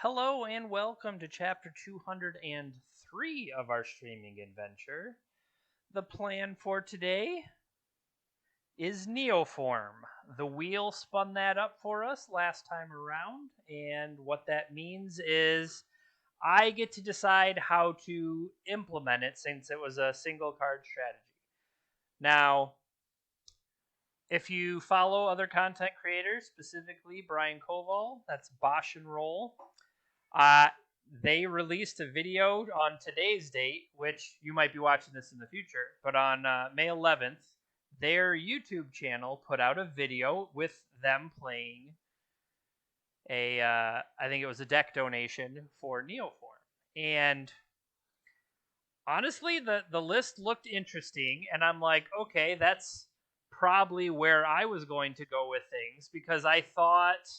Hello and welcome to chapter 203 of our streaming adventure. The plan for today is Neoform. The wheel spun that up for us last time around, and what that means is I get to decide how to implement it since it was a single card strategy. Now, if you follow other content creators, specifically Brian Koval, that's Bosch and Roll, Uh, they released a video on today's date, which you might be watching this in the future, but on May 11th, their YouTube channel put out a video with them playing I think it was a deck donation for Neoform. And honestly, the list looked interesting, and I'm like, okay, that's probably where I was going to go with things, because I thought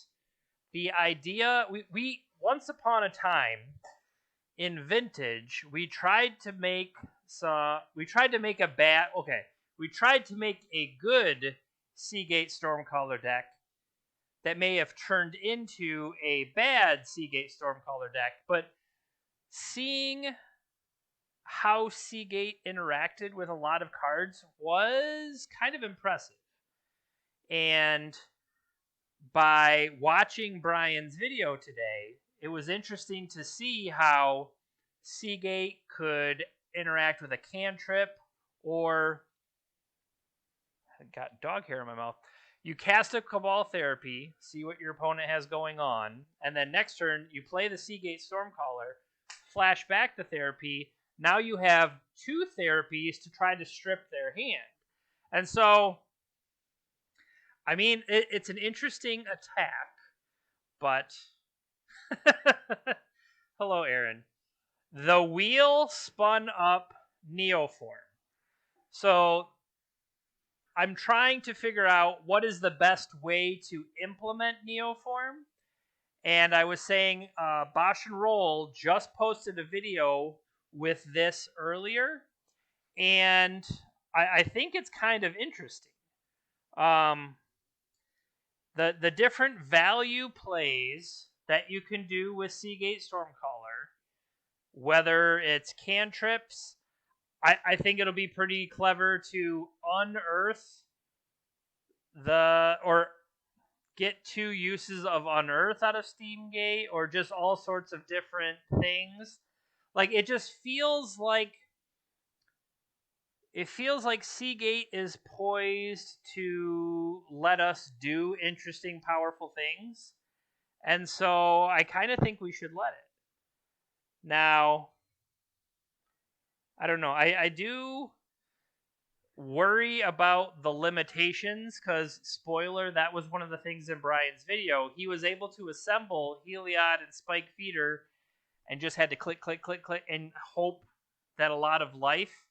the idea, we once upon a time in Vintage, we tried to make a good Seagate Stormcaller deck that may have turned into a bad Seagate Stormcaller deck, but seeing how Seagate interacted with a lot of cards was kind of impressive. And by watching Brian's video today, it was interesting to see how Seagate could interact with a cantrip, or I got dog hair in my mouth. You cast a Cabal Therapy, see what your opponent has going on, and then next turn you play the Seagate Stormcaller, flash back the therapy. Now you have two therapies to try to strip their hand. And so, I mean, it's an interesting attack, but hello, Aaron. The wheel spun up Neoform. So I'm trying to figure out what is the best way to implement Neoform. And I was saying Bosch and Roll just posted a video with this earlier. And I think it's kind of interesting. The different value plays that you can do with Seagate Stormcaller, whether it's cantrips, I think it'll be pretty clever to unearth or get two uses of unearth out of Steamgate, or just all sorts of different things. Like, it feels like Seagate is poised to let us do interesting, powerful things. And so I kind of think we should let it. Now, I don't know. I do worry about the limitations, because, spoiler, that was one of the things in Brian's video. He was able to assemble Heliod and Spike Feeder and just had to click, click, click, click, and hope that a lot of life.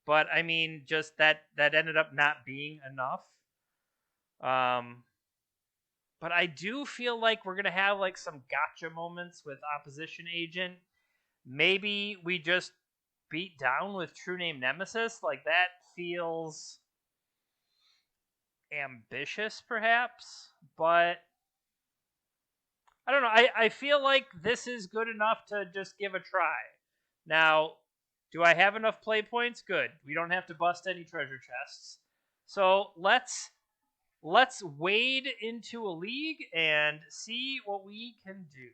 But, I mean, just that ended up not being enough. But I do feel like we're going to have like some gotcha moments with Opposition Agent. Maybe we just beat down with True Name Nemesis. Like, that feels ambitious, perhaps. But I don't know. I feel like this is good enough to just give a try. Now, do I have enough play points? Good. We don't have to bust any treasure chests. So let's wade into a league and see what we can do.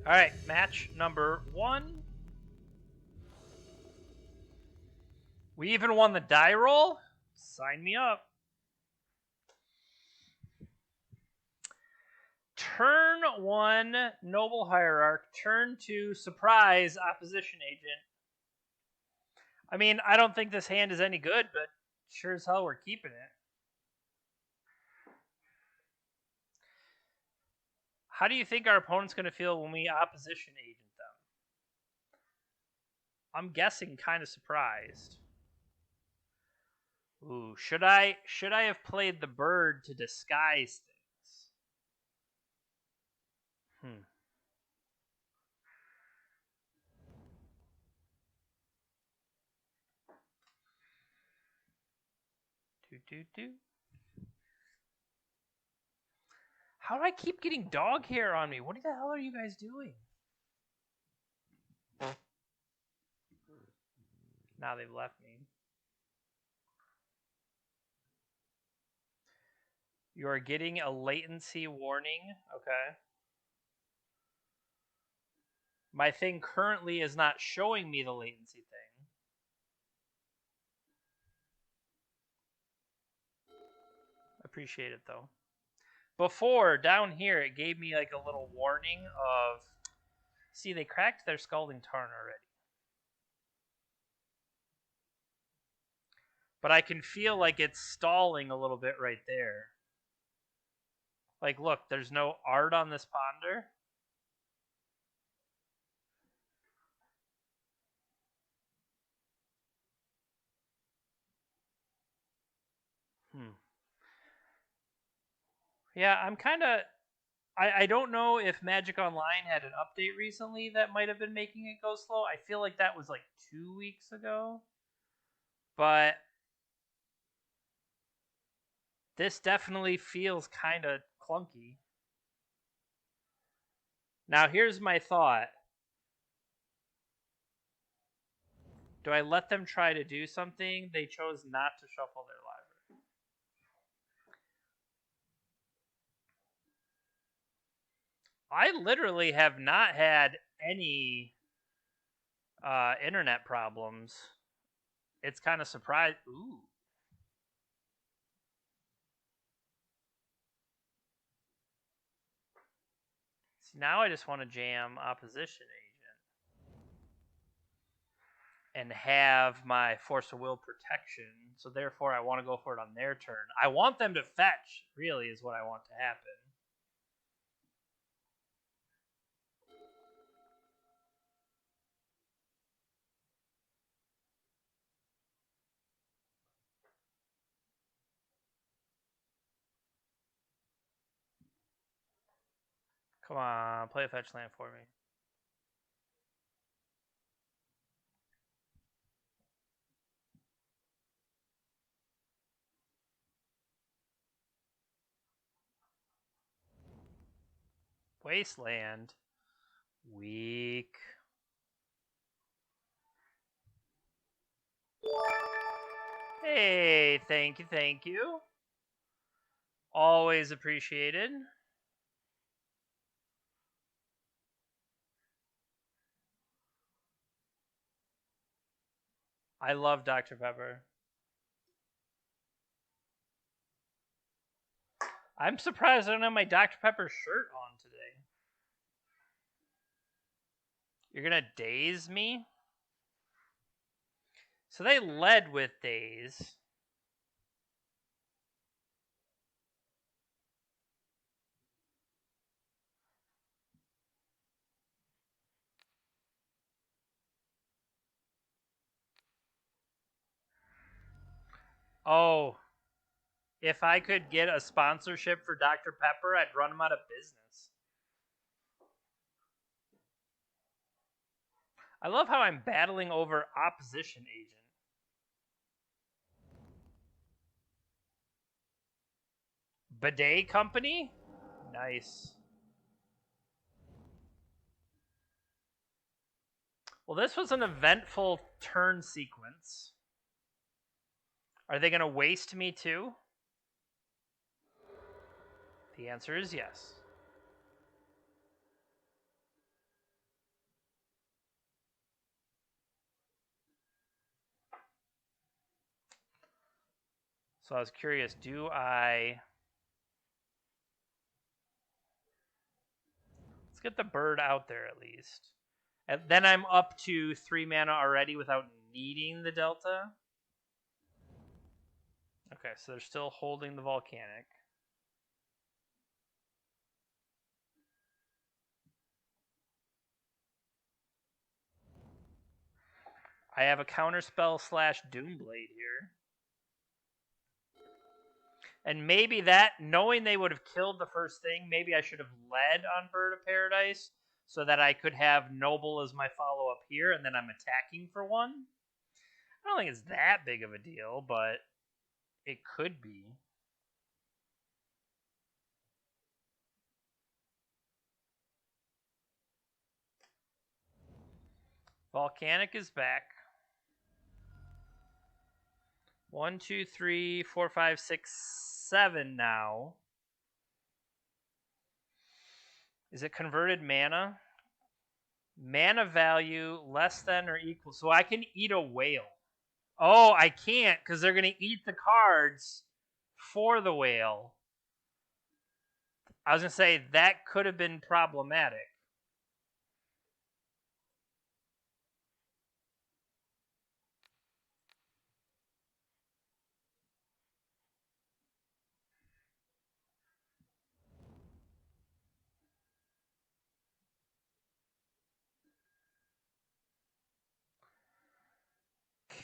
All right, match number 1. We even won the die roll? Sign me up. Turn 1, Noble Hierarch. Turn 2, Surprise, Opposition Agent. I mean, I don't think this hand is any good, but sure as hell we're keeping it. How do you think our opponent's going to feel when we Opposition Agent them? I'm guessing kind of surprised. Ooh, should I have played the bird to disguise things? Hmm. Do. How do I keep getting dog hair on me? What the hell are you guys doing? Now they've left me. You are getting a latency warning. Okay. My thing currently is not showing me the latency thing. Appreciate it though. Before, down here, it gave me like a little warning of. See, they cracked their scalding tarn already. But I can feel like it's stalling a little bit right there. Like, look, there's no art on this ponder. Yeah, I'm kind of. I don't know if Magic Online had an update recently that might have been making it go slow. I feel like that was like 2 weeks ago. But this definitely feels kind of clunky. Now, here's my thought. Do I let them try to do something? They chose not to shuffle their library. I literally have not had any internet problems. It's kind of surprised. Ooh. See, now I just want to jam opposition agent and have my force of will protection. So therefore, I want to go for it on their turn. I want them to fetch. Really, is what I want to happen. Come on, play a fetch land for me. Wasteland. Weak. Hey, thank you, thank you. Always appreciated. I love Dr. Pepper. I'm surprised I don't have my Dr. Pepper shirt on today. You're gonna daze me? So they led with daze. Oh, if I could get a sponsorship for Dr. Pepper, I'd run them out of business. I love how I'm battling over opposition agent. Bidet company? Nice. Well, this was an eventful turn sequence. Are they going to waste me too? The answer is yes. So I was curious, do I... Let's get the bird out there at least. And then I'm up to 3 mana already without needing the Delta. Okay, so they're still holding the Volcanic. I have a Counterspell / Doomblade here. And maybe that, knowing they would have killed the first thing, maybe I should have led on Bird of Paradise so that I could have Noble as my follow-up here, and then I'm attacking for one. I don't think it's that big of a deal, but it could be. Volcanic is back. 1, 2, 3, 4, 5, 6, 7 now. Is it converted mana? Mana value less than or equal. So I can eat a whale. Oh, I can't because they're going to eat the cards for the whale. I was going to say that could have been problematic.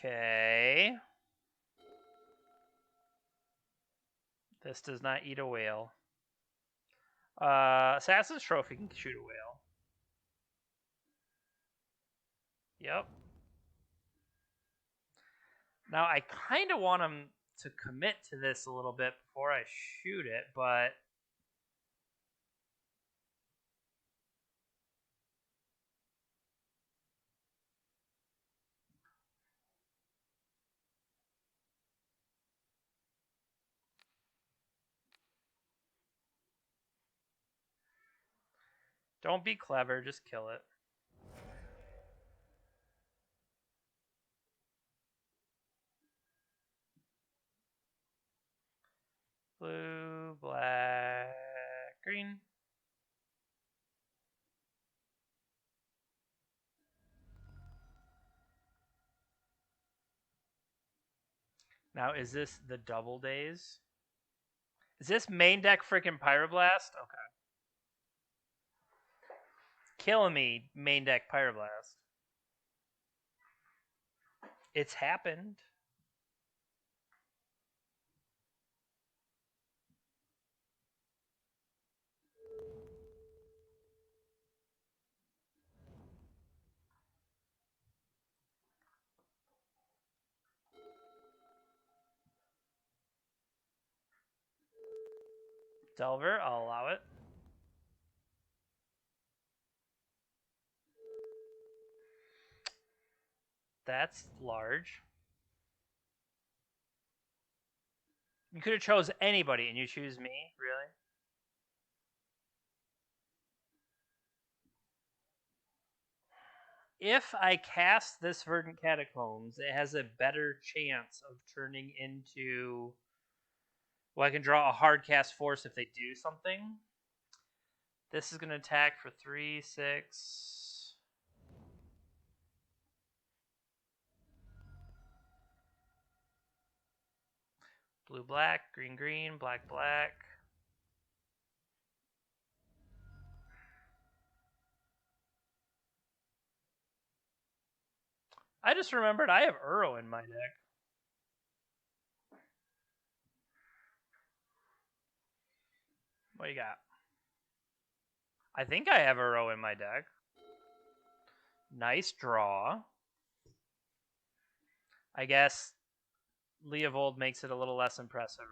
Okay. This does not eat a whale. Assassin's Trophy can shoot a whale. Yep. Now, I kind of want him to commit to this a little bit before I shoot it, but... Don't be clever, just kill it. Blue, black, green. Now, is this the double days? Is this main deck freaking Pyroblast? Okay. Killing me, main deck Pyroblast. It's happened. Delver, I'll allow it. That's large. You could have chose anybody and you choose me? Really? If I cast this Verdant Catacombs, it has a better chance of turning into... Well, I can draw a hard cast force if they do something. This is going to attack for 3, 6... Blue, black, green, green, black, black. I just remembered I have Uro in my deck. What do you got? I think I have Uro in my deck. Nice draw. I guess Leovold makes it a little less impressive,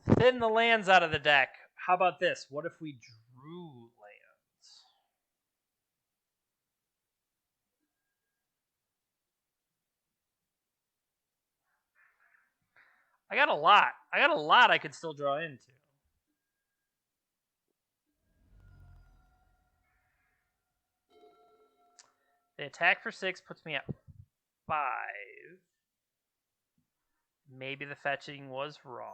right? Thin the lands out of the deck. How about this? What if we drew lands? I got a lot. I could still draw into. The attack for 6 puts me at 5. Maybe the fetching was wrong.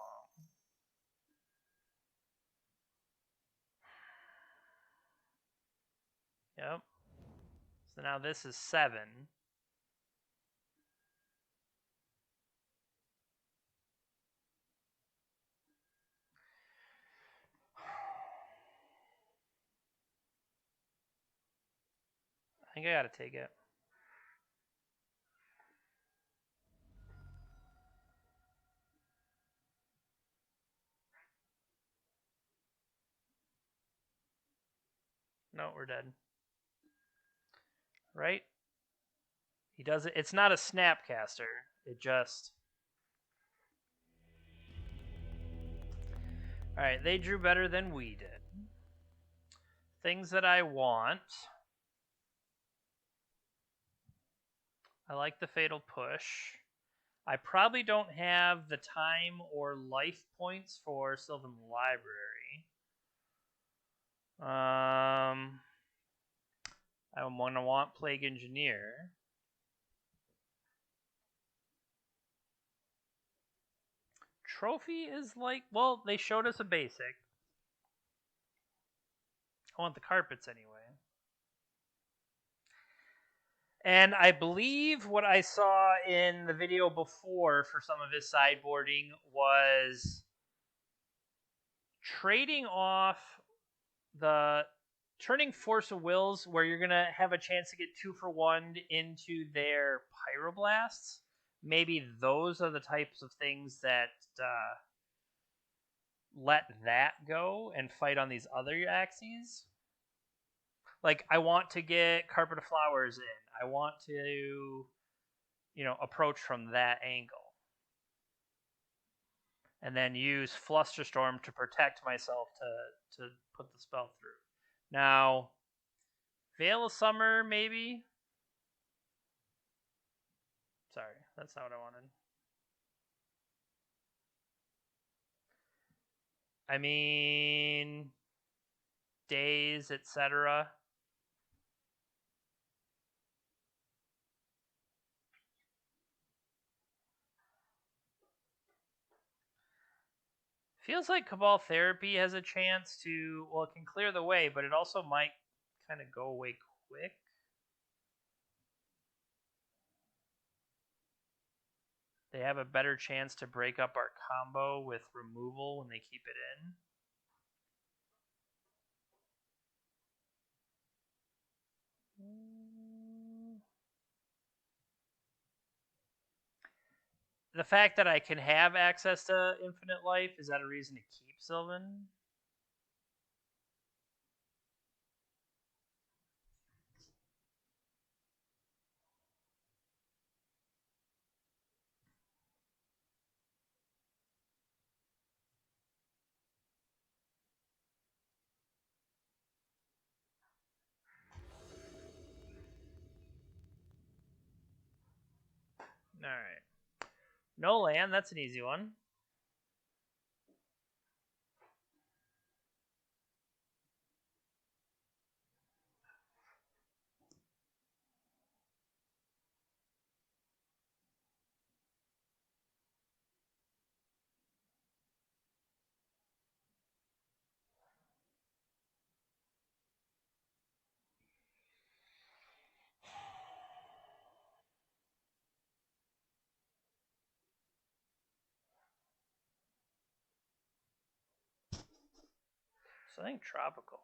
Yep. So now this is 7. I think I gotta take it. No, we're dead. Right? He does it. It's not a snapcaster. It just. Alright, they drew better than we did. Things that I want. I like the Fatal Push. I probably don't have the time or life points for Sylvan Library. I'm going to want Plague Engineer. Trophy is like, well, they showed us a basic. I want the carpets anyway. And I believe what I saw in the video before for some of his sideboarding was trading off the turning Force of Wills, where you're going to have a chance to get 2-for-1 into their Pyroblasts. Maybe those are the types of things that let that go and fight on these other axes. Like, I want to get Carpet of Flowers in. I want to, approach from that angle. And then use Flusterstorm to protect myself to put the spell through. Now, Veil of Summer, maybe? Sorry, that's not what I wanted. I mean, Days, etc. Feels like Cabal Therapy has a chance to, well, it can clear the way, but it also might kind of go away quick. They have a better chance to break up our combo with removal when they keep it in. The fact that I can have access to infinite life, is that a reason to keep Sylvan? Alright. No land, that's an easy one. So I think Tropical.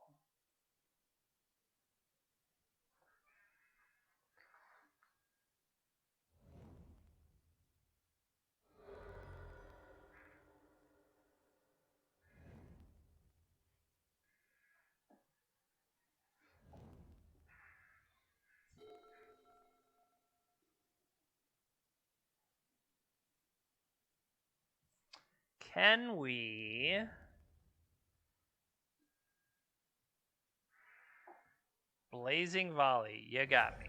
Can we... Blazing Volley, you got me.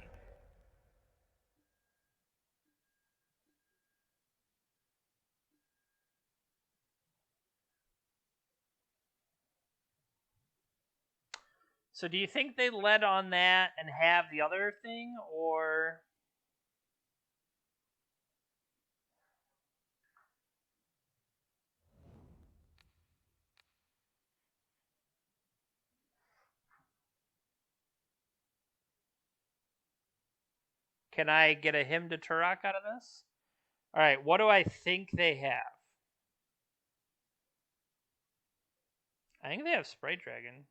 So do you think they led on that and have the other thing, or... Can I get a Hymn to Turok out of this? Alright, what do I think they have? I think they have Sprite Dragon.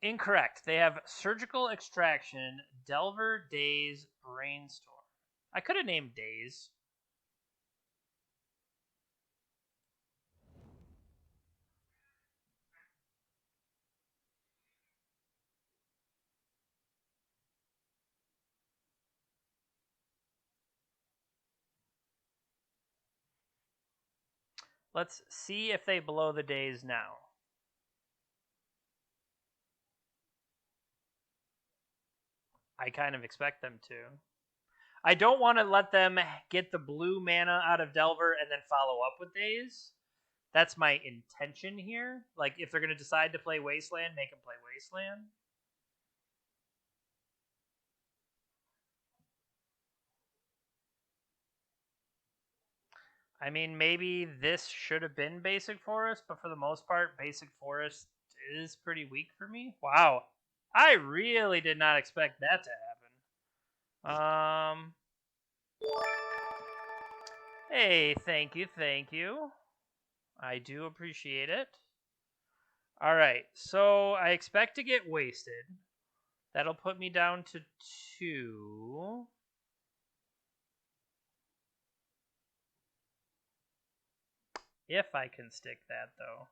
Incorrect. They have Surgical Extraction, Delver, Daze, Brainstorm. I could have named Daze. Let's see if they blow the Daze now. I kind of expect them to. I don't want to let them get the blue mana out of Delver and then follow up with Daze. That's my intention here. Like, if they're going to decide to play Wasteland, make them play Wasteland. I mean, maybe this should have been Basic Forest, but for the most part, Basic Forest is pretty weak for me. Wow. I really did not expect that to happen. Hey, thank you. I do appreciate it. All right, so I expect to get wasted. That'll put me down to 2. If I can stick that, though.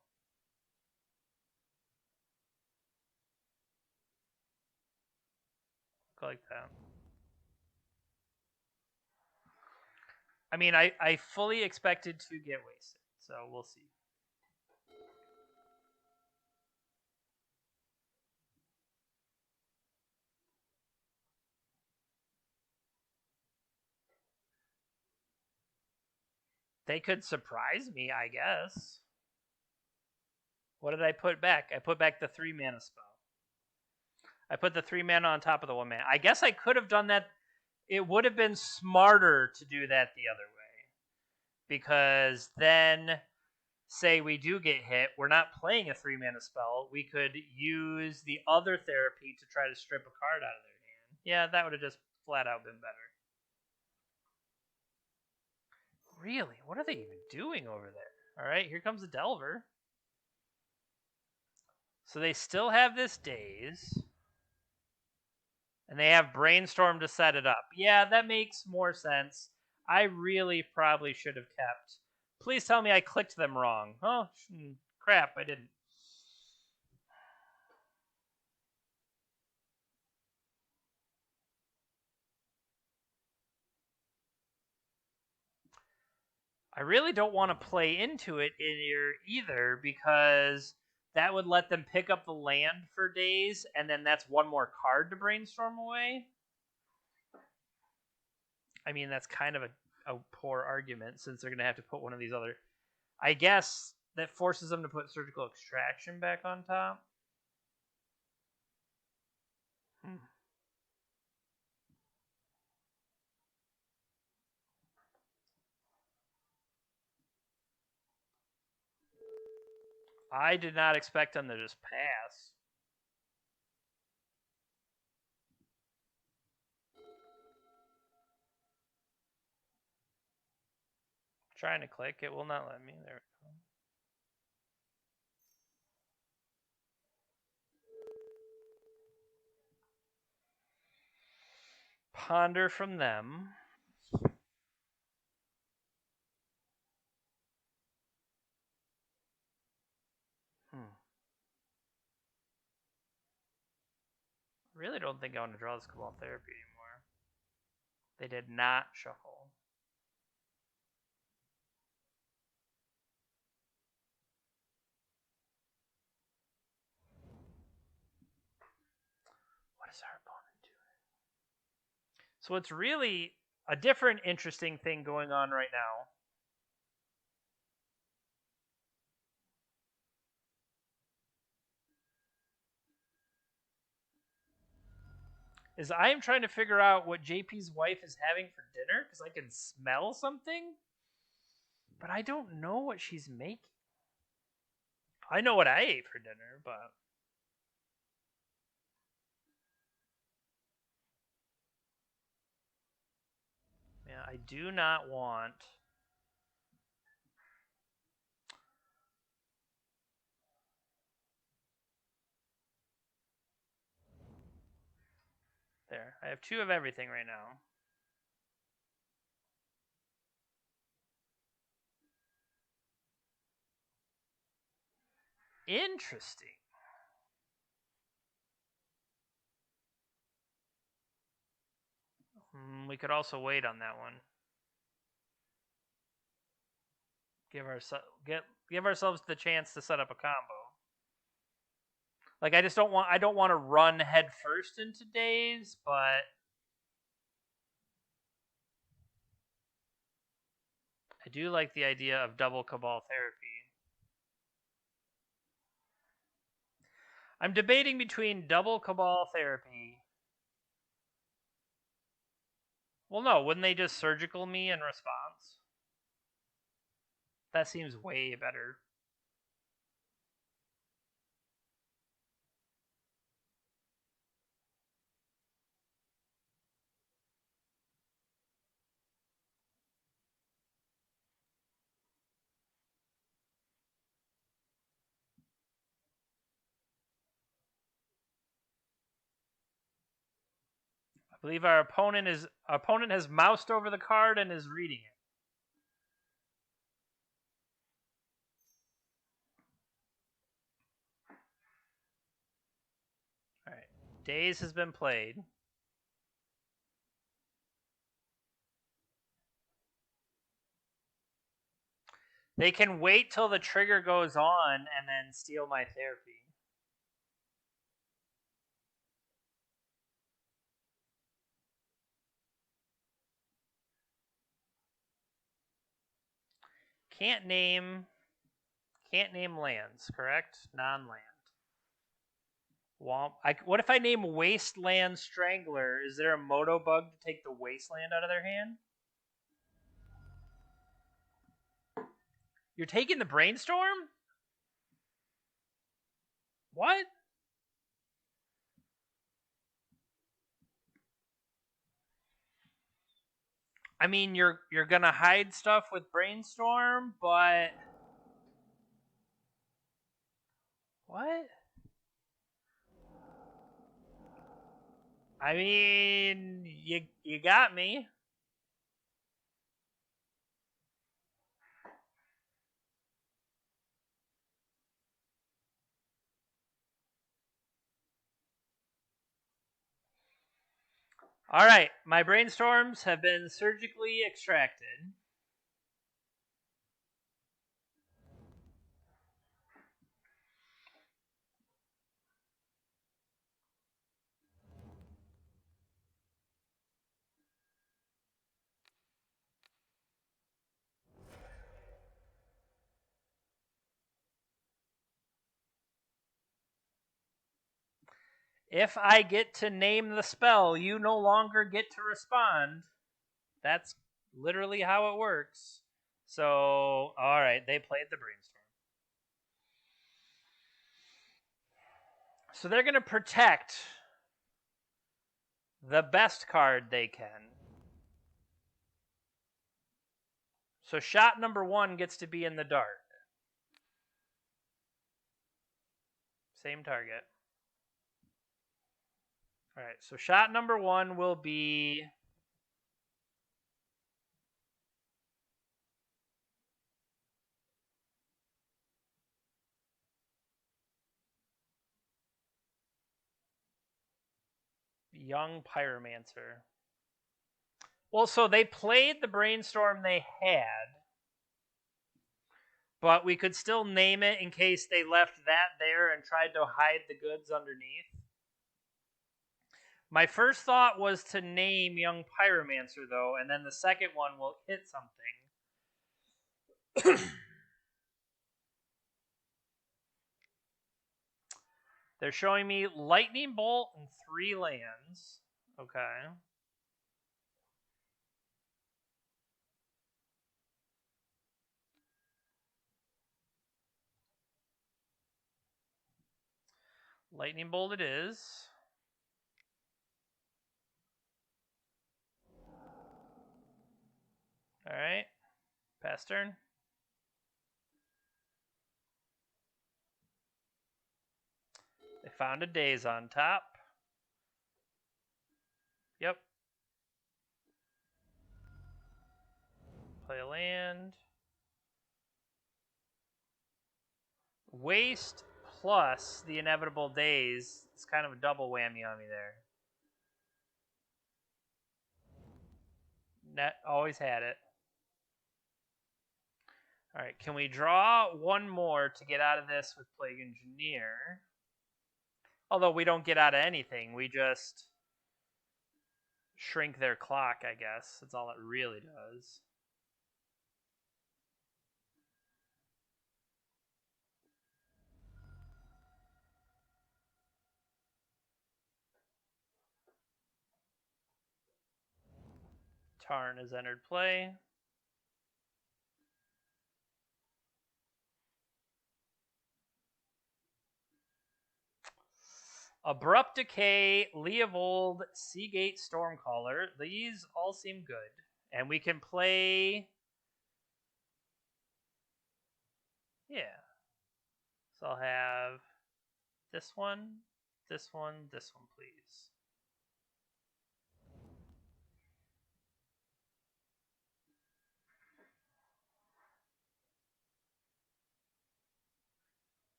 Go like that. I mean, I fully expected to get wasted, so we'll see. They could surprise me, I guess. What did I put back? I put back the 3 mana spell. I put the 3 mana on top of the 1 mana. I guess I could have done that. It would have been smarter to do that the other way. Because then, say we do get hit, we're not playing a 3 mana spell. We could use the other therapy to try to strip a card out of their hand. Yeah, that would have just flat out been better. Really? What are they even doing over there? Alright, here comes the Delver. So they still have this Daze. And they have Brainstorm to set it up. Yeah, that makes more sense. I really probably should have kept. Please tell me I clicked them wrong. Oh, crap, I didn't. I really don't want to play into it in here either because that would let them pick up the land for days, and then that's one more card to Brainstorm away. I mean, that's kind of a poor argument since they're going to have to put one of these other. I guess that forces them to put Surgical Extraction back on top. I did not expect them to just pass. Trying to click, it will not let me. There we go. Ponder from them. Really don't think I want to draw this Cabal Therapy anymore. They did not shuffle. What is our opponent doing? So it's really a different interesting thing going on right now. Is I am trying to figure out what JP's wife is having for dinner because I can smell something, but I don't know what she's making. I know what I ate for dinner, but yeah, I do not want. I have 2 of everything right now. Interesting. We could also wait on that one. Give ourselves the chance to set up a combo. Like I don't want to run head first into Daze, but I do like the idea of double Cabal Therapy. I'm debating between double Cabal Therapy. Well, no, wouldn't they just surgical me in response? That seems way better. I believe our opponent has moused over the card and is reading it. All right. Daze has been played. They can wait till the trigger goes on and then steal my therapy. Can't name lands, correct? Non-land. Womp. What if I name Wasteland Strangler? Is there a Moto bug to take the Wasteland out of their hand? You're taking the Brainstorm? What? I mean, you're gonna hide stuff with Brainstorm, but what? I mean, you got me. All right, my Brainstorms have been surgically extracted. If I get to name the spell, you no longer get to respond. That's literally how it works. So, all right, they played the Brainstorm. So they're going to protect the best card they can. So shot number 1 gets to be in the dark. Same target. All right, so shot number 1 will be Young Pyromancer. Well, so they played the Brainstorm they had, but we could still name it in case they left that there and tried to hide the goods underneath. My first thought was to name Young Pyromancer, though, and then the second one will hit something. They're showing me Lightning Bolt and 3 lands. Okay. Lightning Bolt it is. All right. Pass turn. They found a Daze on top. Play a land. Waste plus the inevitable days. It's kind of a double whammy on me there. Net always had it. All right, can we draw one more to get out of this with Plague Engineer? Although we don't get out of anything, we just shrink their clock, I guess. That's all it really does. Tarn has entered play. Abrupt Decay, Leovold, Seagate Stormcaller. These all seem good. And we can play... Yeah. So I'll have this one, this one, this one, please.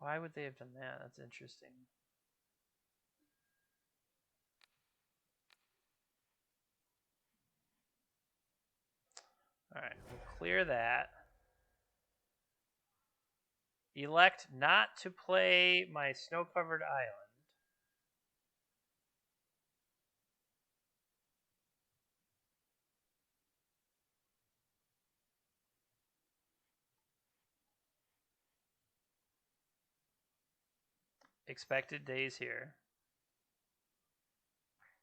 Why would they have done that? That's interesting. All right, we'll clear that. Elect not to play my snow-covered island. Expected days here.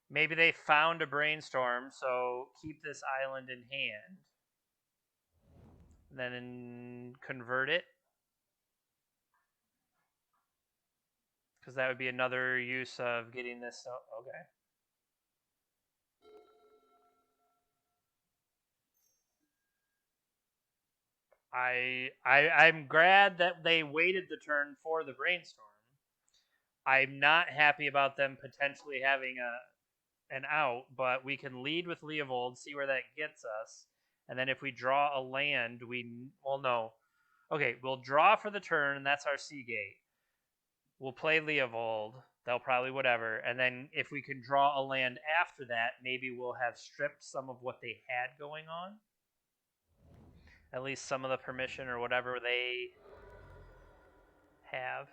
Maybe they found a brainstorm, so keep this island in hand. And then convert it. Because that would be another use of getting this. Oh, okay. I'm glad that they waited the turn for the brainstorm. I'm not happy about them potentially having an out, but we can lead with Leovold, see where that gets us, and then if we draw a land, no. Okay, we'll draw for the turn, and that's our Seagate. We'll play Leovold. They'll probably whatever, and then if we can draw a land after that, maybe we'll have stripped some of what they had going on. At least some of the permission or whatever they have.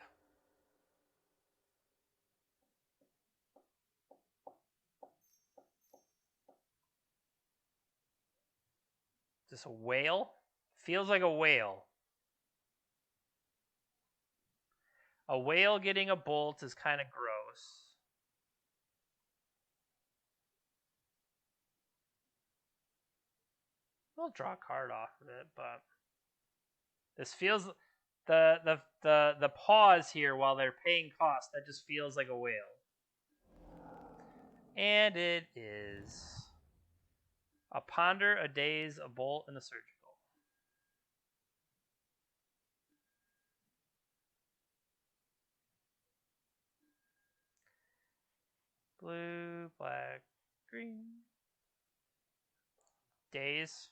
Is this a whale? Feels like a whale. A whale getting a bolt is kind of gross. We'll draw a card off of it, but this feels the pause here while they're paying cost. That just feels like a whale, and it is a ponder, a daze, a bolt, and a surgical. Blue, black, green. Daze.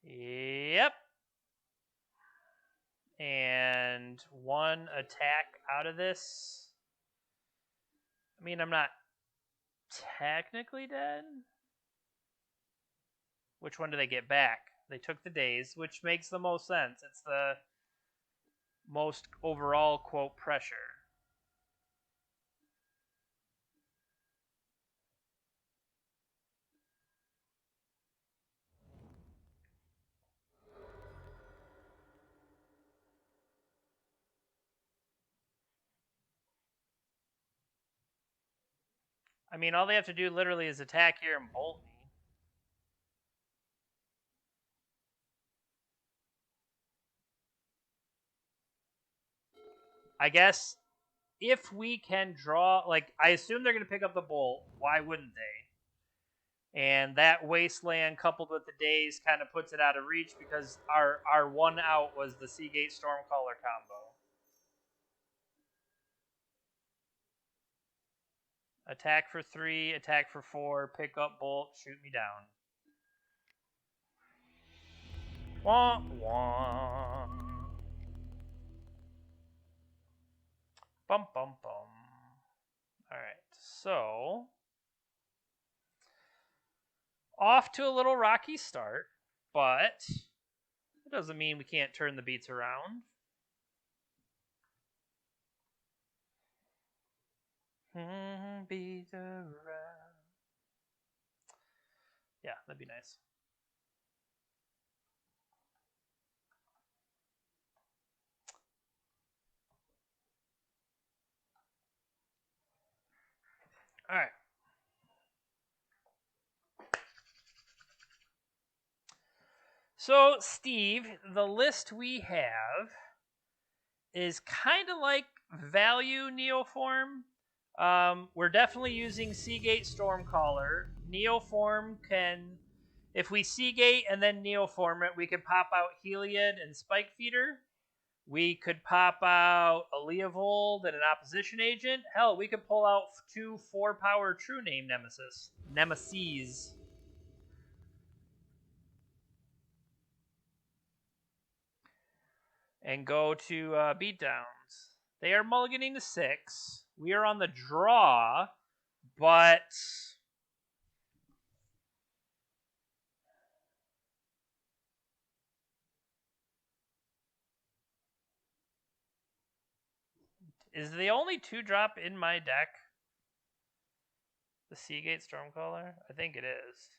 Yep. And one attack out of this. I mean, I'm not technically dead. Which one do they get back? They took the days, which makes the most sense. It's the most overall, quote, pressure. I mean, all they have to do literally is attack here and bolt me. I guess if we can draw, like, I assume they're going to pick up the bolt. Why wouldn't they? And that wasteland coupled with the daze kind of puts it out of reach because our one out was the Seagate Stormcaller combo. Attack for 3, attack for 4, pick up bolt, shoot me down. Wah, wah. Bum, bum, bum. Alright, so off to a little rocky start, but it doesn't mean we can't turn the beats around. Beats around. Yeah, that'd be nice. All right. So, Steve, the list we have is kind of like value Neoform. We're definitely using Seagate Stormcaller. Neoform can, if we Seagate and then Neoform it, we could pop out Heliod and Spike Feeder. We could pop out a Leovold and an opposition agent. Hell, we could pull out 2 4-power True Name Nemesis. And go to beatdowns. They are mulliganing to 6. We are on the draw, but is the only 2-drop in my deck the Seagate Stormcaller? I think it is.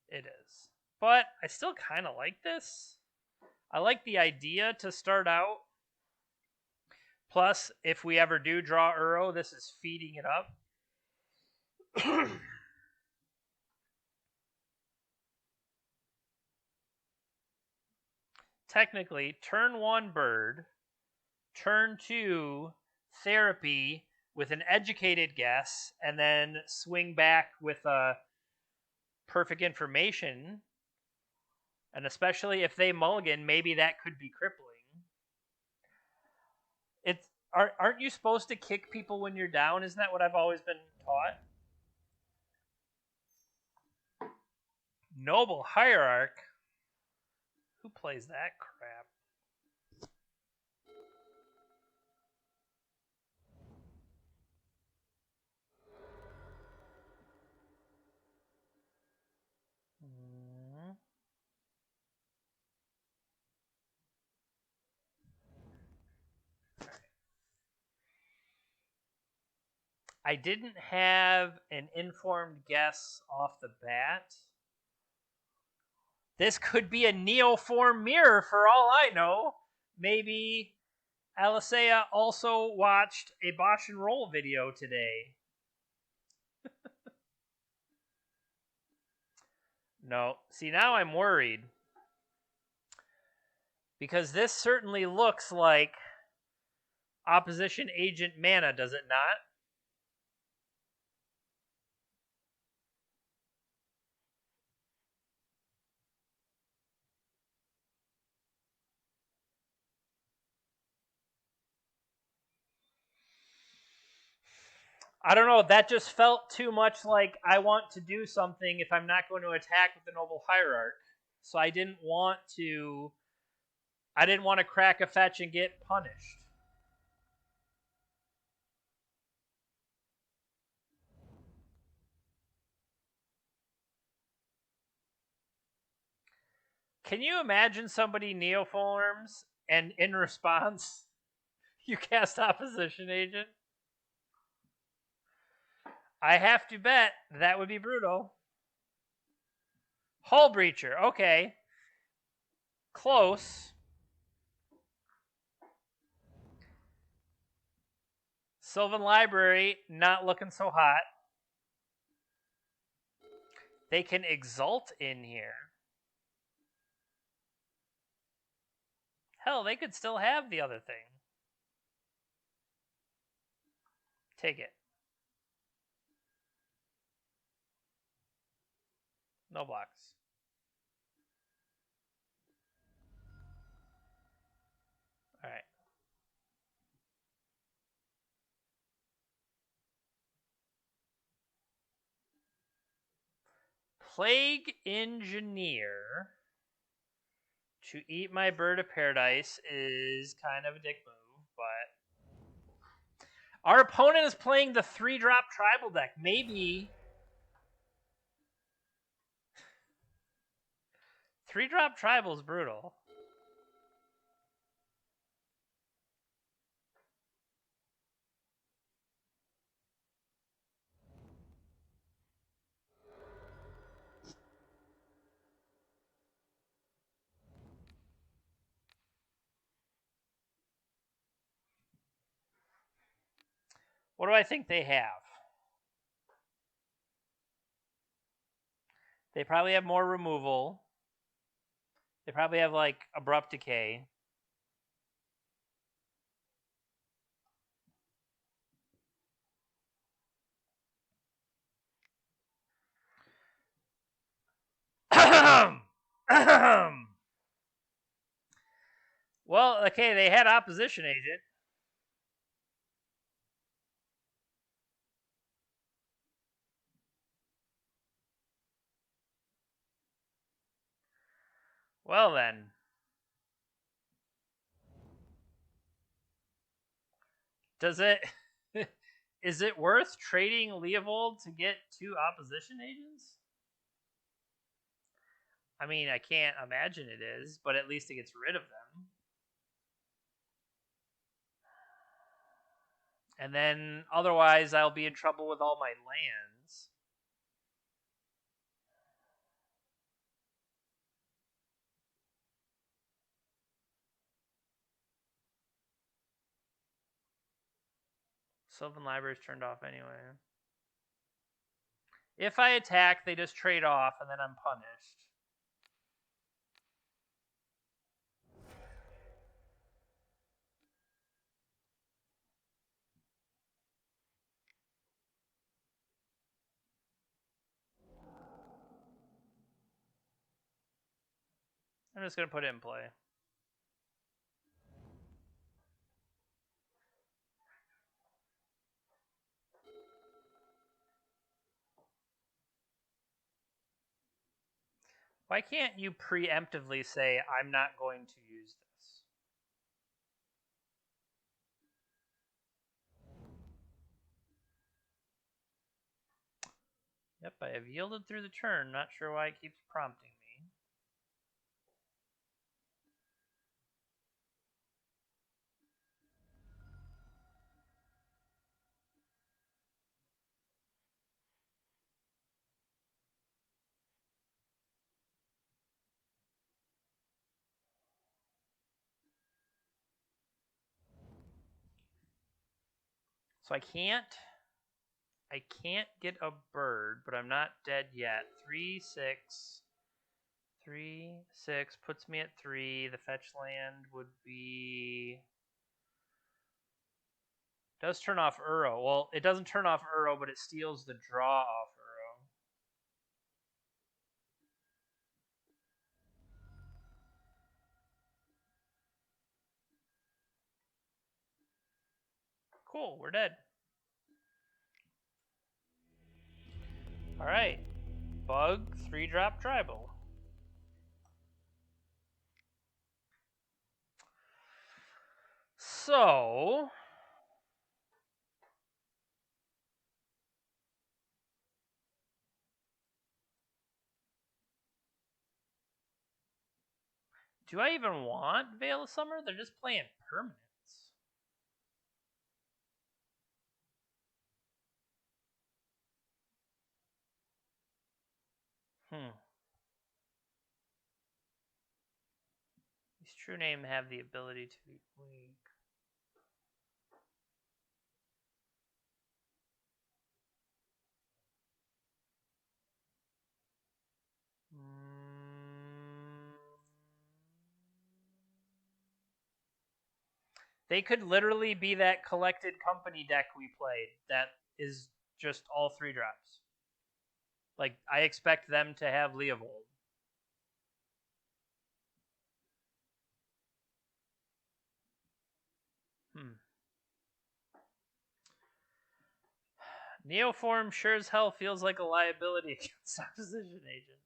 It is. But I still kind of like this. I like the idea to start out. Plus, if we ever do draw Uro, this is feeding it up. Technically, turn 1 bird, turn 2 therapy with an educated guess, and then swing back with a perfect information. And especially if they mulligan, maybe that could be crippling. Aren't you supposed to kick people when you're down? Isn't that what I've always been taught? Noble Hierarch? Who plays that crap? I didn't have an informed guess off the bat. This could be a Neoform mirror for all I know. Maybe Alicea also watched a Bosch and Roll video today. No. See, now I'm worried. Because this certainly looks like opposition agent mana, does it not? I don't know. That just felt too much like I want to do something if I'm not going to attack with the Noble Hierarch. So I didn't want to crack a fetch and get punished. Can you imagine somebody neoforms and in response you cast opposition agent? I have to bet that would be brutal. Hull Breacher, okay. Close. Sylvan Library, not looking so hot. They can exalt in here. Hell, they could still have the other thing. Take it. No blocks. All right. Plague Engineer to eat my bird of paradise is kind of a dick move, but our opponent is playing the 3-drop tribal deck. Maybe 3-drop tribal is brutal. What do I think they have? They probably have more removal. They probably have like abrupt decay. Well, okay, they had opposition agent. Well then. Does it is it worth trading Leovold to get 2 opposition agents? I mean, I can't imagine it is, but at least it gets rid of them. And then otherwise I'll be in trouble with all my lands. Sylvan Library's turned off anyway. If I attack, they just trade off, and then I'm punished. I'm just going to put it in play. Why can't you preemptively say, I'm not going to use this? Yep, I have yielded through the turn. Not sure why it keeps prompting me. So I can't get a bird, but I'm not dead yet. 3, 6. 3, 6 puts me at 3. The fetch land would be... Does turn off Uro. Well, it doesn't turn off Uro, but it steals the draw off Uro. Cool, we're dead. Alright. Bug, 3-drop tribal. So... do I even want Veil of Summer? They're just playing permanents. These True Name have the ability to be weak. They could literally be that collected company deck we played that is just all 3 drops. Like, I expect them to have Leovold. Neoform sure as hell feels like a liability against opposition agent.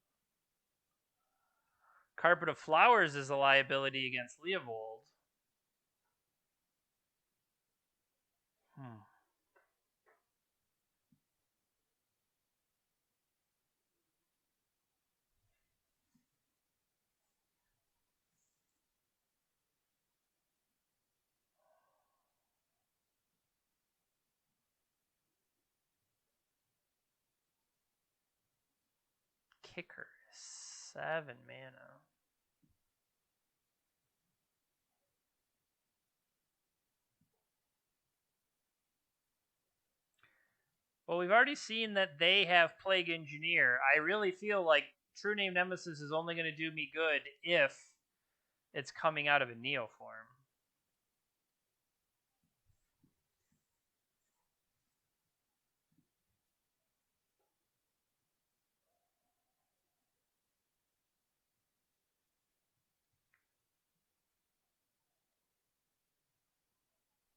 Carpet of Flowers is a liability against Leovold. Kicker, 7 mana. Well, we've already seen that they have Plague Engineer. I really feel like True Name Nemesis is only going to do me good if it's coming out of a Neoform.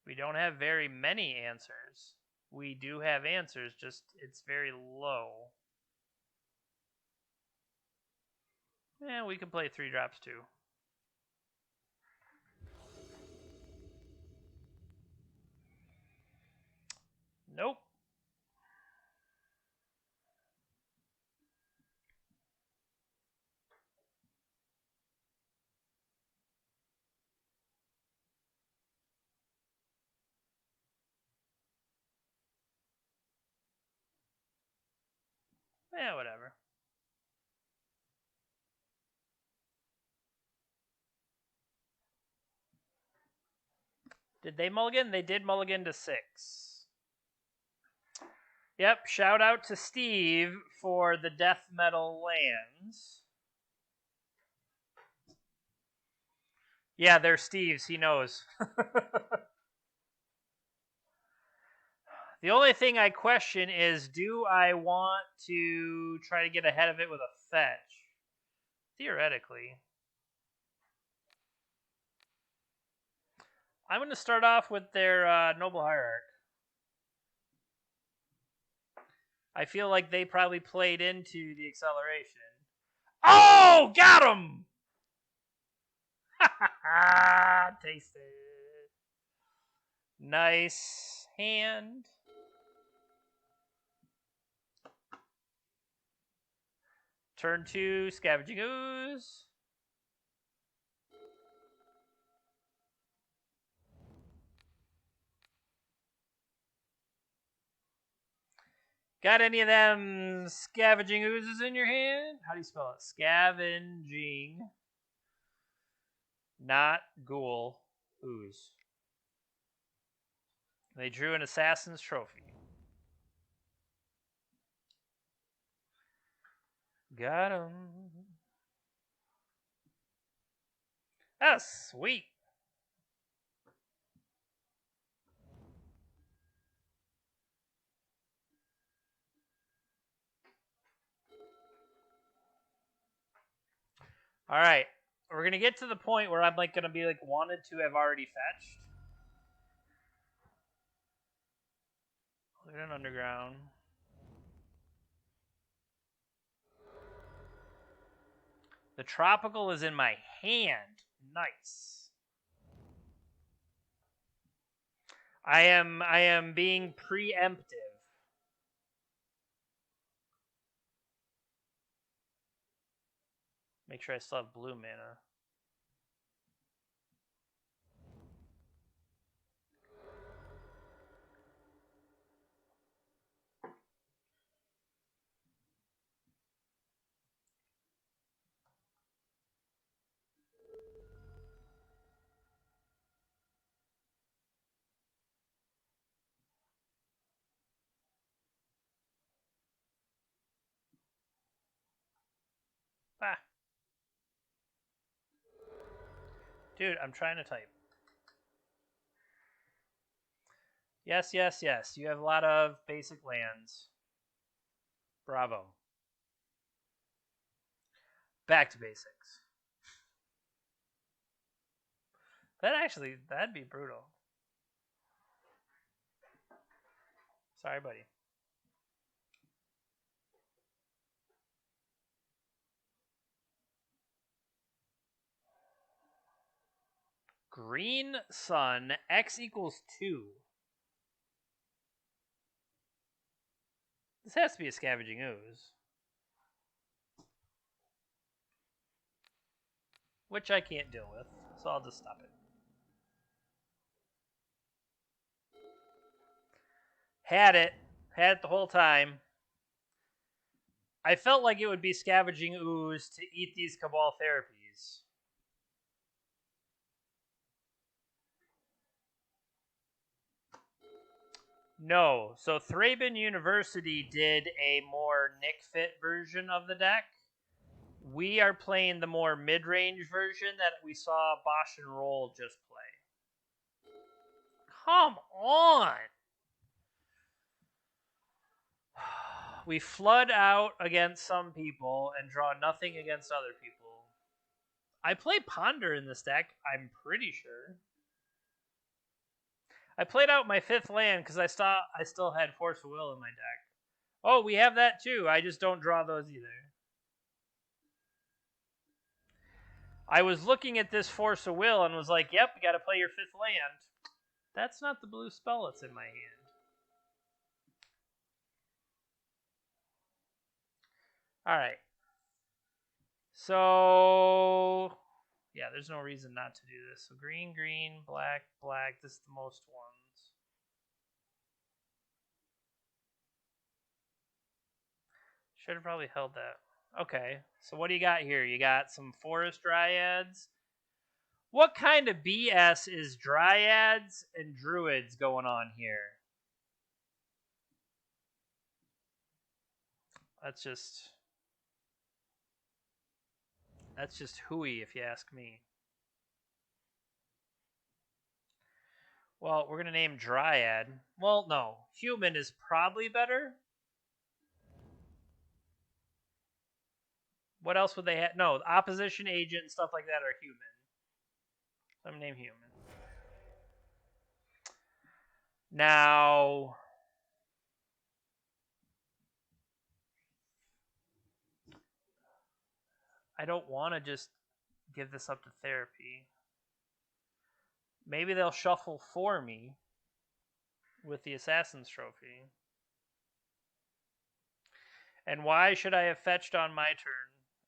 We don't have very many answers. We do have answers, just it's very low. Yeah, we can play 3 drops too. Nope. Yeah, whatever. Did they mulligan? They did mulligan to 6. Yep, shout out to Steve for the death metal lands. Yeah, they're Steve's. He knows. The only thing I question is, do I want to try to get ahead of it with a fetch? Theoretically. I'm going to start off with their Noble Hierarch. I feel like they probably played into the acceleration. Oh, got him! Taste it. Nice hand. Turn 2, Scavenging Ooze. Got any of them Scavenging Oozes in your hand? How do you spell it? Scavenging. Not ghoul. Ooze. They drew an Assassin's Trophy. Got him. Oh, sweet. All right. We're going to get to the point where I'm like going to be like wanted to have already fetched. Look at an underground. The tropical is in my hand. Nice. I am being preemptive. Make sure I still have blue mana. Ah. Dude, I'm trying to type. Yes, yes, yes. You have a lot of basic lands. Bravo. Back to basics. That'd be brutal. Sorry, buddy. Green sun, x equals 2. This has to be a scavenging ooze. Which I can't deal with, so I'll just stop it. Had it the whole time. I felt like it would be scavenging ooze to eat these Cabal therapies. No. So Thraben University did a more Nick Fit version of the deck. We are playing the more mid-range version that we saw Bosch and Roll just play. Come on! We flood out against some people and draw nothing against other people. I play Ponder in this deck, I'm pretty sure. I played out my 5th land because I still had Force of Will in my deck. Oh, we have that too. I just don't draw those either. I was looking at this Force of Will and was like, yep, you got to play your 5th land. That's not the blue spell that's in my hand. All right. So, yeah, there's no reason not to do this. So green, green, black, black. This is the most ones. Should have probably held that. Okay, so what do you got here? You got some Forest Dryads. What kind of BS is Dryads and Druids going on here? That's just hooey, if you ask me. Well, we're going to name Dryad. Well, no. Human is probably better. What else would they have? No, opposition agent and stuff like that are human. So I'm going to name human. Now, I don't want to just give this up to therapy. Maybe they'll shuffle for me with the Assassin's Trophy. And why should I have fetched on my turn?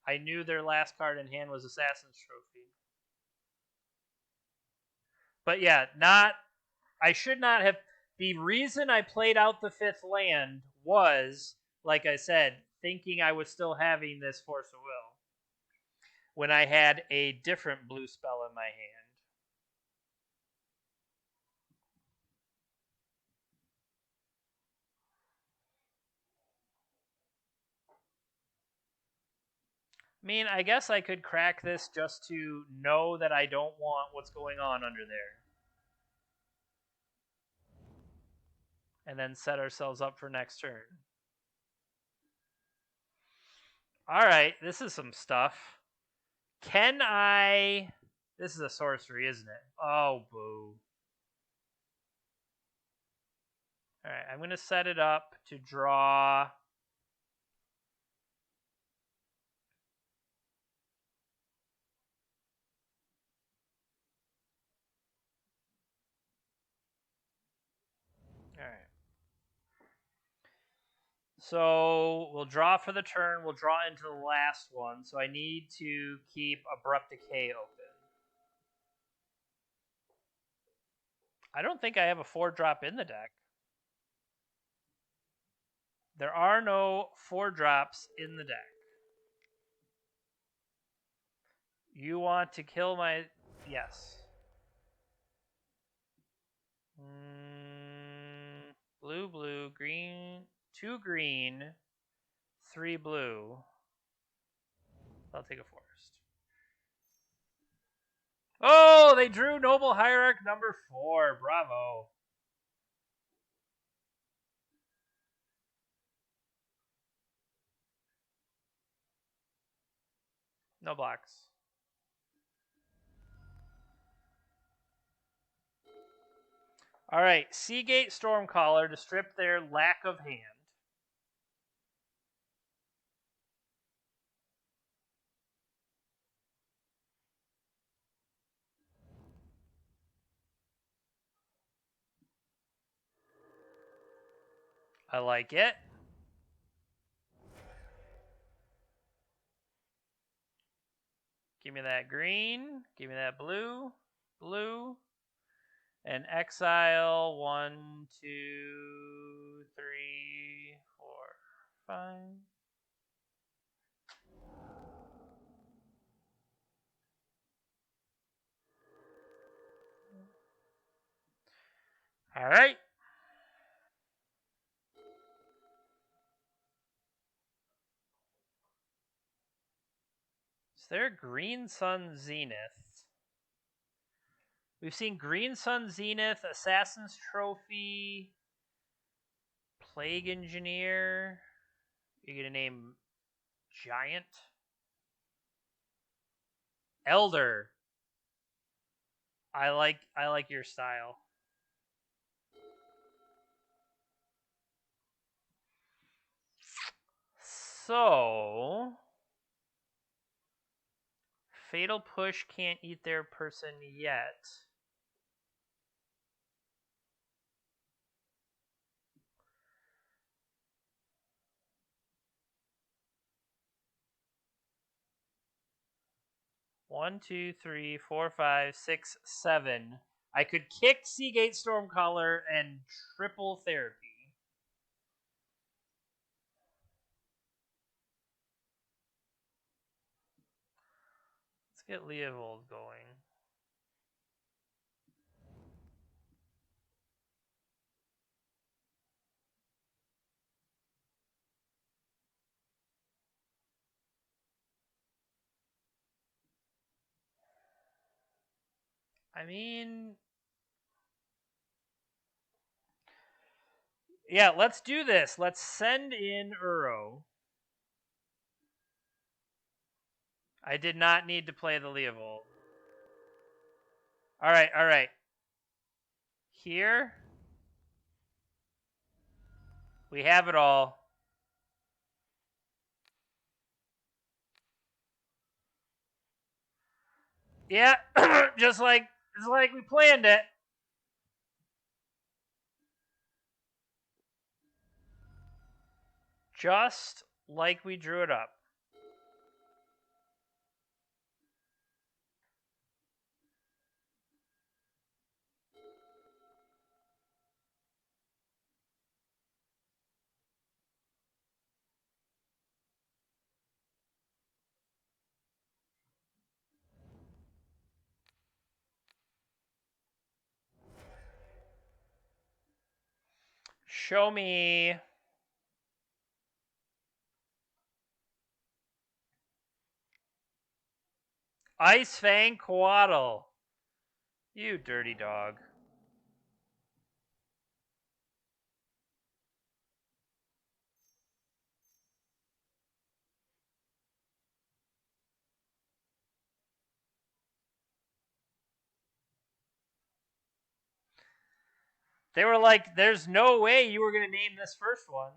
I knew their last card in hand was Assassin's Trophy. But yeah, I should not have. The reason I played out the 5th land was, like I said, thinking I was still having this Force of Will when I had a different blue spell in my hand. I mean, I guess I could crack this just to know that I don't want what's going on under there. And then set ourselves up for next turn. Alright, this is some stuff. Can I... This is a sorcery, isn't it? Oh, boo. Alright, I'm going to set it up to draw... Alright. So, we'll draw for the turn. We'll draw into the last one. So I need to keep Abrupt Decay open. I don't think I have a 4-drop in the deck. There are no 4-drops in the deck. You want to kill my... Yes. Blue, blue, green... 2 green, 3 blue. I'll take a forest. Oh, they drew Noble Hierarch number 4. Bravo. No blocks. All right, Seagate Stormcaller to strip their lack of hand. I like it. Give me that green. Give me that blue. Blue. And exile 1, 2, 3, 4, 5. All right. Is there Green Sun Zenith? We've seen Green Sun Zenith, Assassin's Trophy, Plague Engineer. You're gonna name Giant, Elder. I like your style. So Fatal Push can't eat their person yet. One, two, three, four, five, six, 7. I could kick Seagate Stormcaller and triple therapy. Let's get Leovold going. I mean, yeah, let's do this. Let's send in Uro. I did not need to play the Leovold. All right. Here, we have it all. Yeah, just like we planned it. Just like we drew it up. Show me. Ice Fang Coatl. You dirty dog. They were like, there's no way you were going to name this first one.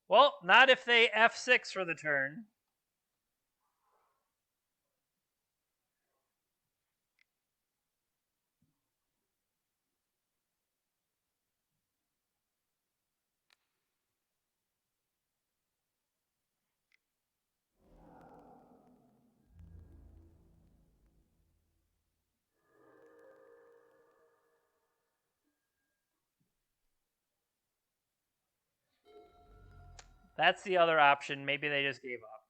Well, not if they F6 for the turn. That's the other option. Maybe they just gave up.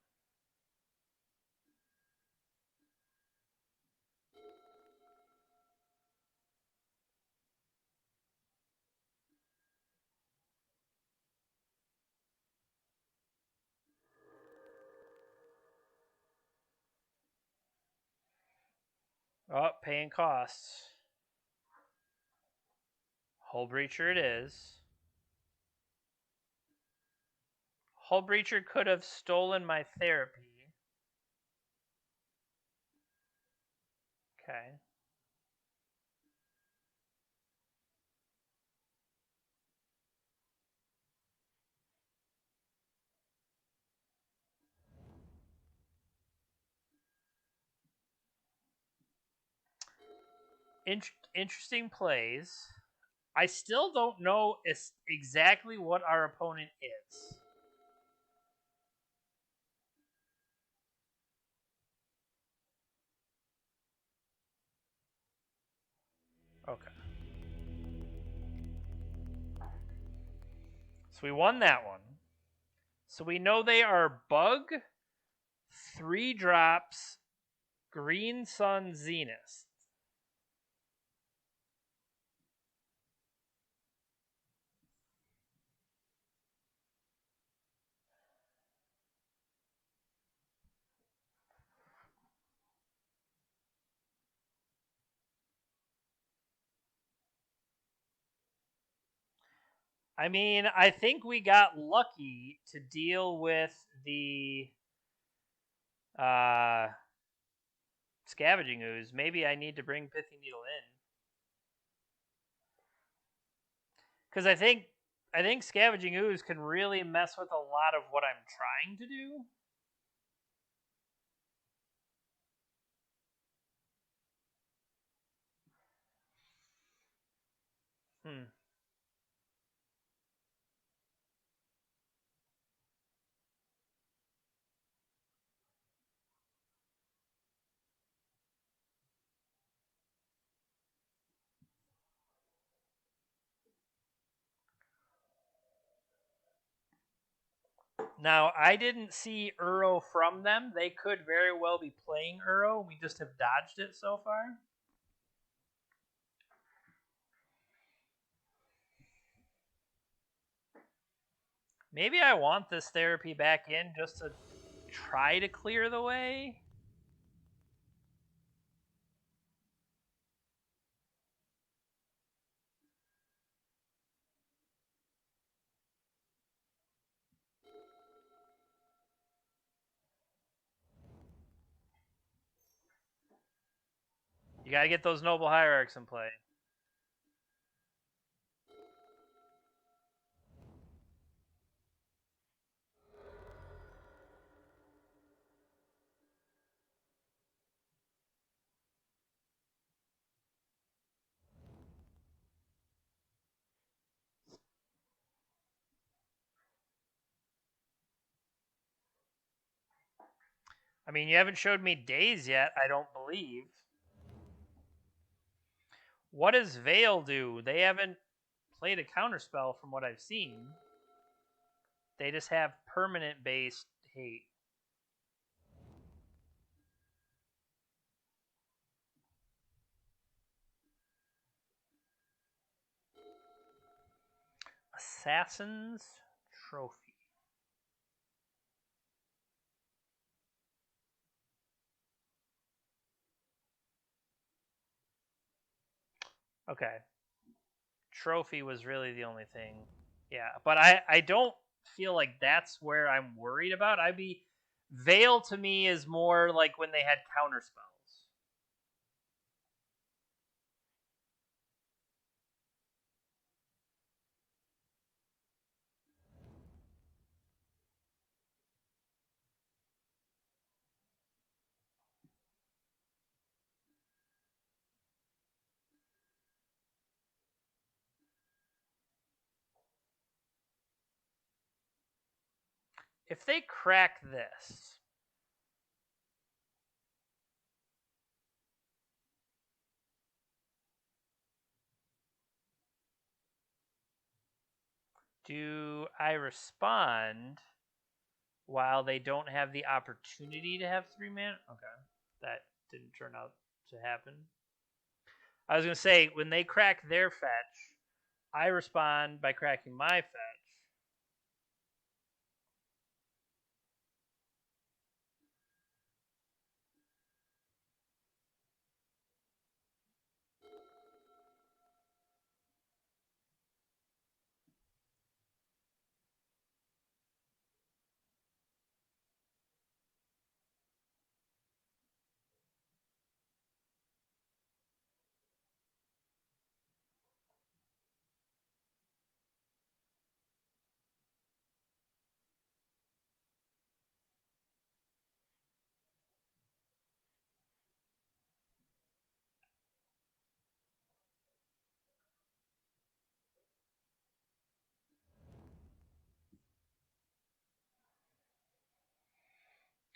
Oh, paying costs. Hull Breacher it is. Hull Breacher could have stolen my therapy. Okay. Interesting plays. I still don't know exactly what our opponent is. Okay. So we won that one. So we know they are Bug, 3 drops, Green Sun Zenith. I mean, I think we got lucky to deal with the Scavenging Ooze. Maybe I need to bring Pithy Needle in. Because I think Scavenging Ooze can really mess with a lot of what I'm trying to do. Now, I didn't see Uro from them. They could very well be playing Uro. We just have dodged it so far. Maybe I want this therapy back in just to try to clear the way. You gotta get those noble hierarchs in play. I mean, you haven't showed me days yet, I don't believe. What does Veil do? They haven't played a counterspell from what I've seen. They just have permanent based hate. Assassin's Trophy. Okay. Trophy was really the only thing. Yeah, but I don't feel like that's where I'm worried about. I'd be Veil to me is more like when they had counterspells. If they crack this, do I respond while they don't have the opportunity to have 3 mana? Okay. That didn't turn out to happen. I was going to say, when they crack their fetch, I respond by cracking my fetch.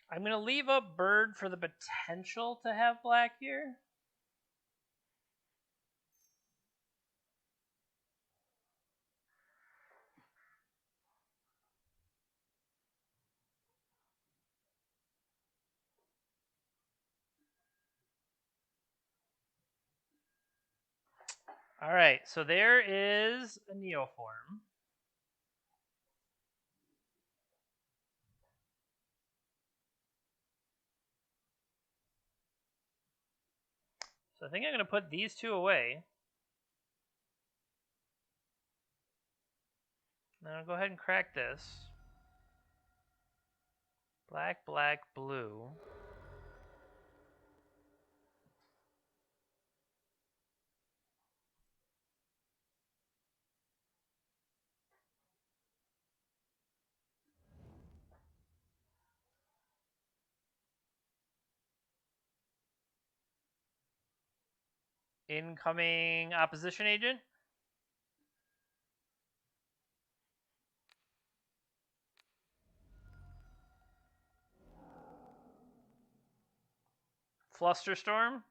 I'm going to leave up bird for the potential to have black here. All right, so there is a Neoform. So I think I'm going to put these two away. Now I'll go ahead and crack this. Black, black, blue. Incoming opposition agent. Flusterstorm.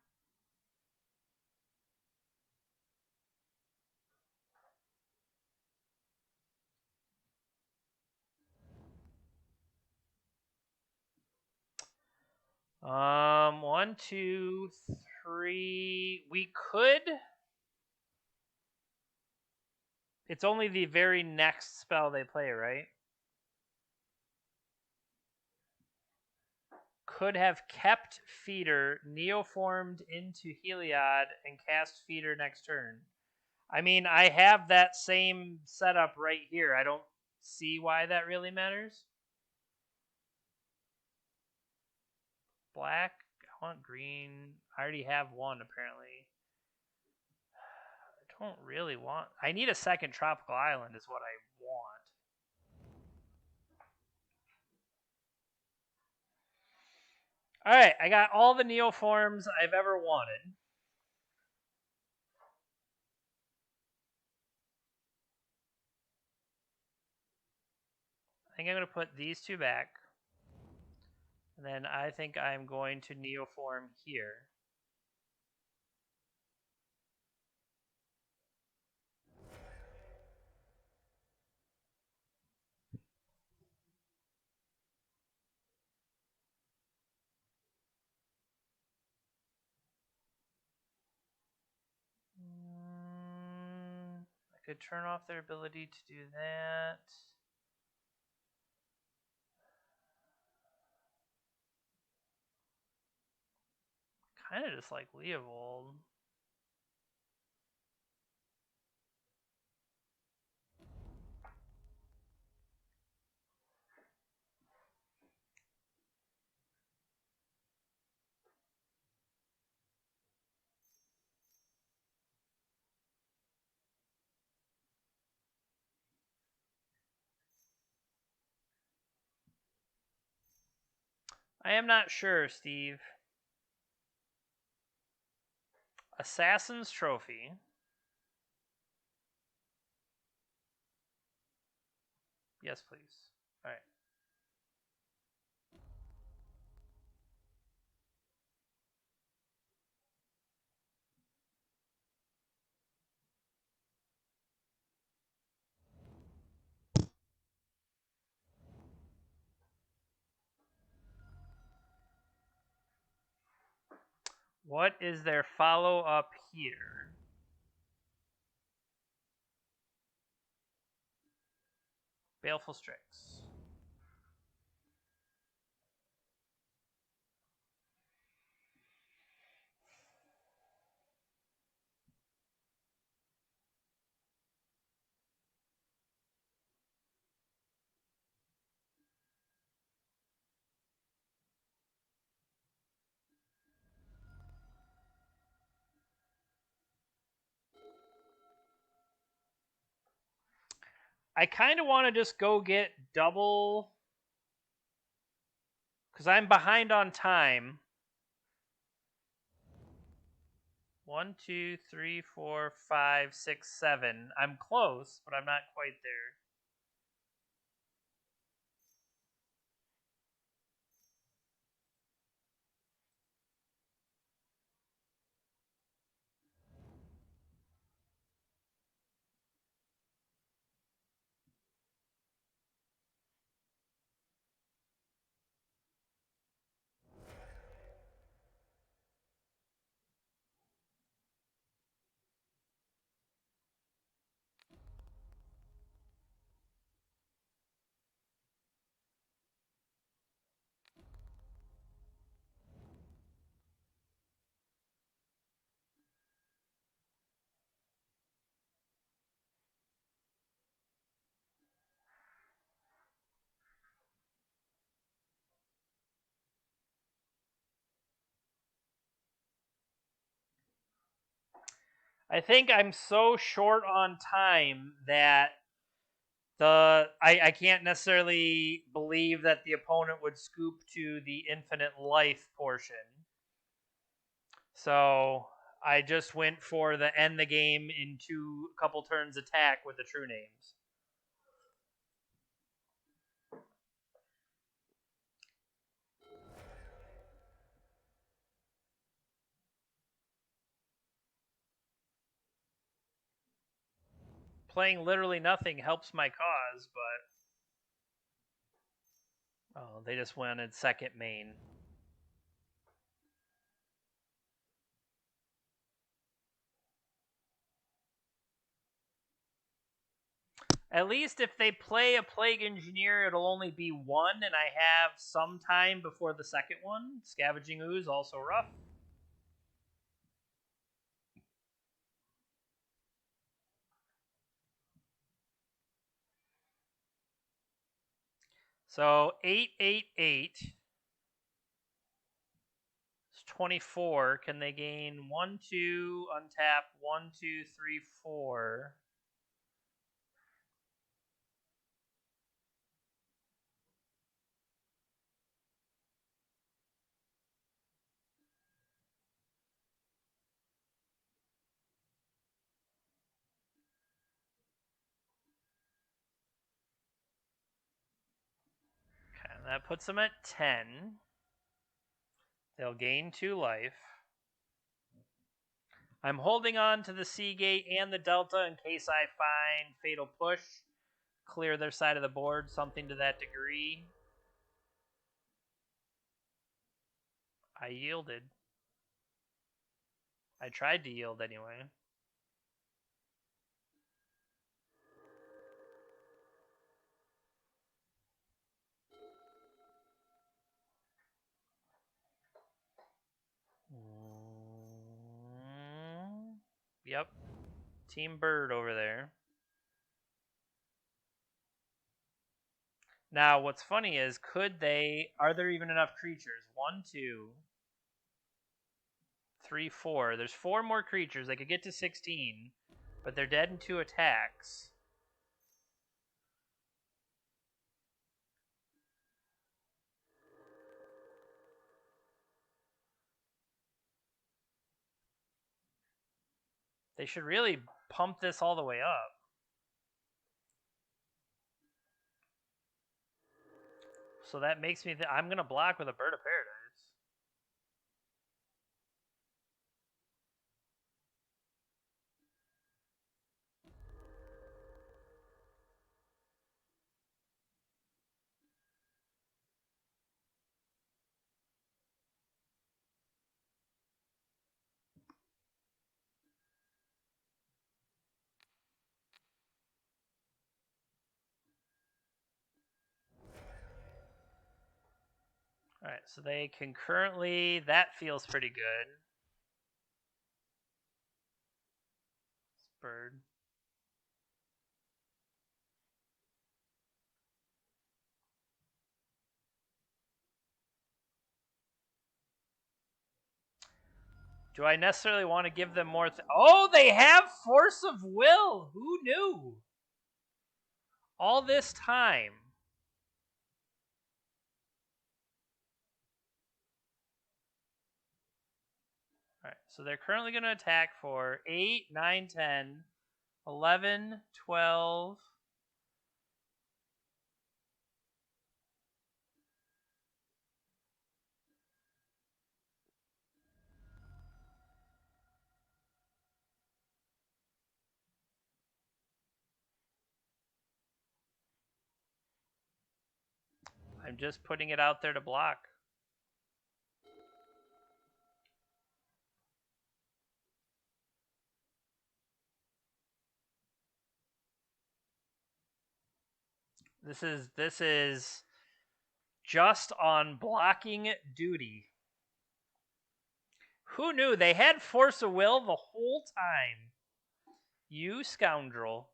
One, two, three. We could. It's only the very next spell they play, right? Could have kept Feeder, Neoformed into Heliod, and cast Feeder next turn. I mean, I have that same setup right here. I don't see why that really matters. Black. I want green. I already have one, apparently. I don't really want... I need a second tropical island is what I want. Alright, I got all the Neoforms I've ever wanted. I think I'm going to put these two back. And then I think I'm going to Neoform here. I could turn off their ability to do that. Kind of just like Leovold. I am not sure, Steve. Assassin's Trophy. Yes, please. All right. What is their follow-up here? Baleful Strix. I kind of want to just go get double... Because I'm behind on time. 1, 2, 3, 4, 5, 6, 7. I'm close, but I'm not quite there. I think I'm so short on time that I can't necessarily believe that the opponent would scoop to the infinite life portion. So I just went for the end the game in couple turns attack with the true names. Playing literally nothing helps my cause, but they just wanted second main. At least if they play a Plague Engineer, it'll only be one, and I have some time before the second one. Scavenging Ooze, also rough. So 888 is 24. Can they gain 1, 2, untap 1, 2, 3, 4? Okay, that puts them at 10. They'll gain 2 life. I'm holding on to the Seagate and the Delta in case I find Fatal Push, clear their side of the board, something to that degree. I yielded. I tried to yield anyway. Yep. Team Bird over there. Now, what's funny is, are there even enough creatures? 1, 2, 3, 4. There's 4 more creatures. They could get to 16, but they're dead in 2 attacks. They should really pump this all the way up. So that makes me think I'm going to block with a Bird of Paradise. All right, so they can currently, that feels pretty good. Bird. Do I necessarily want to give them more? Oh, they have Force of Will. Who knew? All this time. All right, so they're currently going to attack for 8, 9, 10, 11, 12. I'm just putting it out there to block. This is just on blocking duty. Who knew they had Force of Will the whole time? You scoundrel.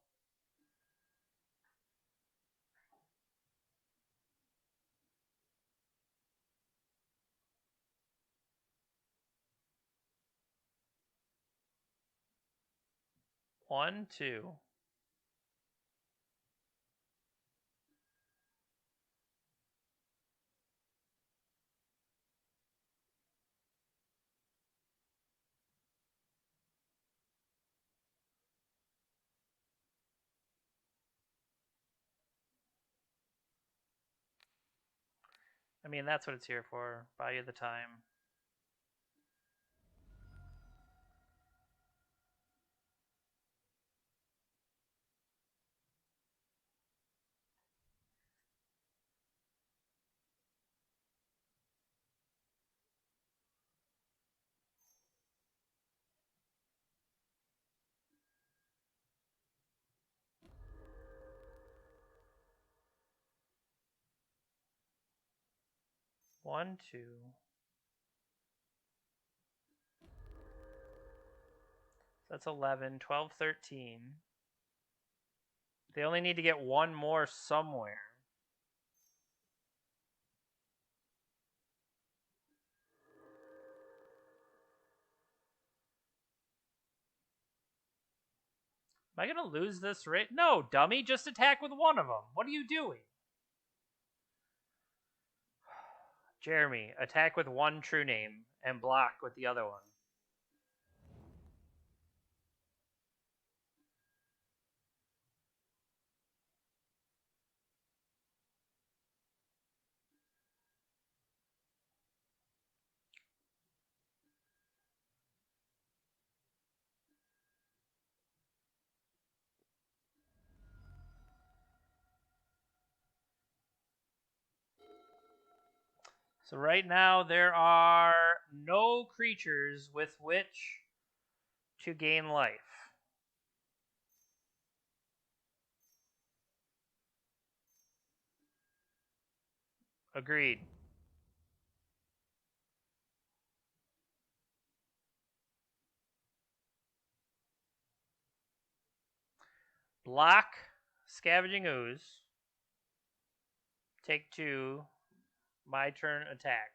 1, 2. I mean, that's what it's here for. Buy you the time. One, two. That's 11, 12, 13. They only need to get one more somewhere. Am I going to lose this rate? No, dummy. Just attack with one of them. What are you doing? Jeremy, attack with one true name and block with the other one. So right now there are no creatures with which to gain life. Agreed. Block Scavenging Ooze. Take 2. My turn, attack.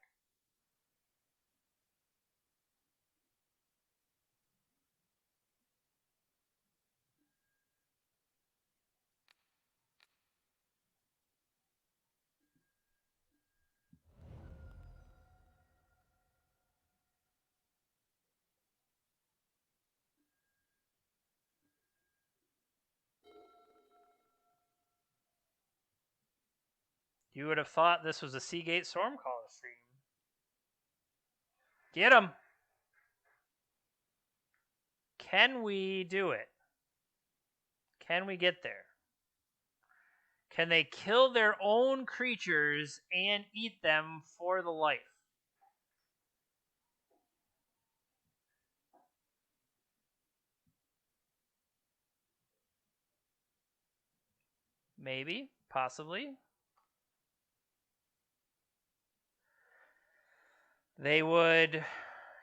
You would have thought this was a Seagate Stormcaller stream. Get him! Can we do it? Can we get there? Can they kill their own creatures and eat them for the life? Maybe, possibly. They would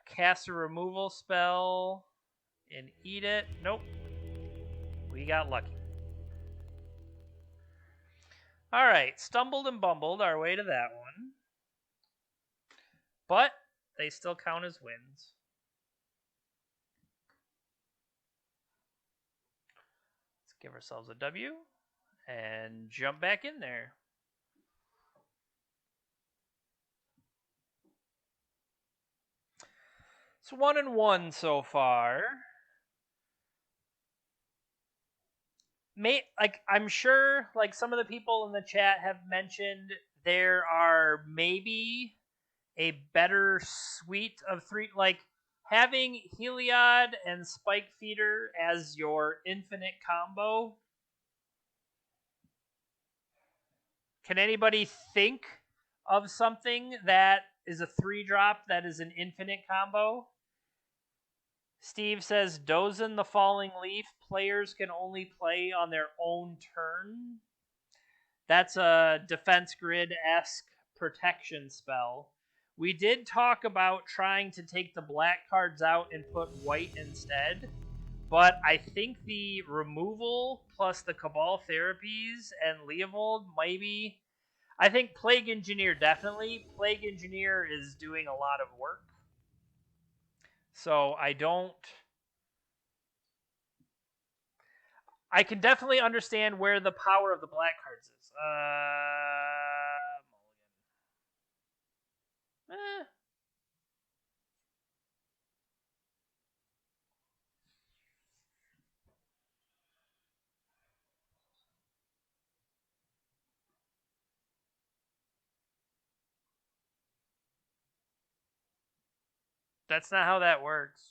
cast a removal spell and eat it. Nope. We got lucky. All right, stumbled and bumbled our way to that one. But they still count as wins. Let's give ourselves a W and jump back in there. It's 1-1 so far. I'm sure some of the people in the chat have mentioned there are maybe a better suite of 3, having Heliod and Spike Feeder as your infinite combo. Can anybody think of something that is a 3-drop that is an infinite combo? Steve says, Dozen the Falling Leaf, players can only play on their own turn. That's a Defense Grid-esque protection spell. We did talk about trying to take the black cards out and put white instead, but I think the removal plus the Cabal Therapies and Leovold maybe. I think Plague Engineer definitely. Plague Engineer is doing a lot of work. So I don't I can definitely understand where the power of the black cards is. Mulligan. That's not how that works.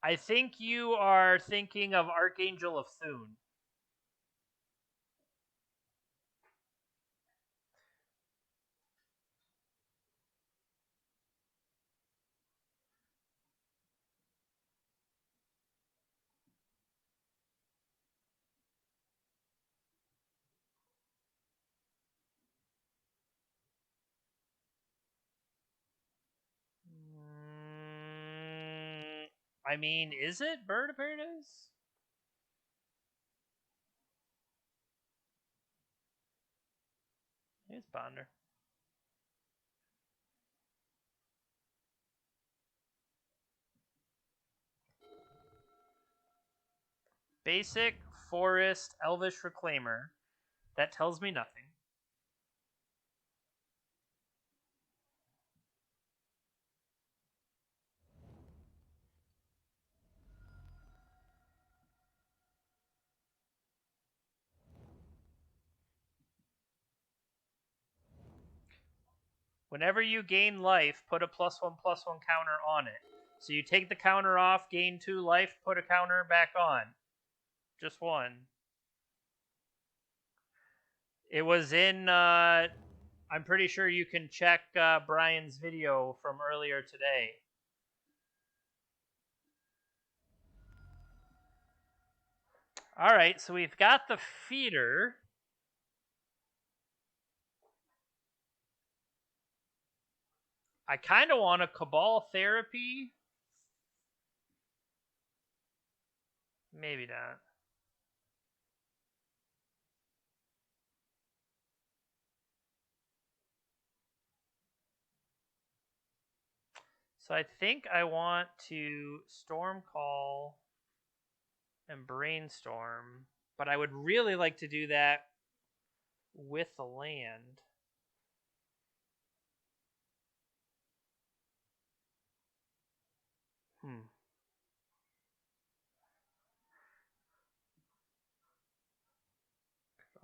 I think you are thinking of Archangel of Thune. I mean, is it Bird of Paradise? It's Bonder. Basic Forest Elvish Reclaimer. That tells me nothing. Whenever you gain life, put a +1/+1 counter on it. So you take the counter off, gain 2 life, put a counter back on. Just one. It was in, I'm pretty sure you can check Brian's video from earlier today. All right, so we've got the feeder. I kind of want a Cabal Therapy. Maybe not. So I think I want to Stormcall and Brainstorm, but I would really like to do that with the land.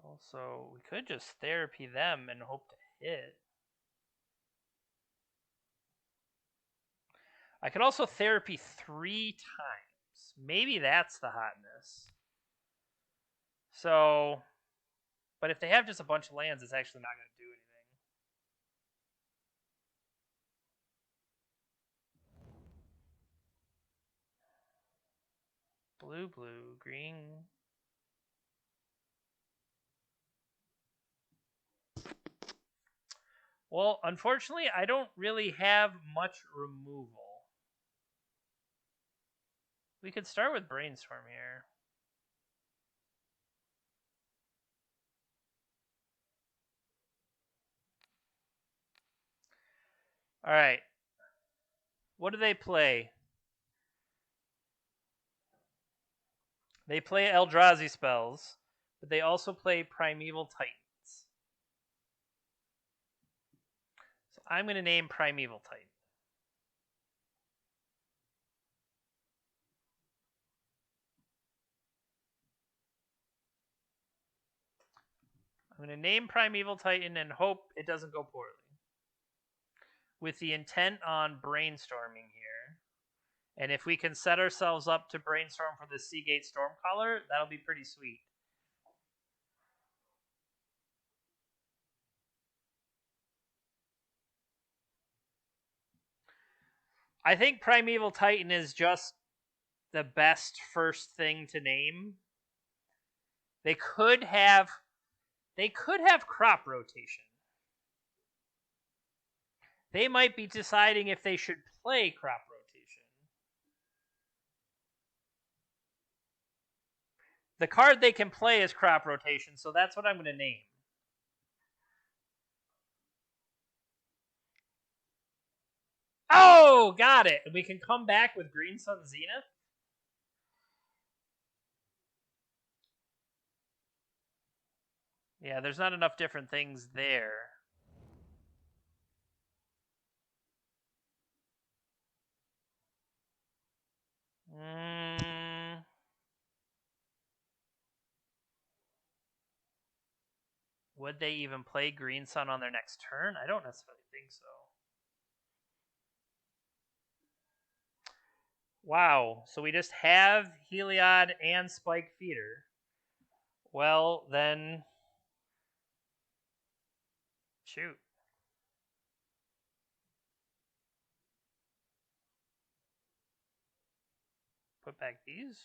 Also, we could just Therapy them and hope to hit. I could also Therapy 3 times. Maybe that's the hotness. So, but if they have just a bunch of lands, it's actually not going to do anything. Blue, blue, green. Well, unfortunately, I don't really have much removal. We could start with Brainstorm here. All right. What do they play? They play Eldrazi spells, but they also play Primeval Titans. So I'm going to name Primeval Titan. I'm going to name Primeval Titan and hope it doesn't go poorly. With the intent on brainstorming here. And if we can set ourselves up to brainstorm for the Seagate Stormcaller, that'll be pretty sweet. I think Primeval Titan is just the best first thing to name. They could have crop rotation. They might be deciding if they should play crop rotation. The card they can play is crop rotation, so that's what I'm going to name. Oh, got it. We can come back with Green Sun Zenith? Yeah, there's not enough different things there. Would they even play Green Sun on their next turn? I don't necessarily think so. Wow, so we just have Heliod and Spike Feeder. Well, then... Shoot. Put back these?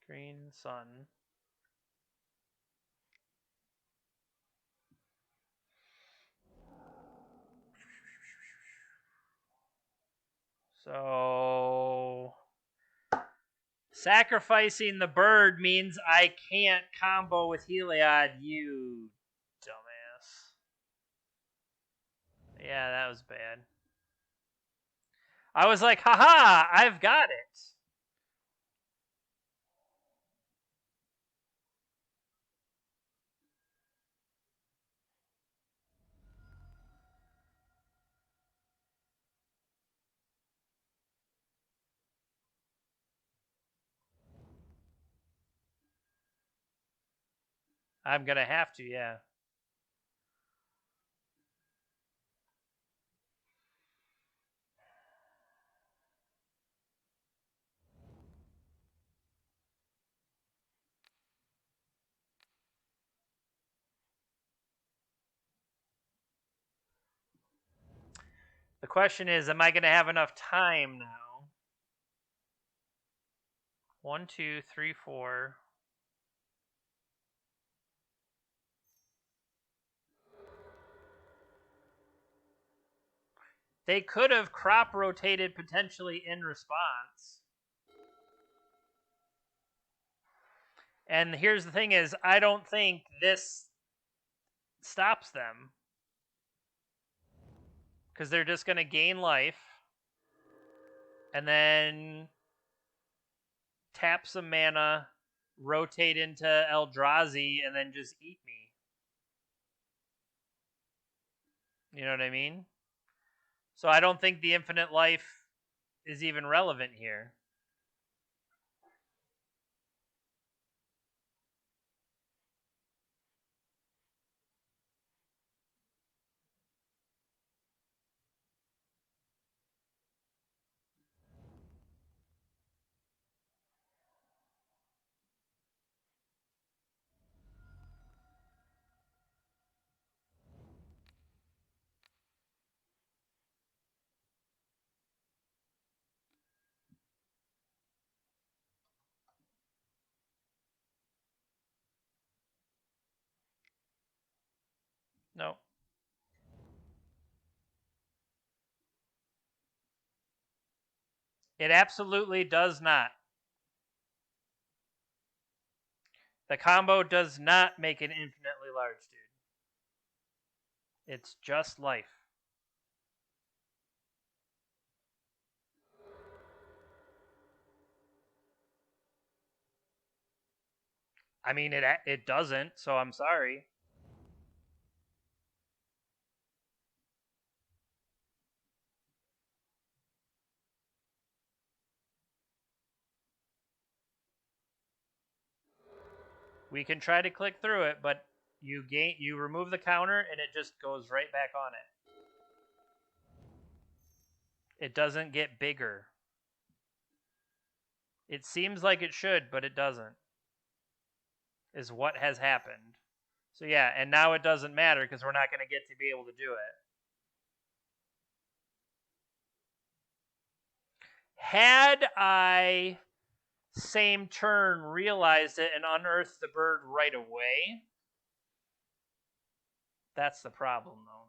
Green Sun. So... Sacrificing the bird means I can't combo with Heliod, you dumbass. Yeah, that was bad. I was like, haha, I've got it. I'm going to have to, yeah. The question is, am I going to have enough time now? 1, 2, 3, 4. They could have crop rotated potentially in response. And here's the thing is, I don't think this stops them. Because they're just going to gain life. And then tap some mana, rotate into Eldrazi, and then just eat me. You know what I mean? So I don't think the infinite life is even relevant here. No. It absolutely does not. The combo does not make it infinitely large, dude. It's just life. I mean, it doesn't, so I'm sorry. We can try to click through it, but you remove the counter and it just goes right back on it. It doesn't get bigger. It seems like it should, but it doesn't. Is what has happened. So yeah, and now it doesn't matter because we're not going to get to be able to do it. Had I same turn realized it and unearthed the bird right away, that's the problem though.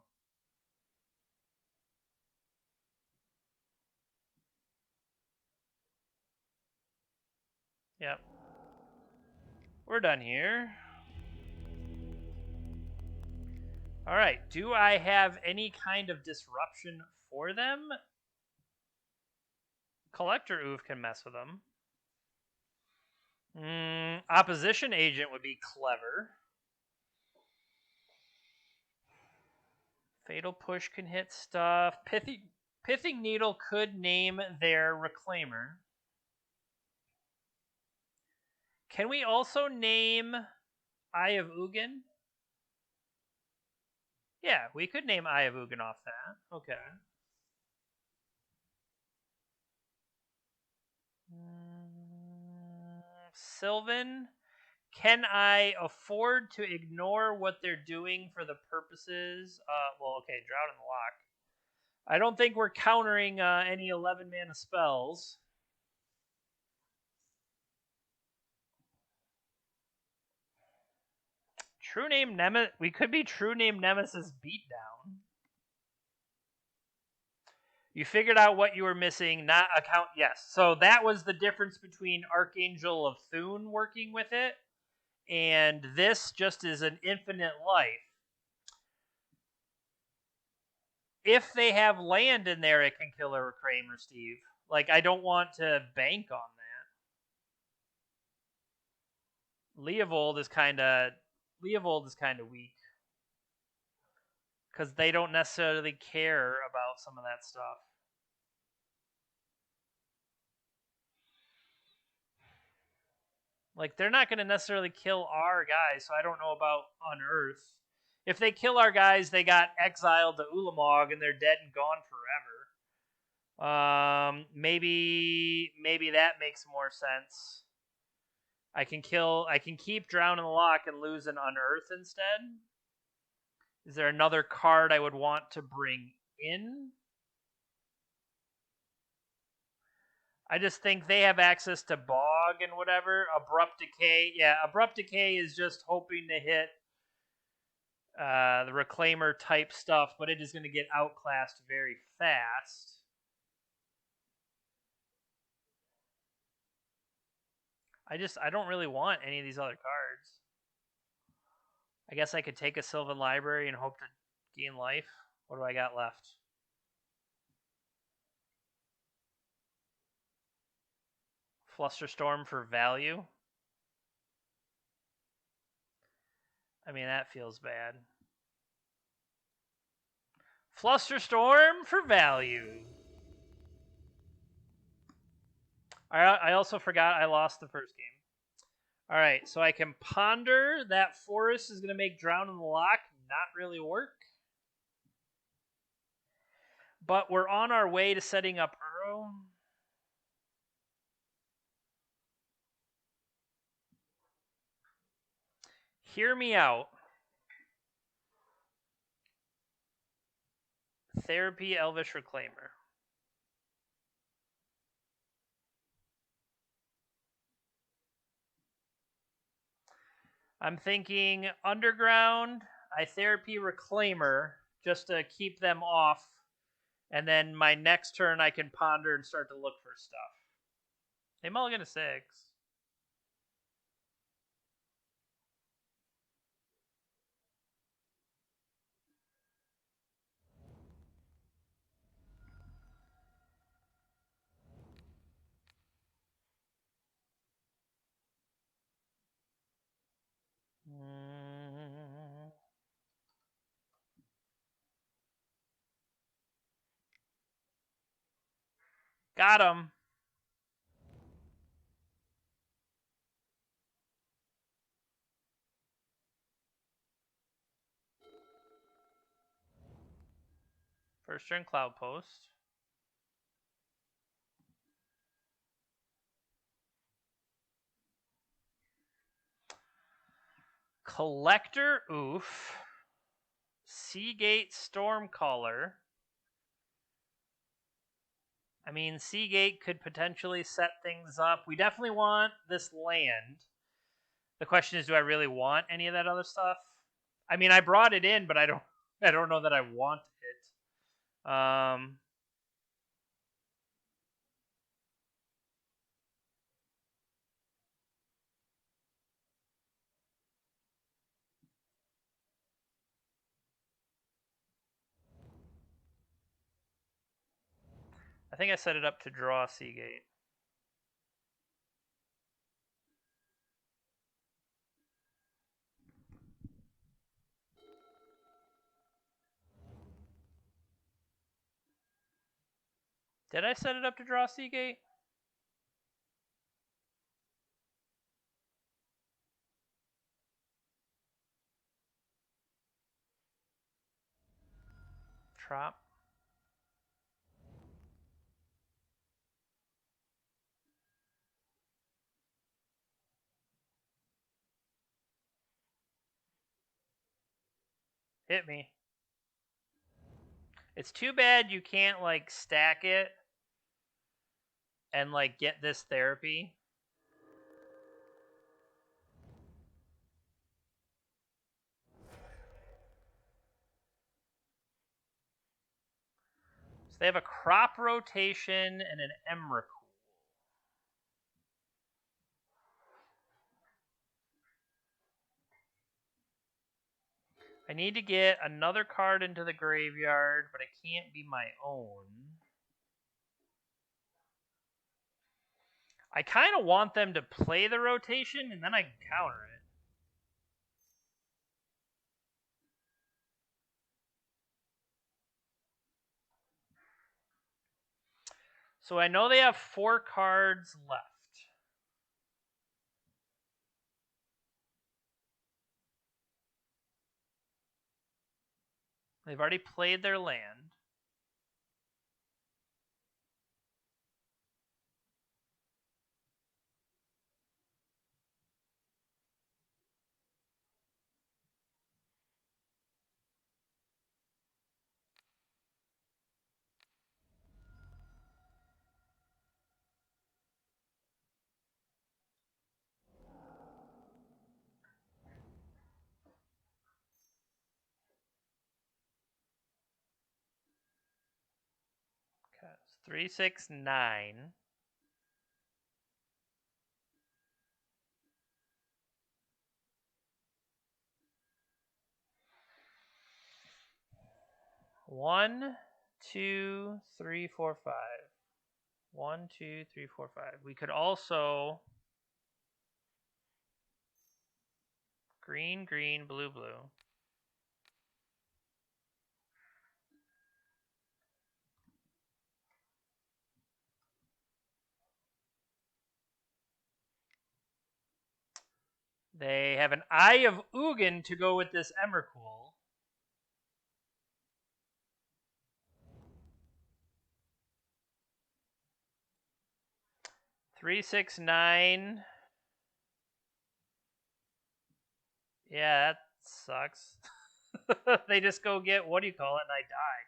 We're done here. All right. Do I have any kind of disruption for them? Collector Oof can mess with them. Opposition Agent would be clever. Fatal Push can hit stuff. Pithing Needle could name their Reclaimer. Can we also name Eye of Ugin? Yeah, we could name Eye of Ugin off that. Okay. Sylvan. Can I afford to ignore what they're doing for the purposes? Well, okay, Drought in the Lock. I don't think we're countering any 11 mana spells. True Name Nemesis. We could be True Name Nemesis Beatdown. You figured out what you were missing, not account. Yes. So that was the difference between Archangel of Thune working with it, and this just is an infinite life. If they have land in there, it can kill a Reclaimer, Steve. Like, I don't want to bank on that. Leovold is kind of weak because they don't necessarily care about some of that stuff. Like, they're not going to necessarily kill our guys, so I don't know about Unearth. If they kill our guys, they got exiled to Ulamog and they're dead and gone forever. Maybe that makes more sense. I can keep Drown in the Lock and lose an Unearth instead. Is there another card I would want to bring in? I just think they have access to Bog and whatever. Abrupt Decay. Yeah, Abrupt Decay is just hoping to hit the Reclaimer type stuff, but it is going to get outclassed very fast. I don't really want any of these other cards. I guess I could take a Sylvan Library and hope to gain life. What do I got left? Flusterstorm for value. I mean, that feels bad. Flusterstorm for value. I also forgot I lost the first game. All right, so I can ponder. That forest is going to make Drown in the Lock not really work. But we're on our way to setting up Uro. Hear me out. Therapy Elvish Reclaimer. I'm thinking Underground, I Therapy Reclaimer just to keep them off. And then my next turn I can ponder and start to look for stuff. They mulligan to 6. Got him. First turn Cloud Post. Collector Oof. Seagate Stormcaller. I mean, Seagate could potentially set things up. We definitely want this land. The question is, do I really want any of that other stuff? I mean, I brought it in, but I don't know that I want it. I think I set it up to draw Seagate. Did I set it up to draw Seagate? Trop. Hit me. It's too bad you can't like stack it and like get this therapy. So they have a crop rotation and an Emrakul. I need to get another card into the graveyard, but it can't be my own. I kind of want them to play the rotation, and then I can counter it. So I know they have 4 cards left. They've already played their land. Okay, it's 3, 6, 9. One, 2, 3, 4, 5. 1, 2, 3, 4, 5. We could also green, green, blue, blue. They have an Eye of Ugin to go with this Emrakul. Three, 6, 9. Yeah, that sucks. They just go get, what do you call it, and I die.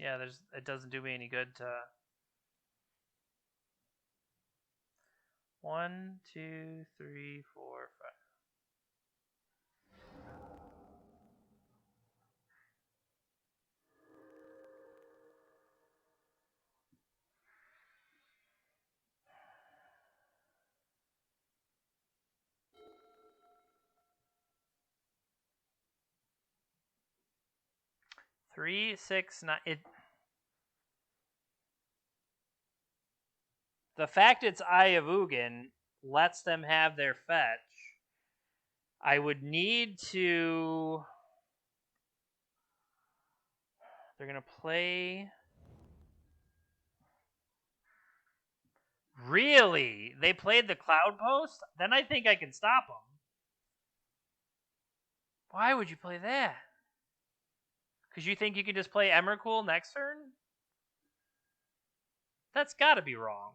Yeah, it doesn't do me any good to... 1, 2, 3, 4, 5. Three, 6, 9. The fact it's Eye of Ugin lets them have their fetch. I would need to... They're going to play... Really? They played the Cloud Post? Then I think I can stop them. Why would you play that? Because you think you can just play Emrakul next turn? That's got to be wrong.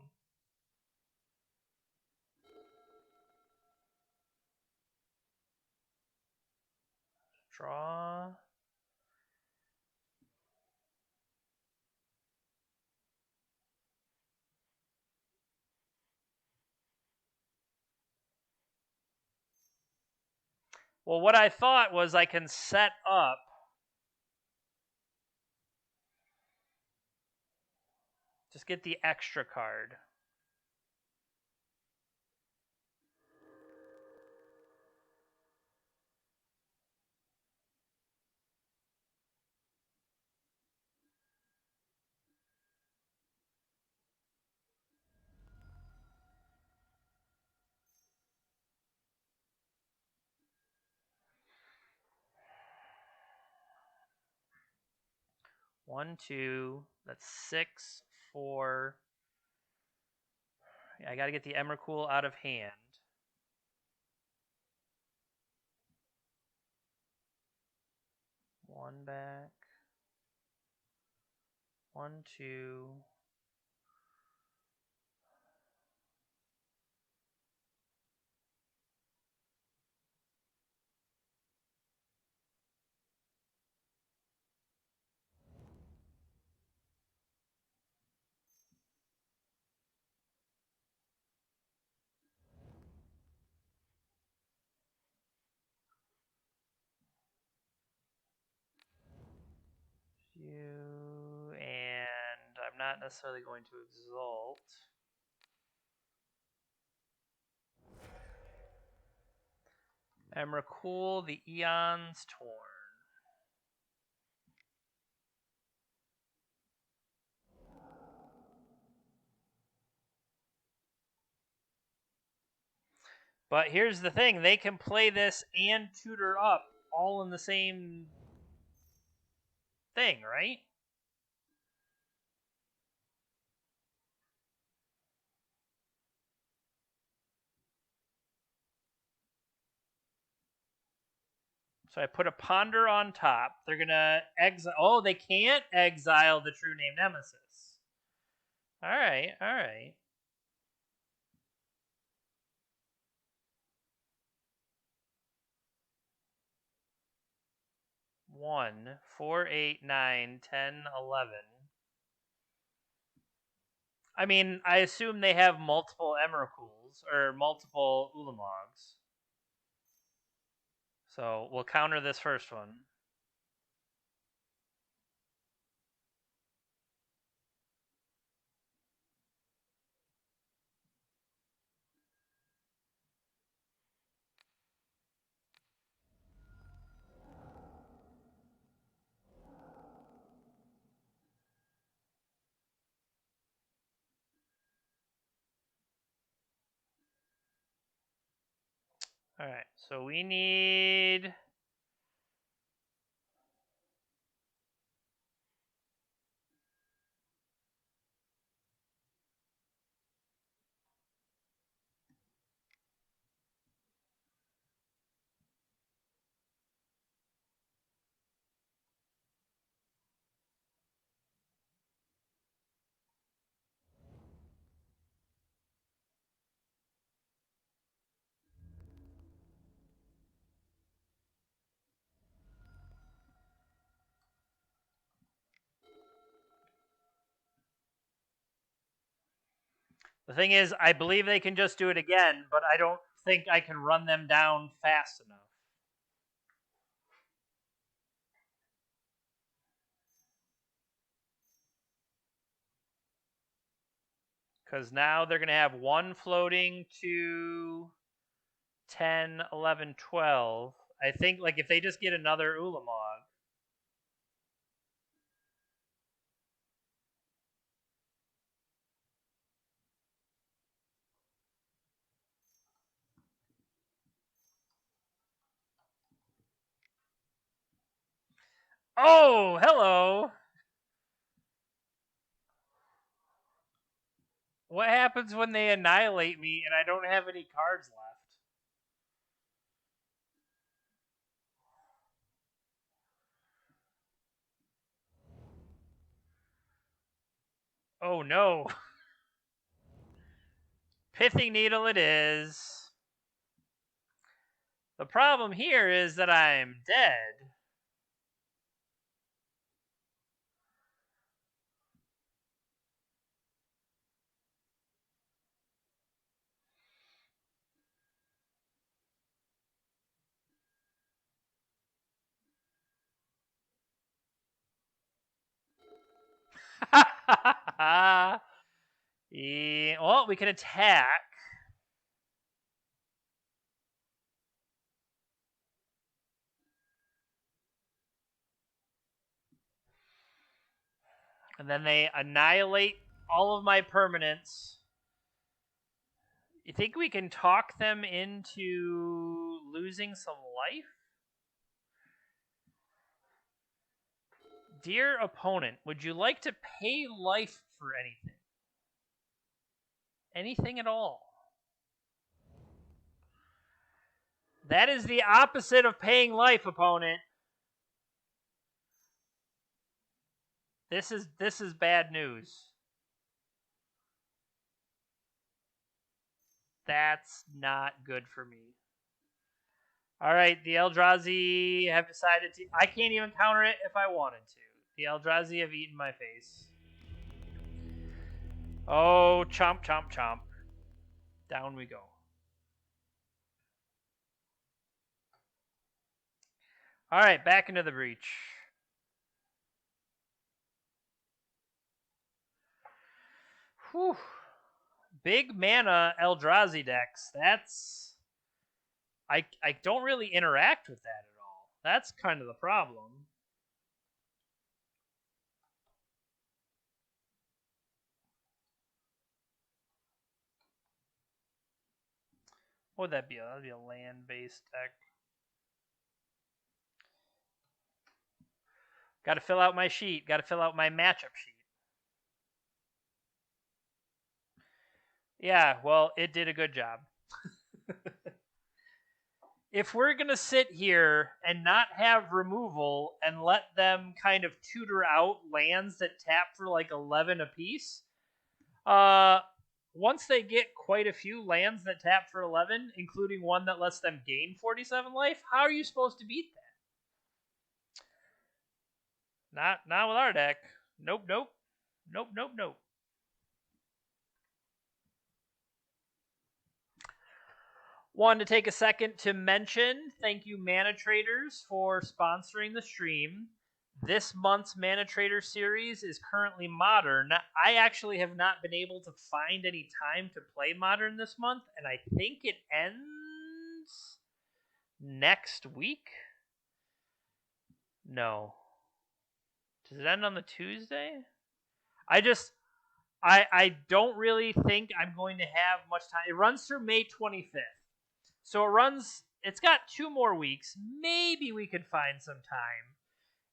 Draw. Well, what I thought was I can set up... Just get the extra card. 1, 2. That's 6, 4. I got to get the Emrakul out of hand. One back. 1, 2. And I'm not necessarily going to exalt. Emrakul, the Eon's Torn. But here's the thing, they can play this and tutor up all in the same thing, right? So I put a Ponder on top. They're going to exile. Oh, they can't exile the True Name Nemesis. All right, all right. 1, 4, 8, 9, 10, 11. I mean, I assume they have multiple Emrakuls or multiple Ulamogs. So we'll counter this first one. All right, so we need... The thing is, I believe they can just do it again, but I don't think I can run them down fast enough. Because now they're going to have 1 floating, 2, 10, 11, 12. I think, like, if they just get another Ulamog. Oh, hello! What happens when they annihilate me and I don't have any cards left? Oh no. Pithing Needle it is. The problem here is that I'm dead. Yeah, well, we can attack. And then they annihilate all of my permanents. You think we can talk them into losing some life? Dear opponent, would you like to pay life for anything? Anything at all? That is the opposite of paying life, opponent. This is bad news. That's not good for me. All right, the Eldrazi have decided to... I can't even counter it if I wanted to. The Eldrazi have eaten my face. Oh, chomp, chomp, chomp. Down we go. All right, back into the breach. Whew. Big mana Eldrazi decks. That's... I don't really interact with that at all. That's kind of the problem. What would that be? That would be a land-based deck. Got to fill out my sheet. Got to fill out my matchup sheet. Yeah, well, it did a good job. If we're going to sit here and not have removal and let them kind of tutor out lands that tap for like 11 apiece, once they get quite a few lands that tap for 11, including one that lets them gain 47 life, how are you supposed to beat that? Not with our deck. Nope. Wanted to take a second to mention thank you, Mana Traders, for sponsoring the stream. This month's Mana Trader series is currently Modern. I actually have not been able to find any time to play Modern this month, and I think it ends next week? No. Does it end on the Tuesday? I don't really think I'm going to have much time. It runs through May 25th. So it's got 2 more weeks. Maybe we could find some time.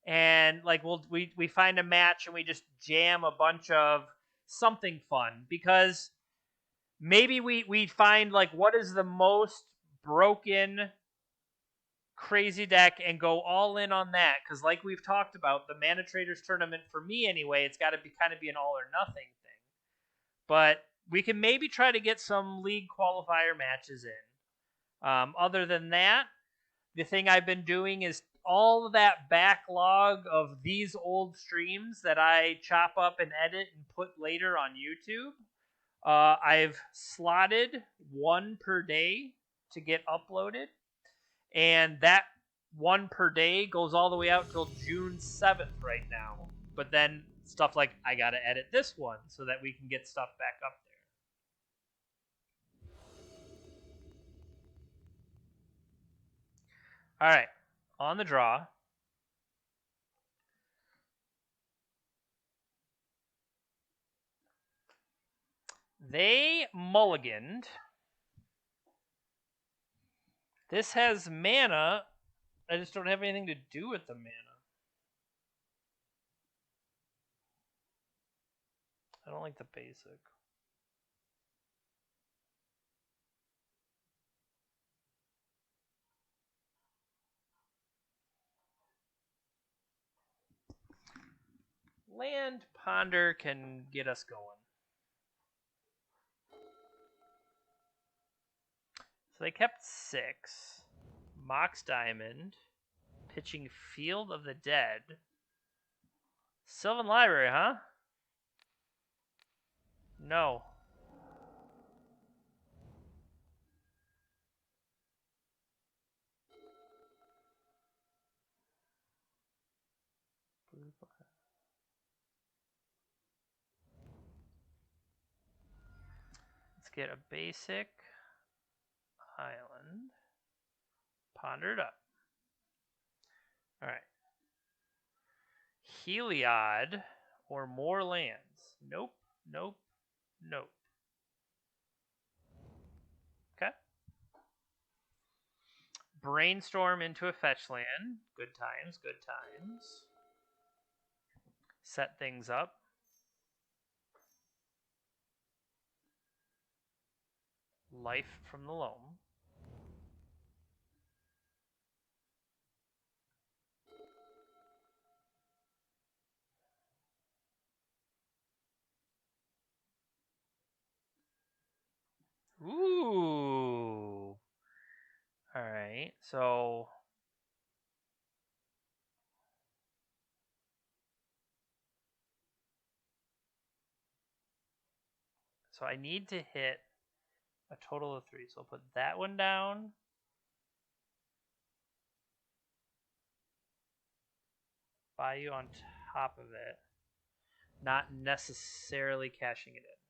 And like we find a match and we just jam a bunch of something fun, because maybe we find like what is the most broken crazy deck and go all in on that, because like we've talked about, the Mana Traders tournament, for me anyway, it's got to be kind of be an all or nothing thing. But we can maybe try to get some league qualifier matches in. Other than that, the thing I've been doing is all of that backlog of these old streams that I chop up and edit and put later on YouTube. I've slotted 1 per day to get uploaded, and that 1 per day goes all the way out till June 7th right now. But then stuff like, I gotta edit this one so that we can get stuff back up there. All right, on the draw. They mulliganed. This has mana. I just don't have anything to do with the mana. I don't like the basic. Land Ponder can get us going. So they kept 6. Mox Diamond. Pitching Field of the Dead. Sylvan Library, huh? No. Let's get a basic island. Pondered up. Alright. Heliod or more lands. Nope. Okay. Brainstorm into a fetch land. Good times. set things up. Life from the loam. Ooh. All right. So I need to hit a total of 3. So I'll put that one down. Bayou on top of it. Not necessarily cashing it in.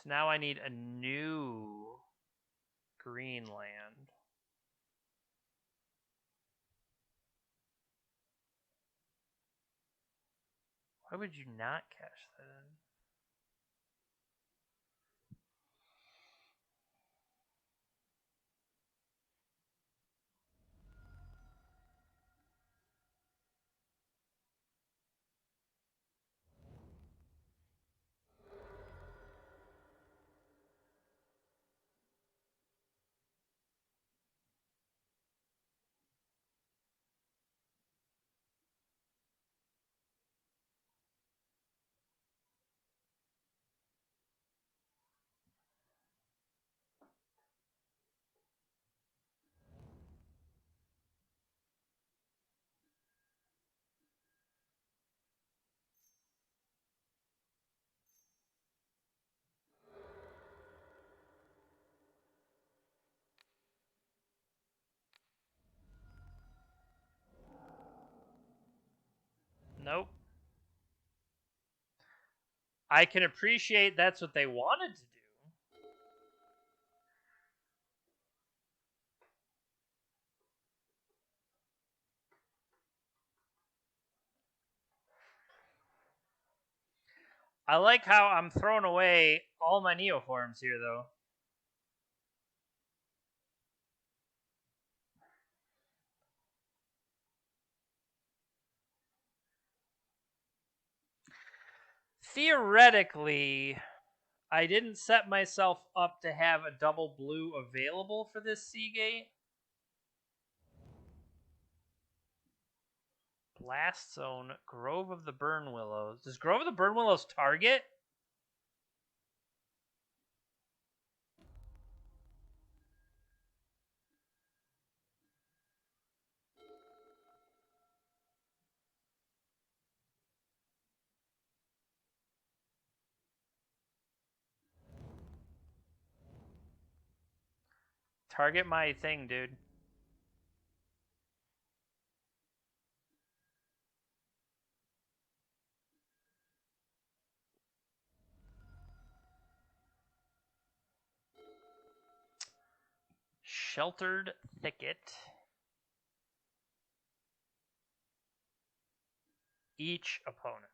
So now I need a new green land. Why would you not cash that in? Nope. I can appreciate that's what they wanted to do. I like how I'm throwing away all my Neoforms here, though. Theoretically, I didn't set myself up to have a double blue available for this Seagate. Blast Zone, Grove of the Burn Willows. Does Grove of the Burn Willows target? Target my thing, dude. Sheltered Thicket. Each opponent.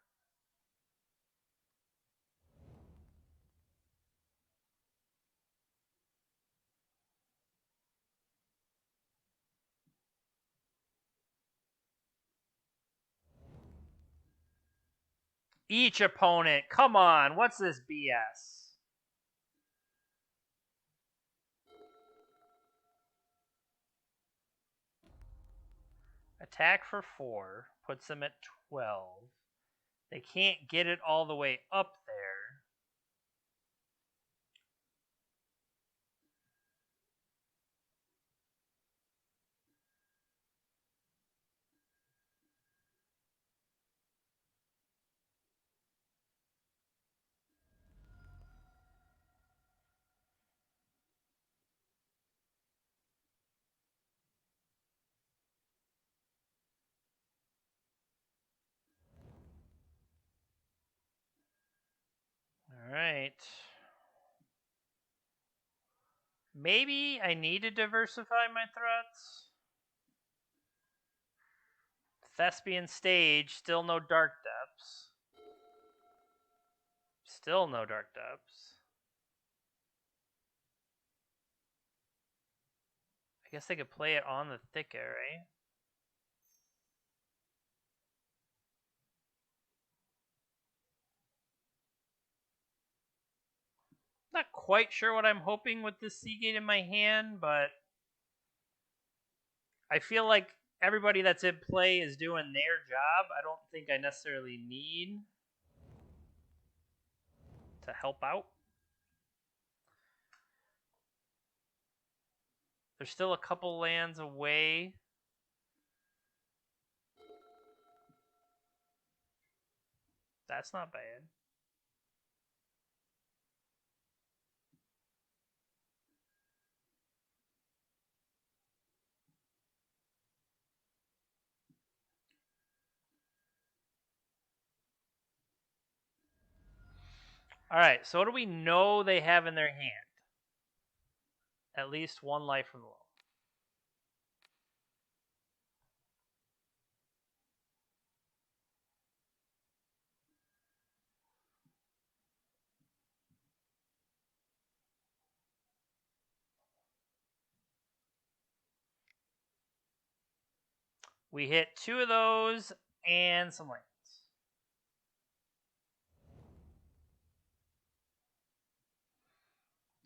Each opponent. Come on. What's this BS? Attack for 4. Puts them at 12. They can't get it all the way up there. right. Maybe I need to diversify my threats. Thespian stage, still no dark depths. Still no dark depths. I guess they could play it on the thicket, right? Not quite sure what I'm hoping with this Seagate in my hand, but I feel like everybody that's in play is doing their job. I don't think I necessarily need to help out. There's still a couple lands away. That's not bad. All right, so what do we know they have in their hand? At least one life from the low. We hit 2 of those and some lands.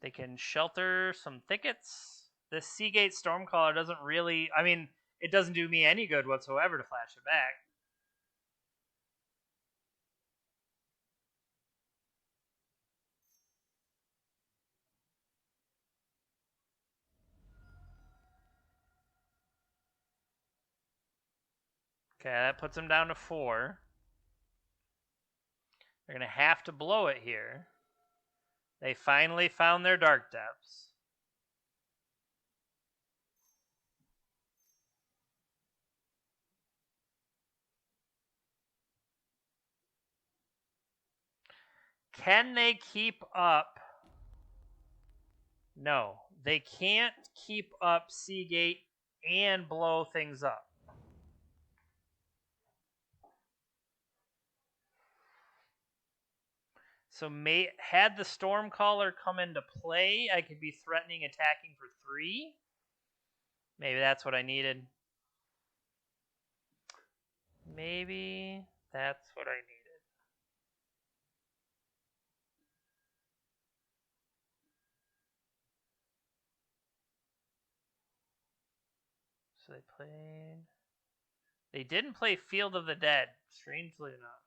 They can shelter some thickets. This Seagate Stormcaller doesn't really... I mean, it doesn't do me any good whatsoever to flash it back. Okay, that puts them down to 4. They're going to have to blow it here. They finally found their dark depths. Can they keep up? No, they can't keep up Seagate and blow things up. So had the Stormcaller come into play, I could be threatening attacking for 3. Maybe that's what I needed. Maybe that's what I needed. So they played... They didn't play Field of the Dead, strangely enough.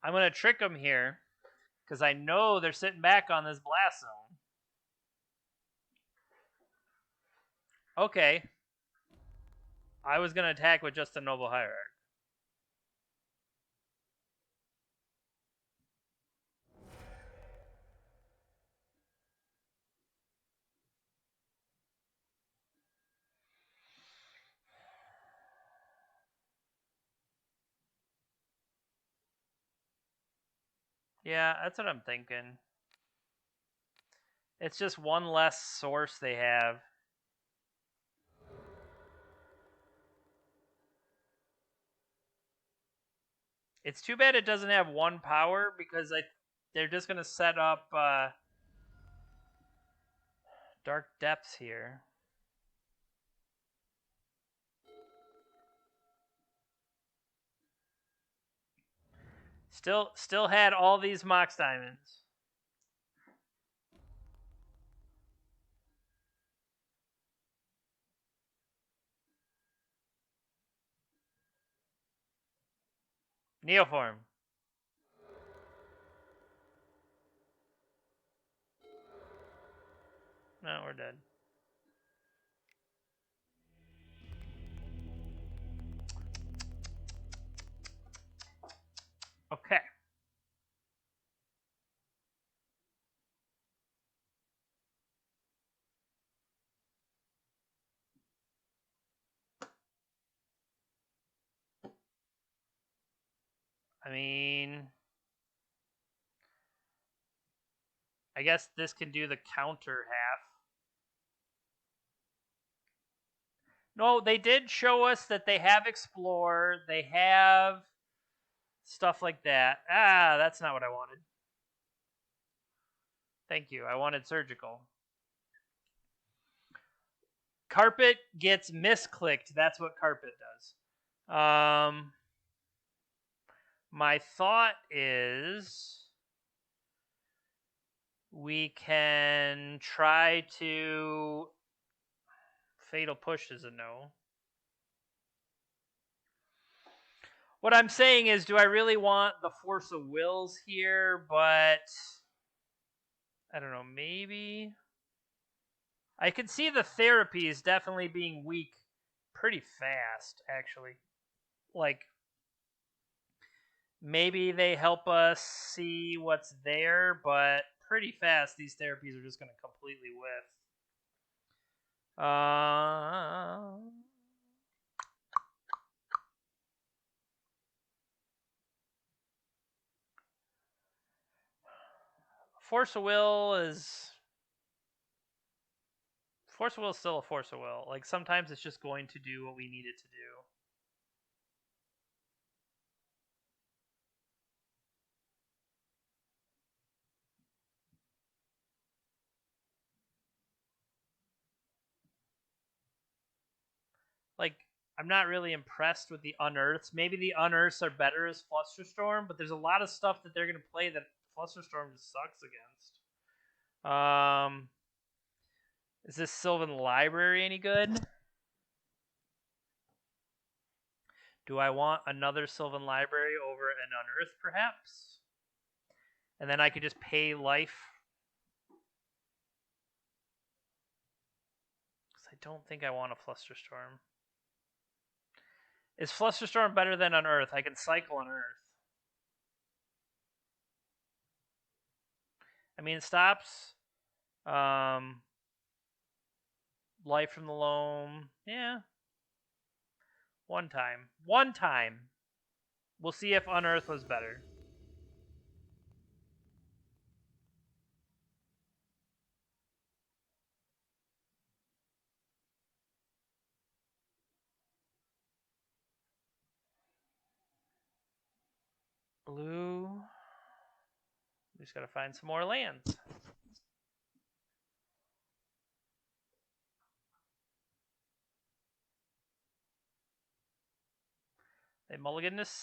I'm going to trick them here because I know they're sitting back on this blast zone. Okay. I was going to attack with just a Noble Hierarch. Yeah, that's what I'm thinking. It's just one less source they have. It's too bad it doesn't have 1 power because they're just going to set up Dark Depths here. Still had all these Mox Diamonds. Neoform. No, we're dead. Okay. I mean, I guess this can do the counter half. No, they did show us that they have Explore. They have stuff like that. Ah, that's not what I wanted. Thank you. I wanted Surgical. Carpet gets misclicked. That's what Carpet does. My thought is we can try to... Fatal Push is a no. What I'm saying is, do I really want the Force of Wills here? But I don't know, maybe I can see the therapies definitely being weak pretty fast, actually. Like, maybe they help us see what's there, but pretty fast these therapies are just going to completely whiff. Force of Will is... Force of Will is still a Force of Will. Like, sometimes it's just going to do what we need it to do. Like, I'm not really impressed with the Unearths. Maybe the Unearths are better as Flusterstorm, but there's a lot of stuff that they're going to play that Flusterstorm just sucks against. Is this Sylvan Library any good? Do I want another Sylvan Library over an Unearth, perhaps? And then I could just pay life. Because I don't think I want a Flusterstorm. Is Flusterstorm better than Unearth? I can cycle Unearth. I mean, it stops life from the loam. Yeah. One time. We'll see if Unearth was better. Blue. We just gotta find some more lands. They mulligan to 6.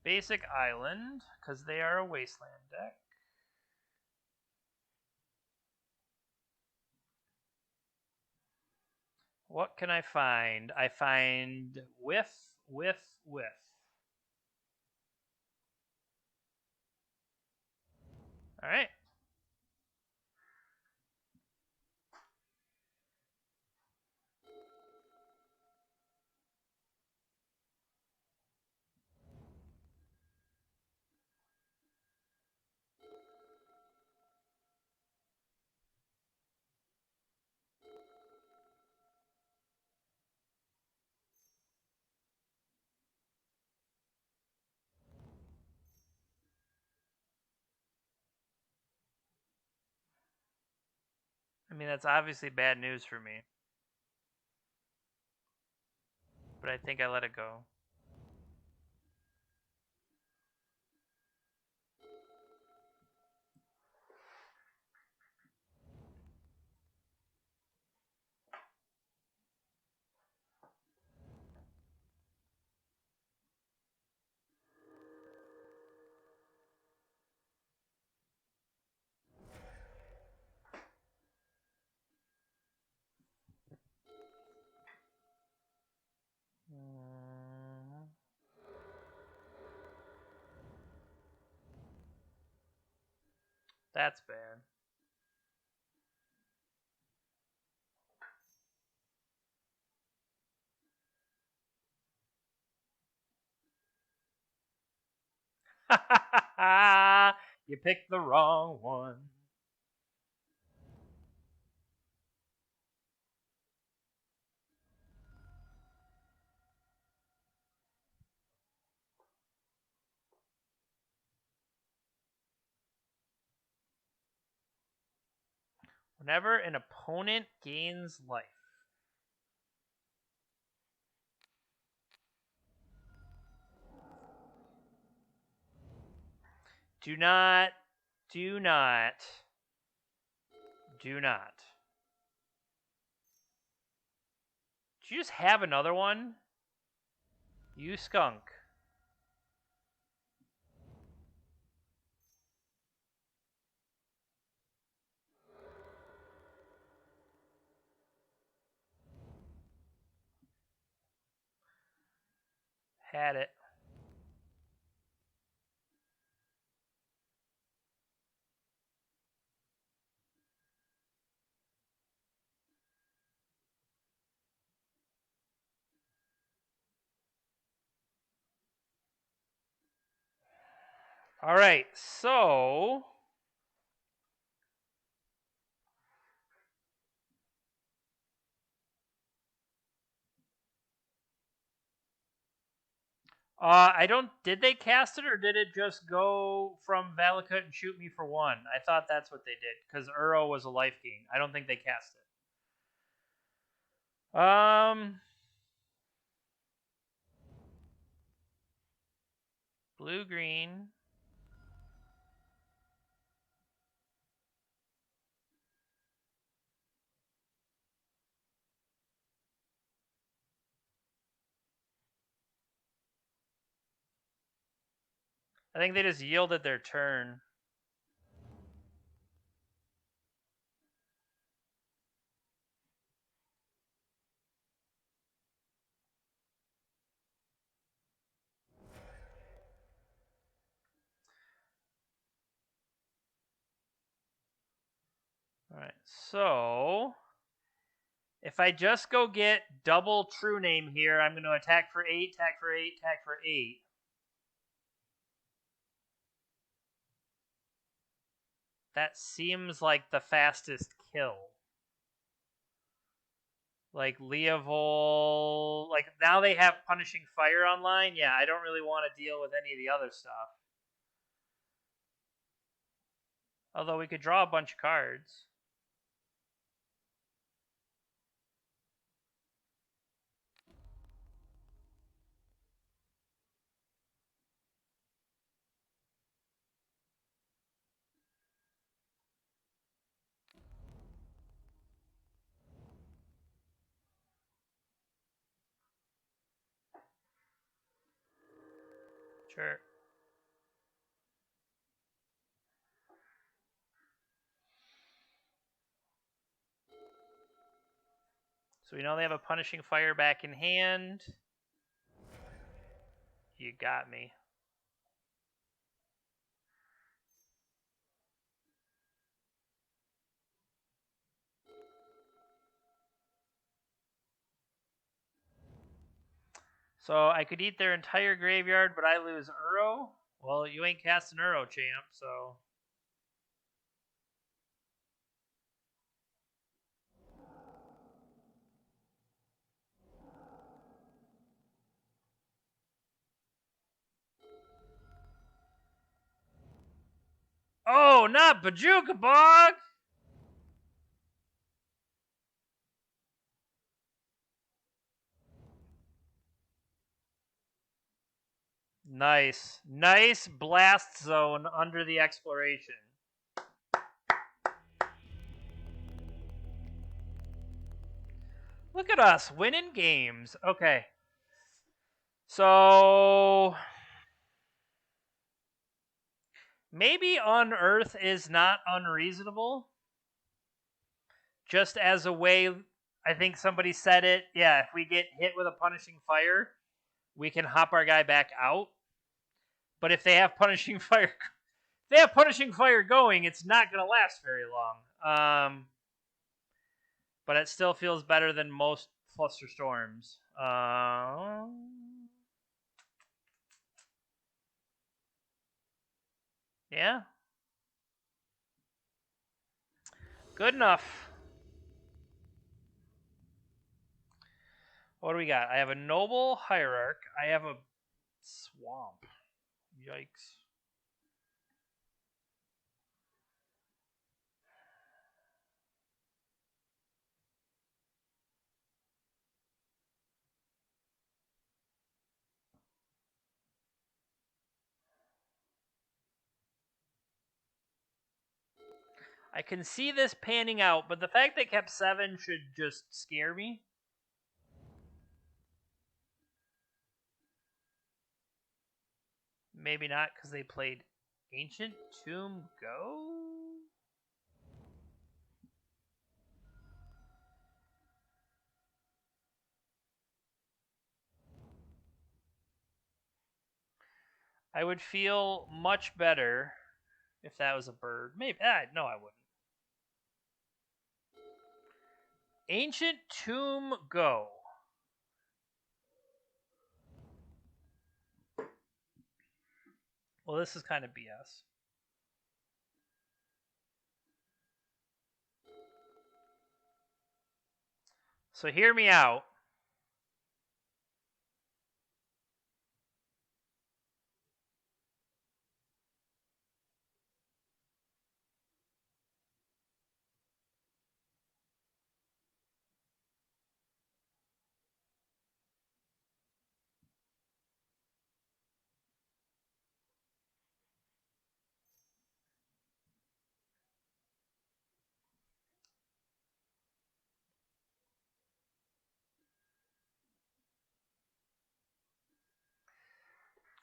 Basic Island, because they are a Wasteland deck. What can I find? I find whiff. All right. I mean, that's obviously bad news for me. But I think I let it go. That's bad. You picked the wrong one. Whenever an opponent gains life. Do not. Did you just have another one? You skunk. Had it. All right, so I don't. Did they cast it or did it just go from Valakut and shoot me for one? I thought that's what they did because Uro was a life gain. I don't think they cast it. Blue green. I think they just yielded their turn. All right, so if I just go get double true name here, I'm going to attack for 8, attack for 8, attack for 8. That seems like the fastest kill. Like Leovol, like now they have Punishing Fire online. Yeah, I don't really want to deal with any of the other stuff. Although we could draw a bunch of cards. Sure. So we know they have a Punishing Fire back in hand. You got me. So I could eat their entire graveyard, but I lose Uro. Well, you ain't casting Uro, champ, so. Oh, not Bajuka Bog! Nice. Nice blast zone under the exploration. Look at us winning games. Okay. So maybe Unearth is not unreasonable. Just as a way, I think somebody said it. Yeah, if we get hit with a Punishing Fire, we can hop our guy back out. But if they have Punishing Fire, they have Punishing Fire going, it's not going to last very long. But it still feels better than most Fluster Storms. Yeah. Good enough. What do we got? I have a Noble Hierarch. I have a Swamp. Yikes. I can see this panning out, but the fact they kept 7 should just scare me. Maybe not, because they played Ancient Tomb Go? I would feel much better if that was a bird. Maybe. No, I wouldn't. Ancient Tomb Go. Well, this is kind of BS. So hear me out.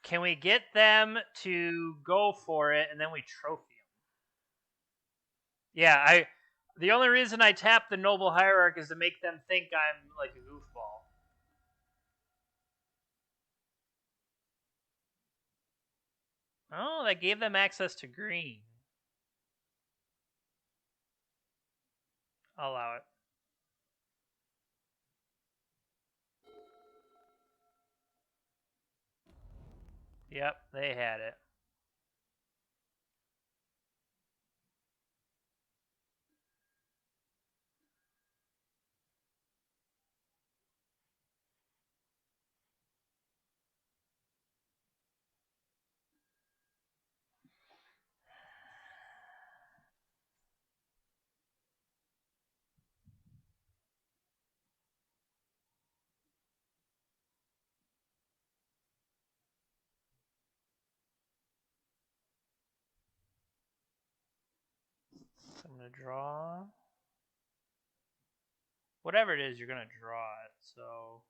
Can we get them to go for it and then we trophy them? Yeah, the only reason I tap the Noble Hierarch is to make them think I'm like a goofball. Oh, that gave them access to green. I'll allow it. Yep, they had it. So I'm going to draw. Whatever it is, you're going to draw it. So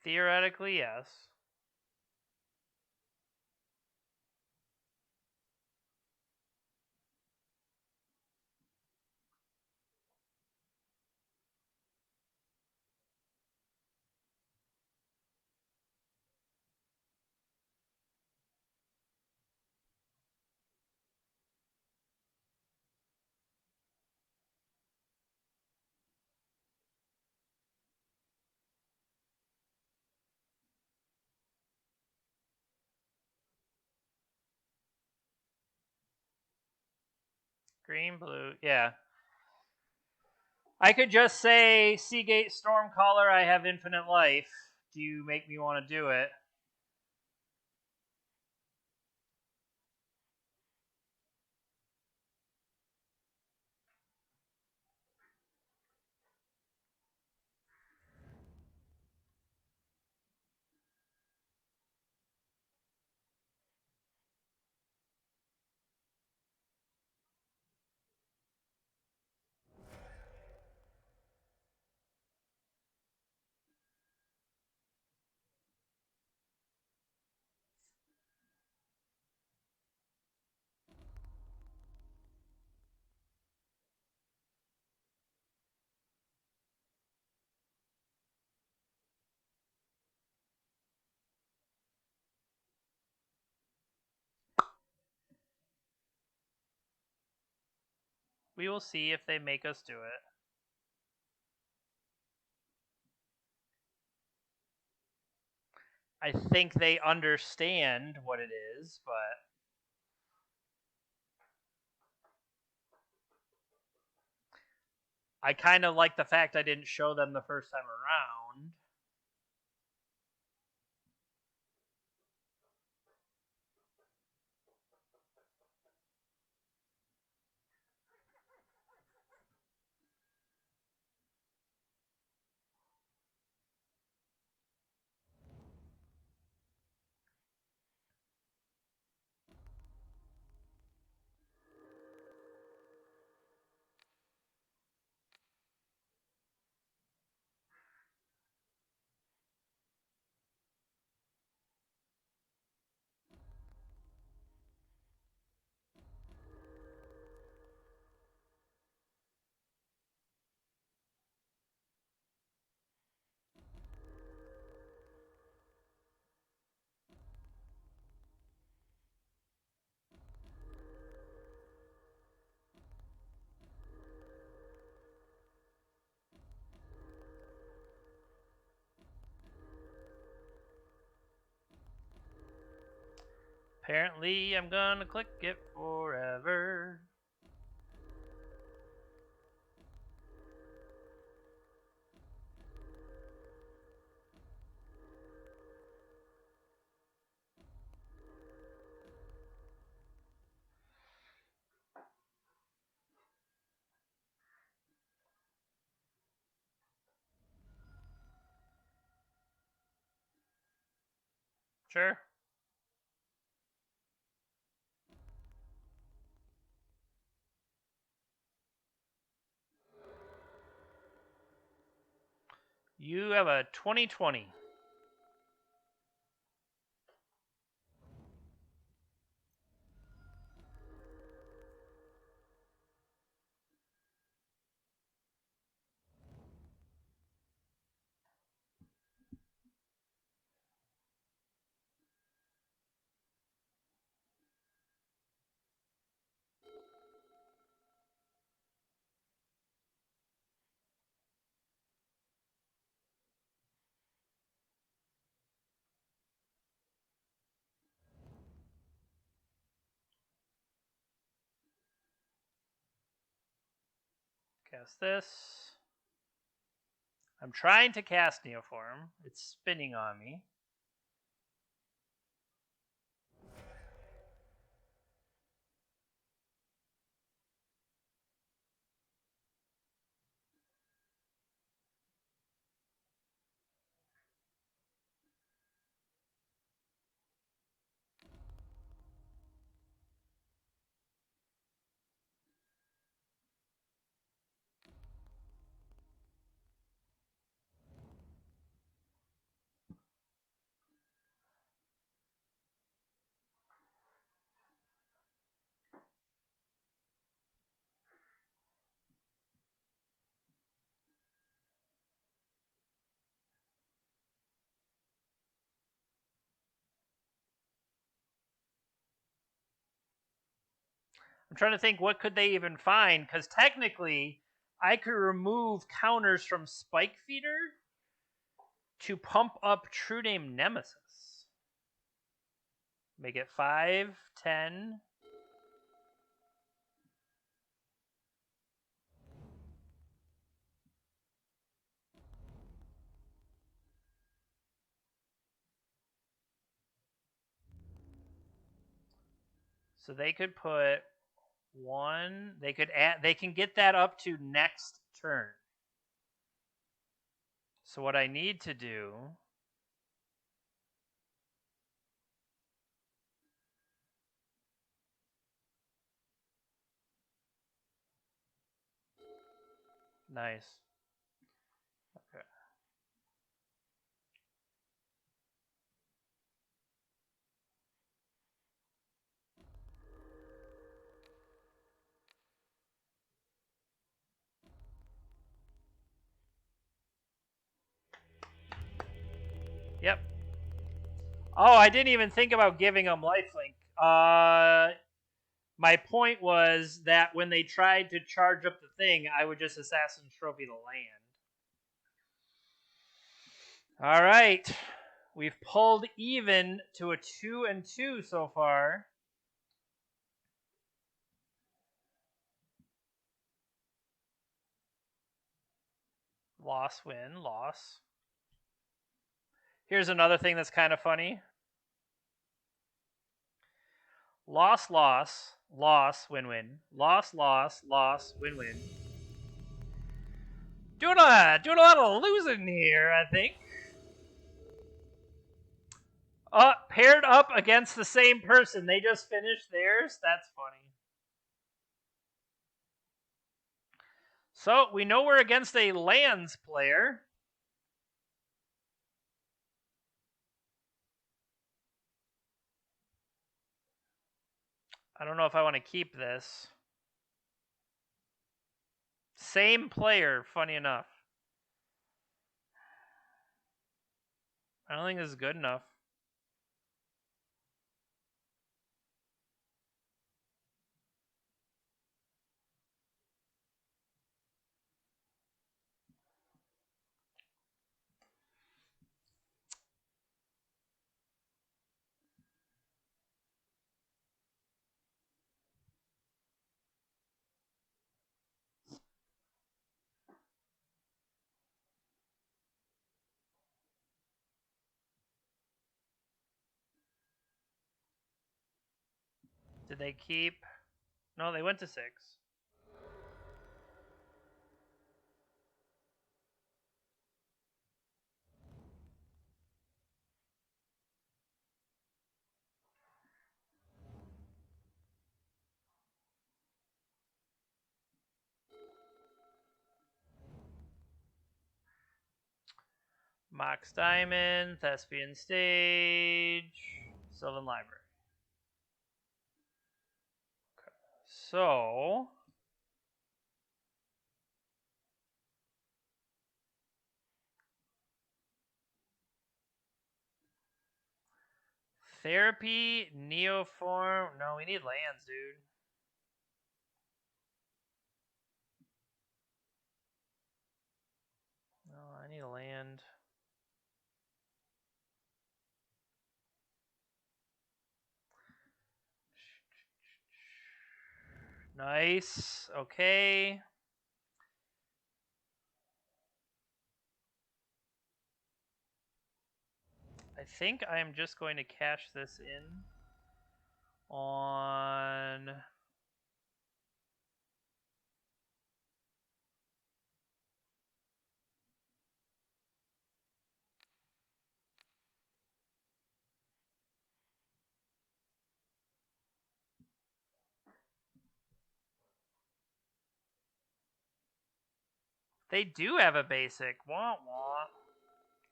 theoretically, yes. Green, blue, yeah. I could just say Seagate Stormcaller, I have infinite life. Do you make me want to do it? We will see if they make us do it. I think they understand what it is, but I kind of like the fact I didn't show them the first time around. Apparently, I'm gonna click it forever. Sure. You have a 2020. Cast this. I'm trying to cast Neoform. It's spinning on me. I'm trying to think what could they even find, because technically I could remove counters from Spike Feeder to pump up True Name Nemesis. Make it 5, 10. So they could put 1. They could add. They can get that up to next turn. So what I need to do. Nice. Okay. Yep. Oh, I didn't even think about giving them lifelink. My point was that when they tried to charge up the thing, I would just Assassin Trophy the land. All right. We've pulled even to a 2-2 so far. Loss, win, loss. Here's another thing that's kind of funny. Loss, loss, loss, win, win. Loss, loss, loss, win, win. Doing a lot of losing here, I think. Paired up against the same person. They just finished theirs. That's funny. So we know we're against a lands player. I don't know if I want to keep this. Same player, funny enough. I don't think this is good enough. Did they keep? No, they went to 6. Mox Diamond, Thespian Stage, Sylvan Library. Okay. So Therapy, Neoform. No, we need lands, dude. No, I need a land. Nice. Okay. I think I am just going to cash this in on They do have a basic. Wah wah.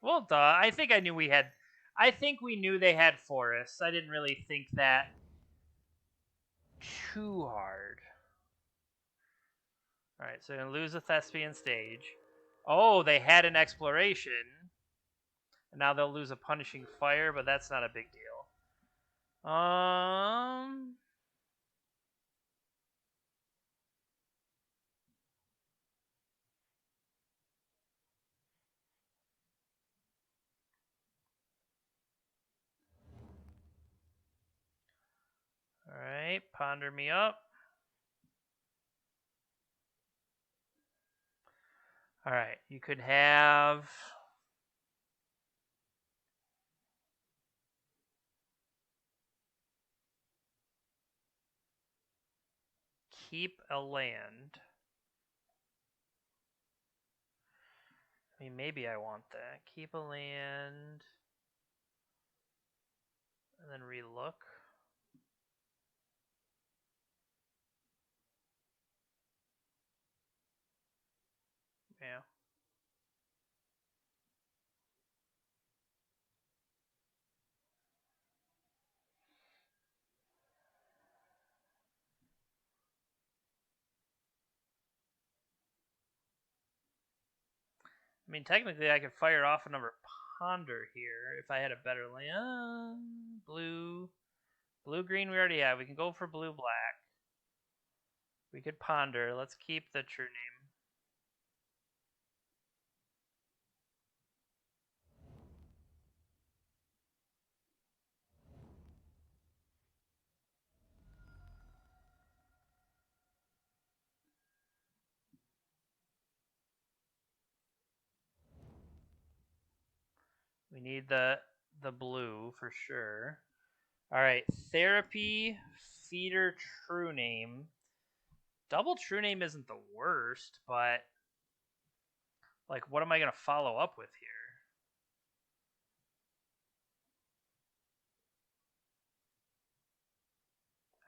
Well, duh. I think I knew we had. I think we knew they had forests. I didn't really think that too hard. All right, so they're gonna lose a Thespian Stage. Oh, they had an exploration. And now they'll lose a Punishing Fire, but that's not a big deal. All right, ponder me up. All right, you could have keep a land. I mean, maybe I want that. Keep a land and then relook. Yeah. I mean, technically, I could fire off another ponder here if I had a better land. Blue, green. We already have. We can go for blue, black. We could ponder. Let's keep the true name. We need the blue for sure. All right, therapy, feeder, true name. Double true name isn't the worst, but like, what am I gonna follow up with here?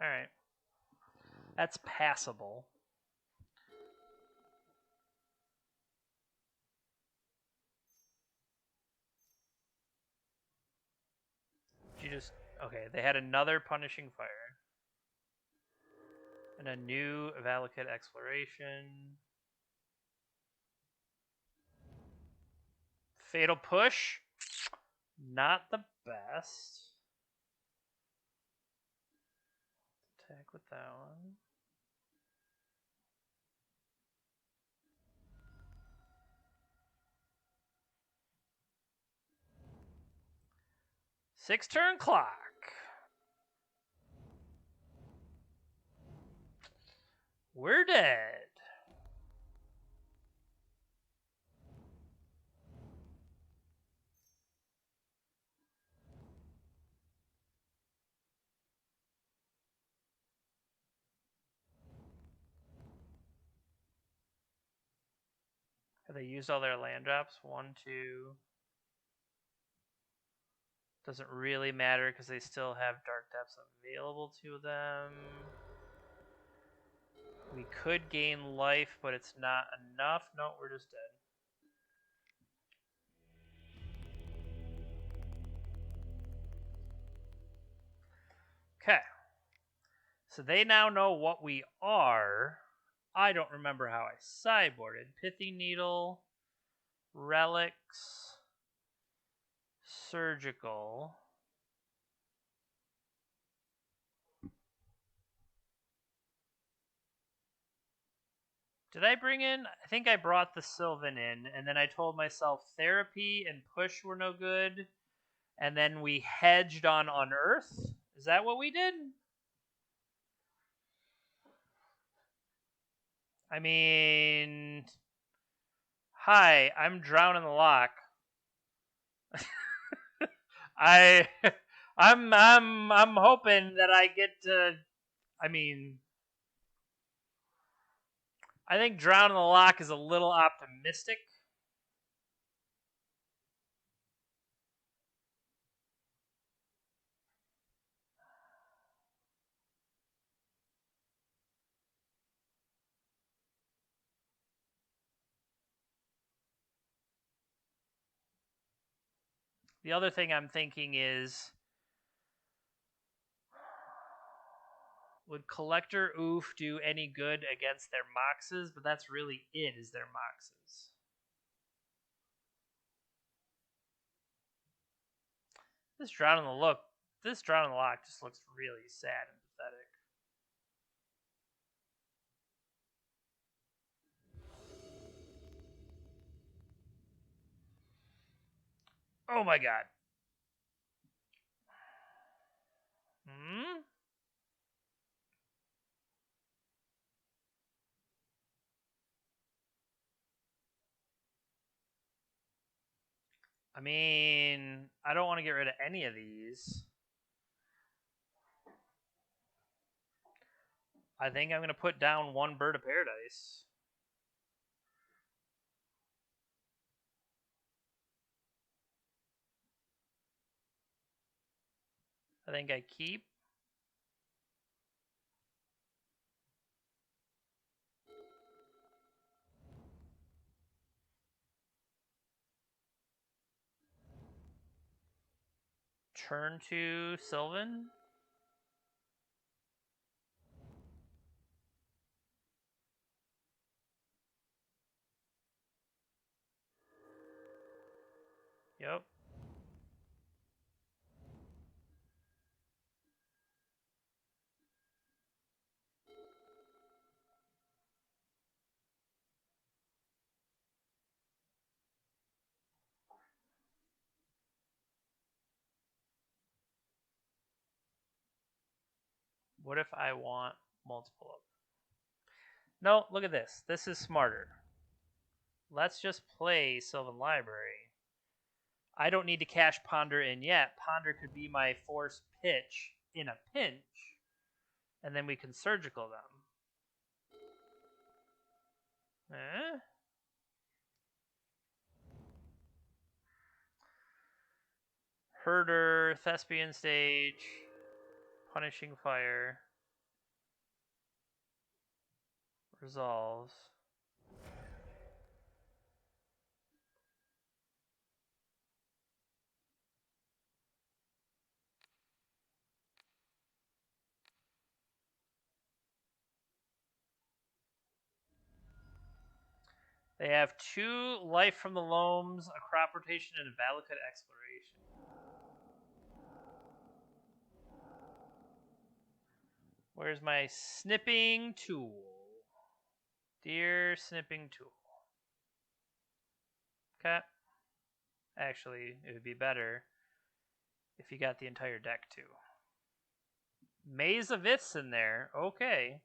All right, that's passable. You just okay? They had another punishing fire and a new Valakut exploration. Fatal push, not the best. Attack with that one. Six turn clock. We're dead. Have they used all their land drops? 1, 2. Doesn't really matter because they still have Dark Depths available to them. We could gain life, but it's not enough. No, we're just dead. Okay. So they now know what we are. I don't remember how I sideboarded. Pithy Needle, Relics, Surgical. Did I bring in? I think I brought the Sylvan in, and then I told myself Therapy and Push were no good, and then we hedged on Unearth. Is that what we did? I mean, hi, I'm Drown in the Lock. I, I'm hoping that I get to. I mean, I think Drown in the Lock is a little optimistic. The other thing I'm thinking is, would Collector Oof do any good against their Moxes? But that's really it, is their Moxes. This Drown in the Lock just looks really sad and pathetic. Oh my god. Hmm? I mean, I don't want to get rid of any of these. I think I'm going to put down one Bird of Paradise. I think I keep. Turn to Sylvan. Yep. What if I want multiple of them? No, look at this. This is smarter. Let's just play Sylvan Library. I don't need to cash Ponder in yet. Ponder could be my force pitch in a pinch, and then we can surgical them. Herder, Thespian Stage, Punishing Fire, Resolves. They have 2 Life from the Loams, a Crop Rotation, and a Valakut Exploration. Where's my snipping tool? Dear snipping tool. Okay. Actually, it would be better if you got the entire deck too. Maze of Iths in there. Okay.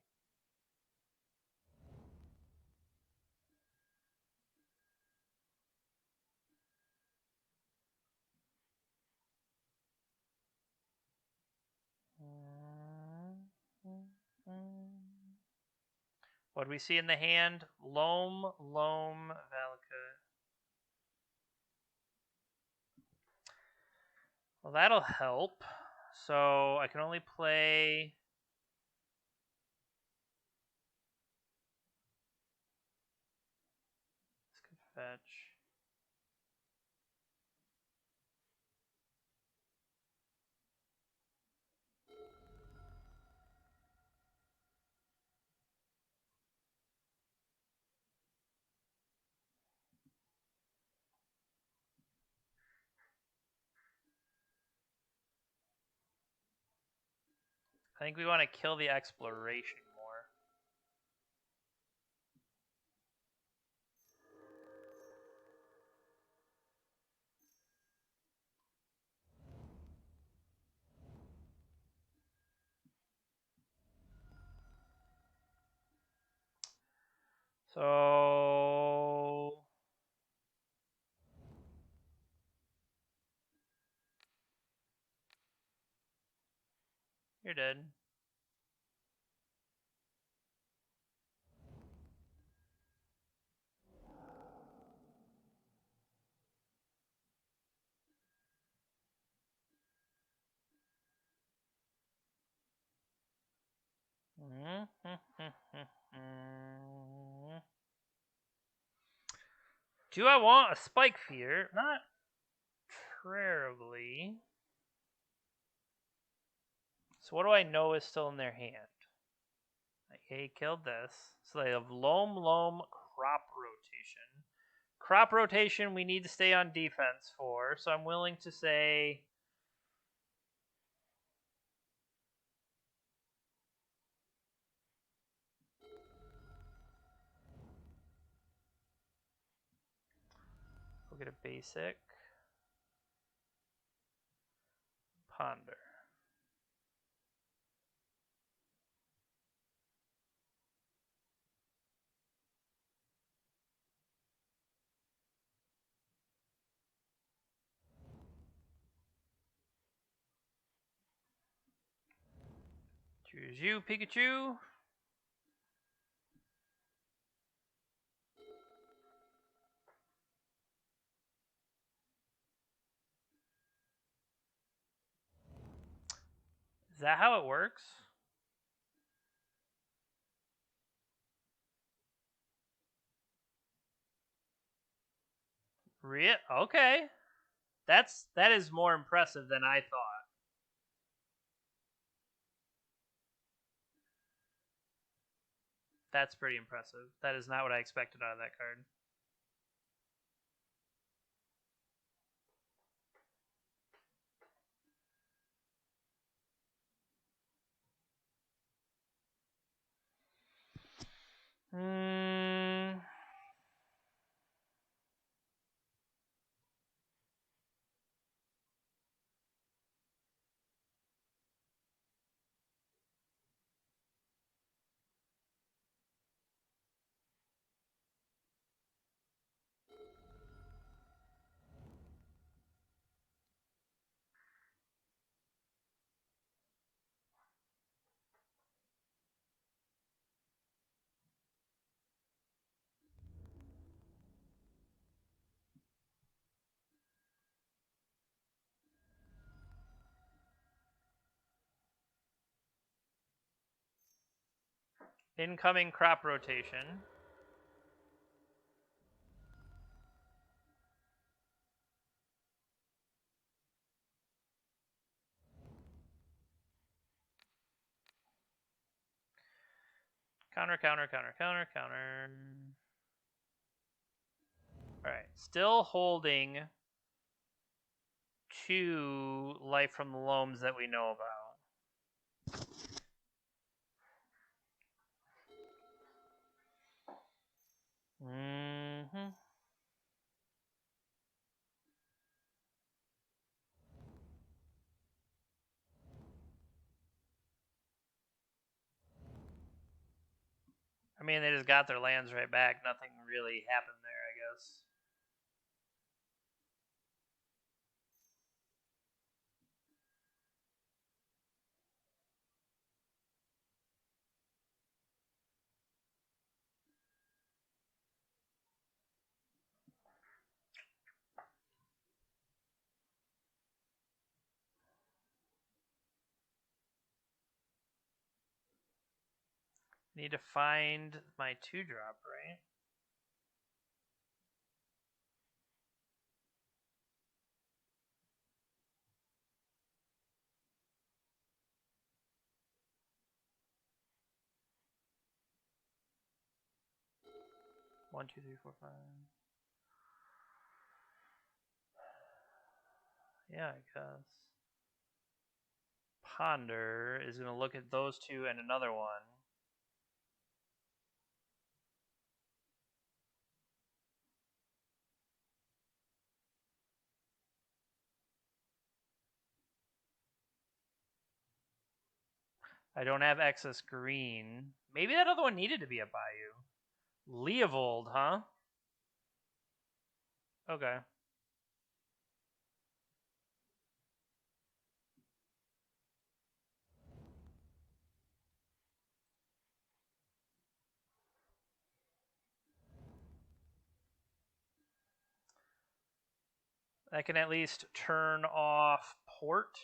What do we see in the hand? Loam, Valakut. Well, that'll help. So I can only play. This could fetch. I think we want to kill the exploration more. So you're dead. Do I want a Spike Fear? Not terribly. So what do I know is still in their hand? He killed this. So they have Loam, Crop Rotation. Crop Rotation we need to stay on defense for, so I'm willing to say... We'll get a basic. Ponder. Choose you, Pikachu. Is that how it works? Okay. That is more impressive than I thought. That's pretty impressive. That is not what I expected out of that card. Incoming crop rotation. Counter, counter, counter, counter, counter. Alright, still holding 2 life from the loams that we know about. Mm-hmm. I mean, they just got their lands right back. Nothing really happened there, I guess. Need to find my 2-drop, right? One, two, three, four, five. Yeah, I guess. Ponder is going to look at those 2 and another one. I don't have excess green. Maybe that other one needed to be a Bayou. Leovold, huh? Okay. I can at least turn off port.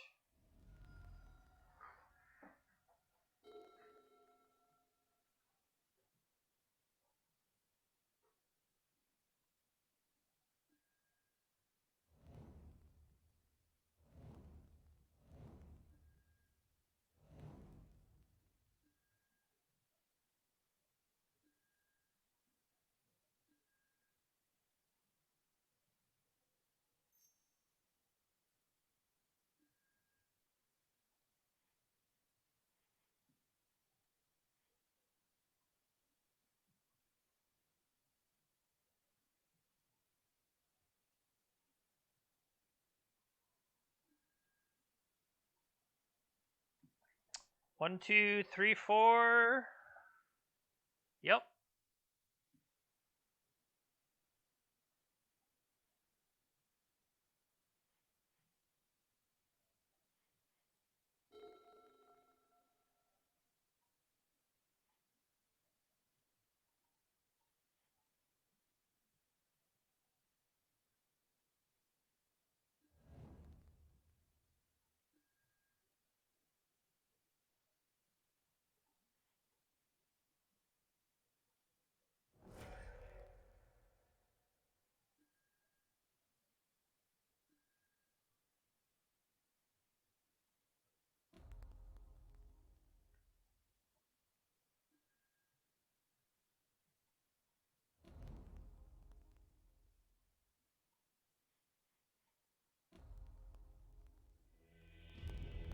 One, two, three, four. Yep.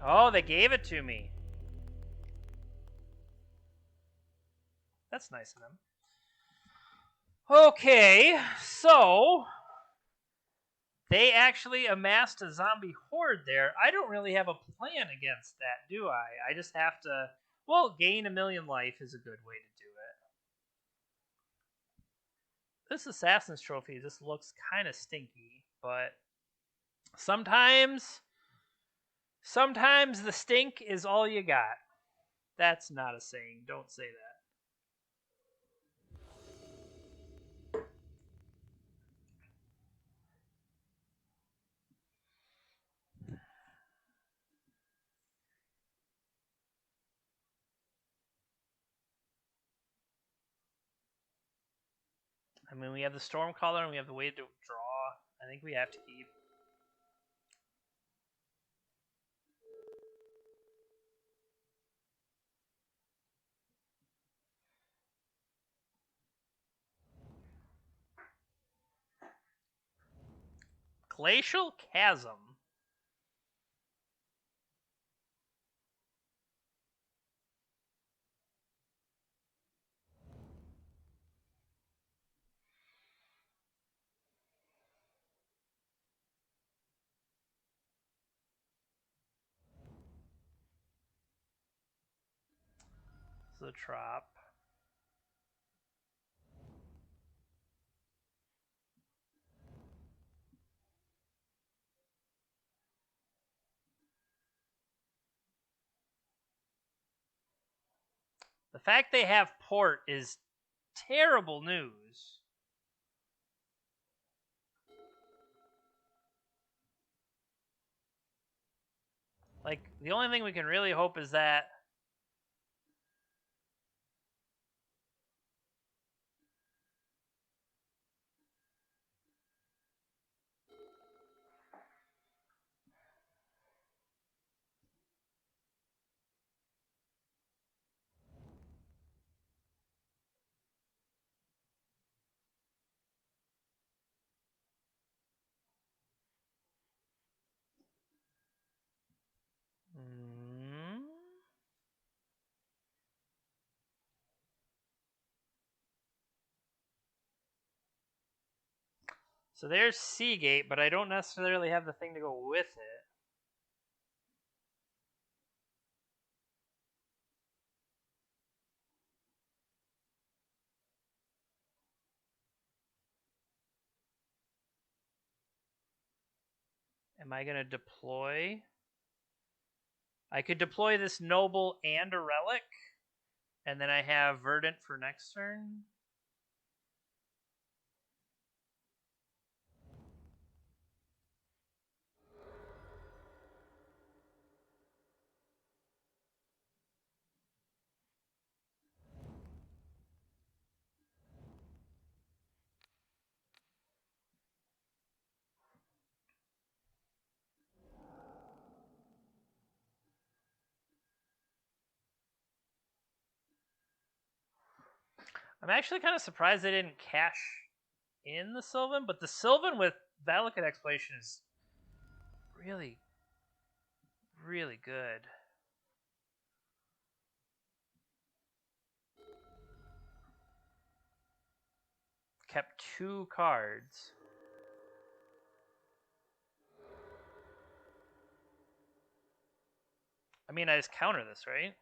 Oh, they gave it to me. That's nice of them. Okay, so they actually amassed a zombie horde there. I don't really have a plan against that, do I? I just have to, well, gain 1,000,000 life is a good way to do it. This Assassin's Trophy just looks kind of stinky, but sometimes the stink is all you got. That's not a saying. Don't say that. I mean, we have the Stormcaller and we have the way to draw. I think we have to keep. Glacial Chasm. The Trop. The fact they have Port is terrible news. Like, the only thing we can really hope is that So there's Seagate, but I don't necessarily have the thing to go with it. Am I going to deploy? I could deploy this Noble and a Relic, and then I have Verdant for next turn. I'm actually kind of surprised they didn't cash in the Sylvan, but the Sylvan with Valakut Exploration is really, really good. Kept 2 cards. I mean, I just counter this, right?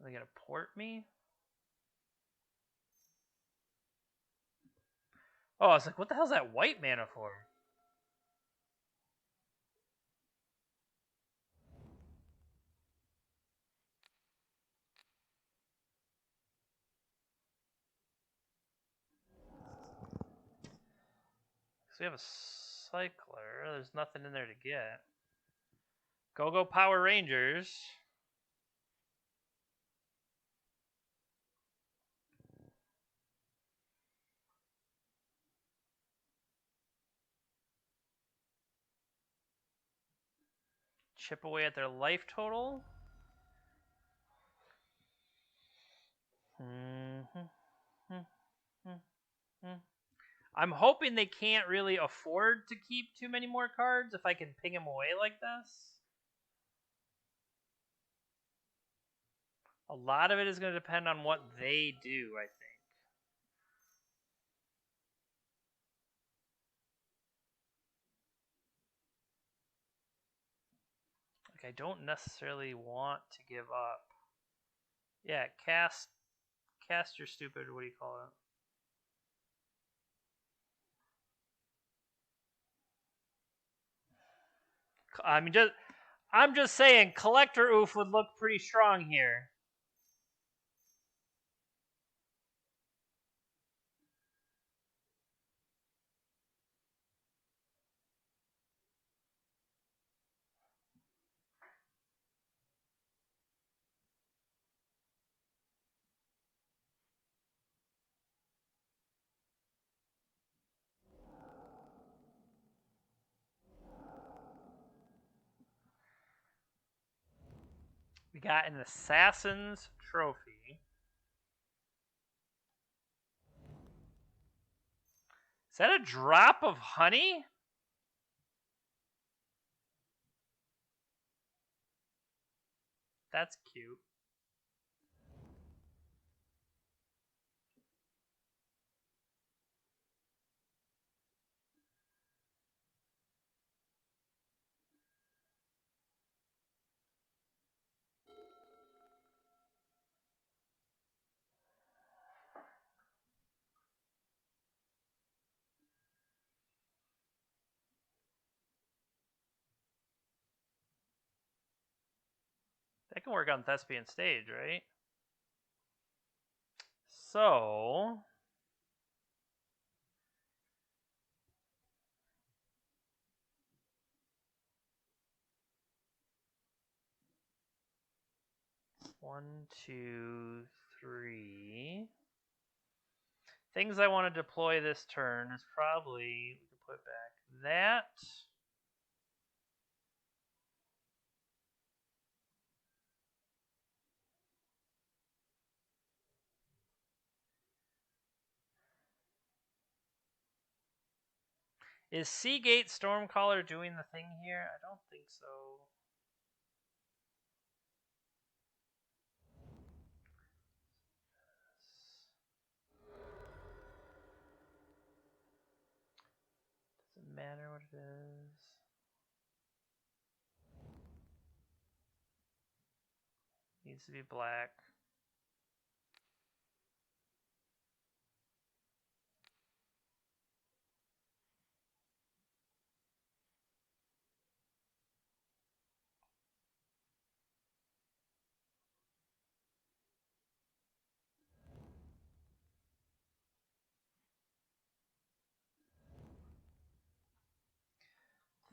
Are they going to port me? Oh, I was like, what the hell's that white mana for? So we have a Cycler. There's nothing in there to get. Go Power Rangers. Chip away at their life total. I'm hoping they can't really afford to keep too many more cards if I can ping them away like this. A lot of it is going to depend on what they do, I think. Like, I don't necessarily want to give up. Yeah, cast Cast your stupid, what do you call it? I mean, I'm just saying, Collector Oof would look pretty strong here. We got an Assassin's Trophy. Is that a drop of honey? That's cute. That can work on Thespian stage, right? So, one, two, three. Things I want to deploy this turn is probably, we can put back that. Is Seagate Stormcaller doing the thing here? I don't think so. Doesn't matter what it is. Needs to be black.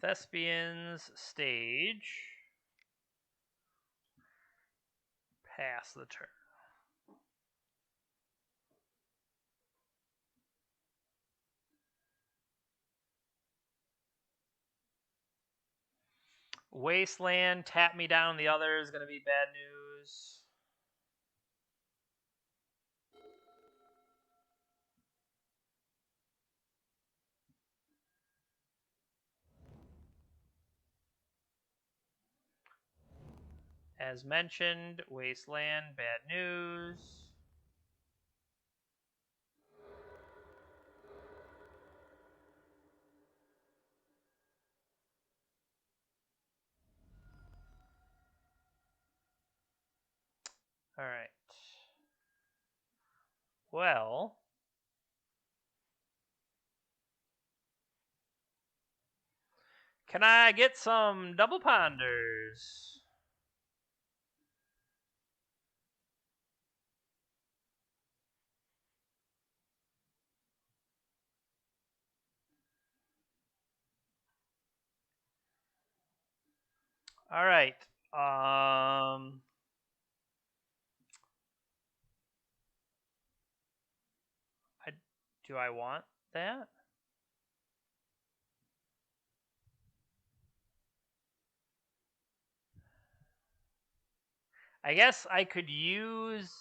Thespian's stage. Pass the turn. Wasteland, tap me down the other is going to be bad news. As mentioned, Wasteland, bad news. All right. Well, can I get some double ponders? All right. Do I want that? I guess I could use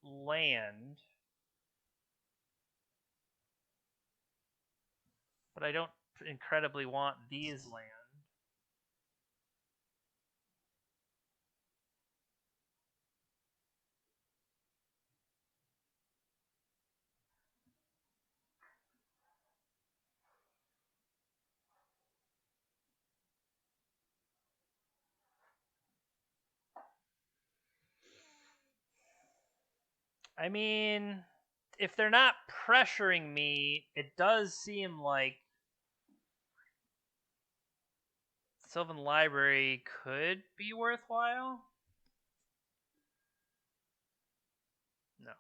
land, but I don't incredibly want these land. I mean, if they're not pressuring me, it does seem like Sylvan Library could be worthwhile. No.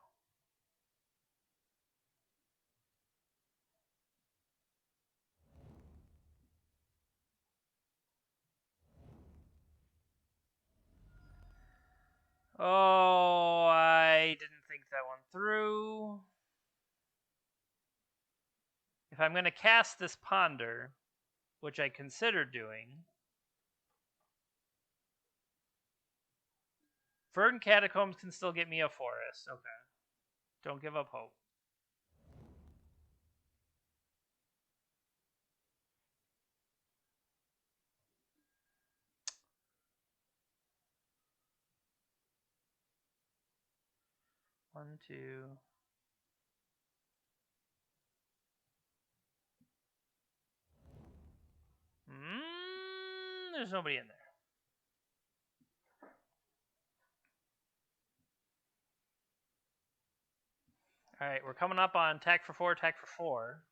Oh, I didn't think that one through. If I'm going to cast this Ponder, which I consider doing, Verdant Catacombs can still get me a forest. Okay. Don't give up hope. One, two. There's nobody in there. All right, we're coming up on attack for 4, attack for 4.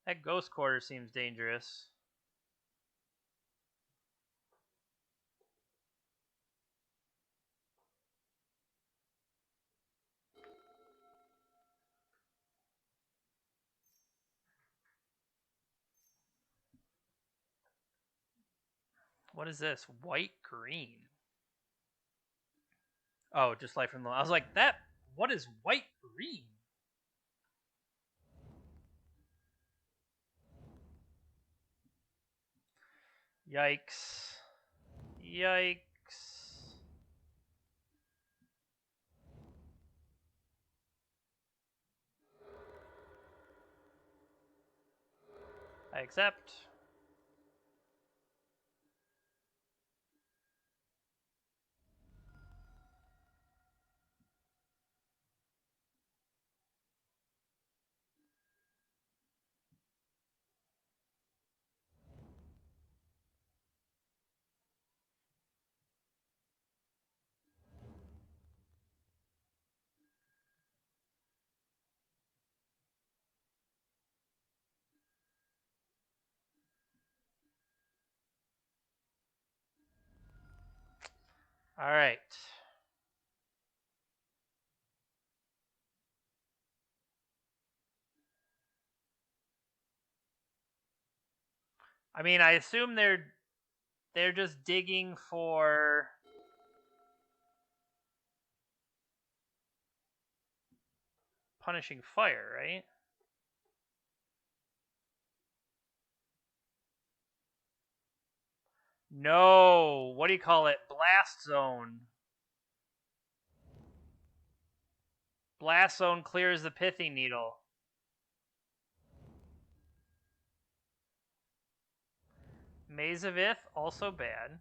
That Ghost Quarter seems dangerous. What is this? White green. Oh, just Light from the. I was like, that. What is white green? Yikes. Yikes. I accept. All right. I mean, I assume they're just digging for punishing fire, right? No. What do you call it? Blast zone. Blast zone clears the pithing needle. Maze of Ith, also bad.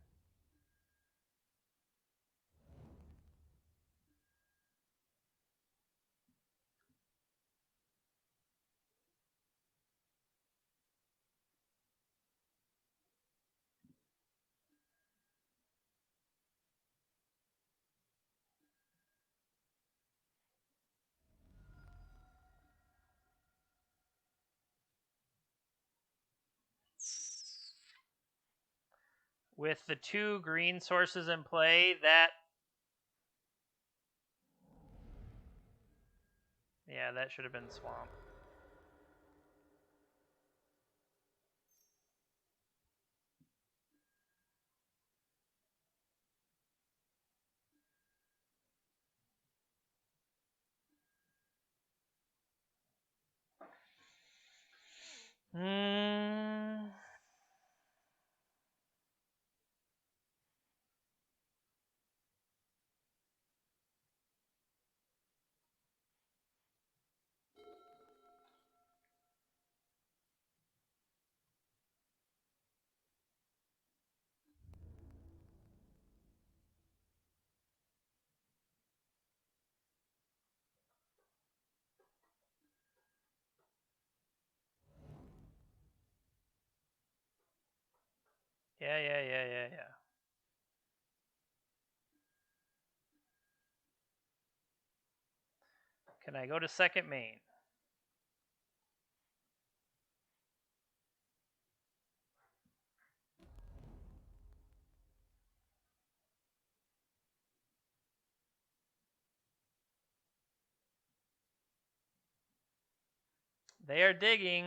With the 2 green sources in play, that should have been swamp. Yeah. Can I go to second main? They are digging.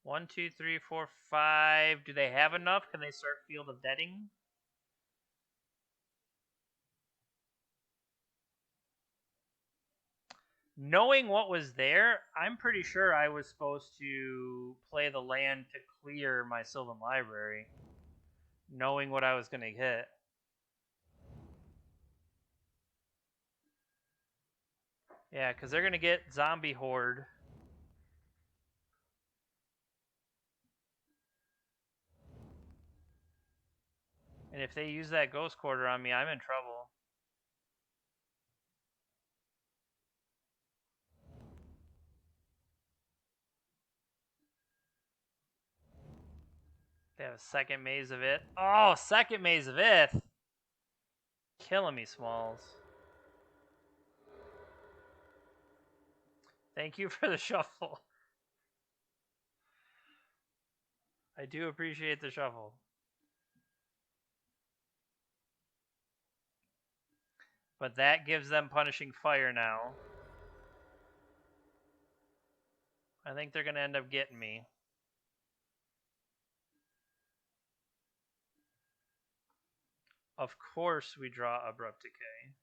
1, 2, 3, 4, 5. Do they have enough? Can they start Field of Deading? Knowing what was there, I'm pretty sure I was supposed to play the land to clear my Sylvan Library. Knowing what I was going to hit. Yeah, because they're going to get Zombie Horde. And if they use that Ghost Quarter on me, I'm in trouble. They have a second Maze of Ith. Oh, second Maze of Ith. Killing me, Smalls. Thank you for the shuffle. I do appreciate the shuffle. But that gives them Punishing Fire now. I think they're going to end up getting me. Of course we draw Abrupt Decay.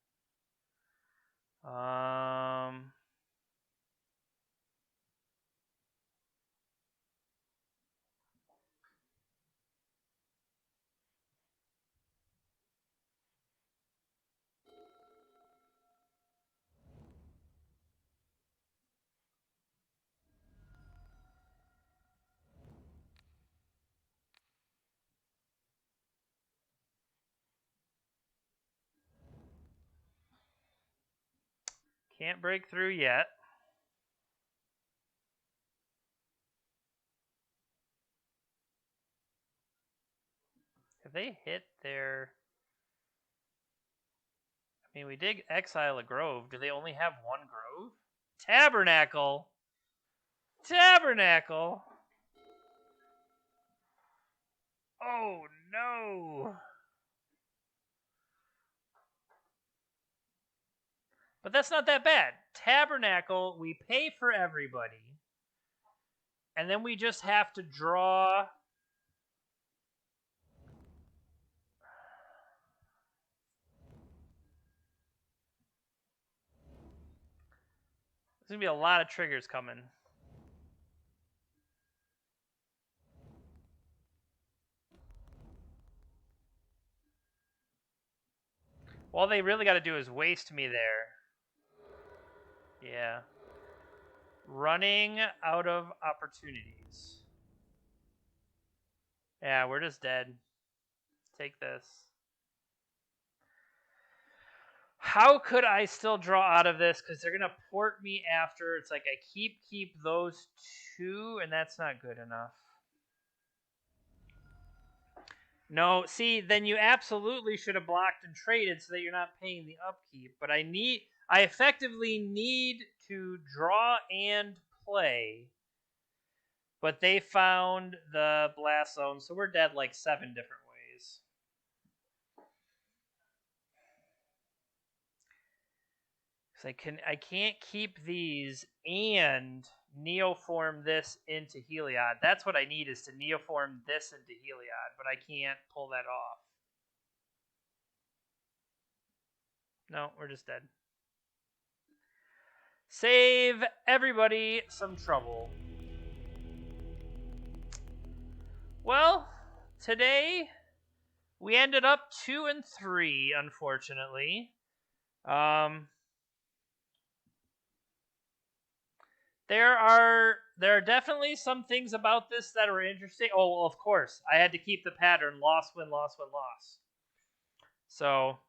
Can't break through yet. Have they hit their... I mean, we did exile a grove. Do they only have one grove? Tabernacle! Tabernacle! Oh, no! But that's not that bad. Tabernacle, we pay for everybody. And then we just have to draw... There's going to be a lot of triggers coming. All they really got to do is waste me there. Yeah. Running out of opportunities. Yeah, we're just dead. Take this. How could I still draw out of this? Because they're going to port me after. It's like I keep those two, and that's not good enough. No, see, then you absolutely should have blocked and traded so that you're not paying the upkeep. But I effectively need to draw and play. But they found the blast zone, so we're dead like 7 different ways. I can't keep these and Neoform this into Heliod. That's what I need, is to Neoform this into Heliod, but I can't pull that off. No, we're just dead. Save everybody some trouble. Well, today we ended up 2 and 3, unfortunately. There are definitely some things about this that are interesting. Oh, well, of course, I had to keep the pattern: loss, win, loss, win, loss. So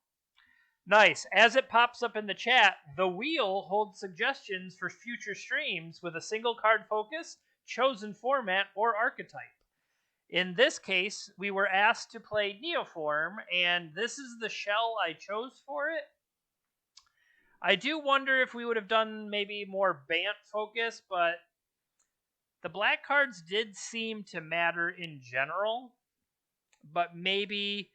nice. As it pops up in the chat, the wheel holds suggestions for future streams with a single card focus. chosen format or archetype. In this case, we were asked to play Neoform, and this is the shell I chose for it. I do wonder if we would have done maybe more Bant focus, but the black cards did seem to matter in general, but maybe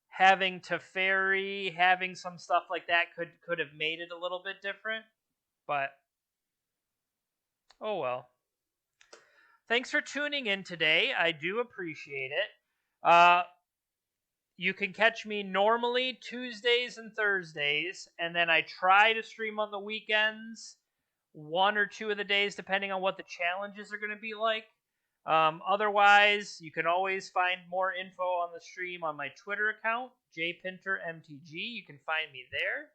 having Teferi, having some stuff like that could have made it a little bit different, but oh well. Thanks for tuning in today. I do appreciate it. You can catch me normally Tuesdays and Thursdays, and then I try to stream on the weekends, 1 or 2 of the days, depending on what the challenges are going to be like. Otherwise, you can always find more info on the stream on my Twitter account, jpintermtg. You can find me there.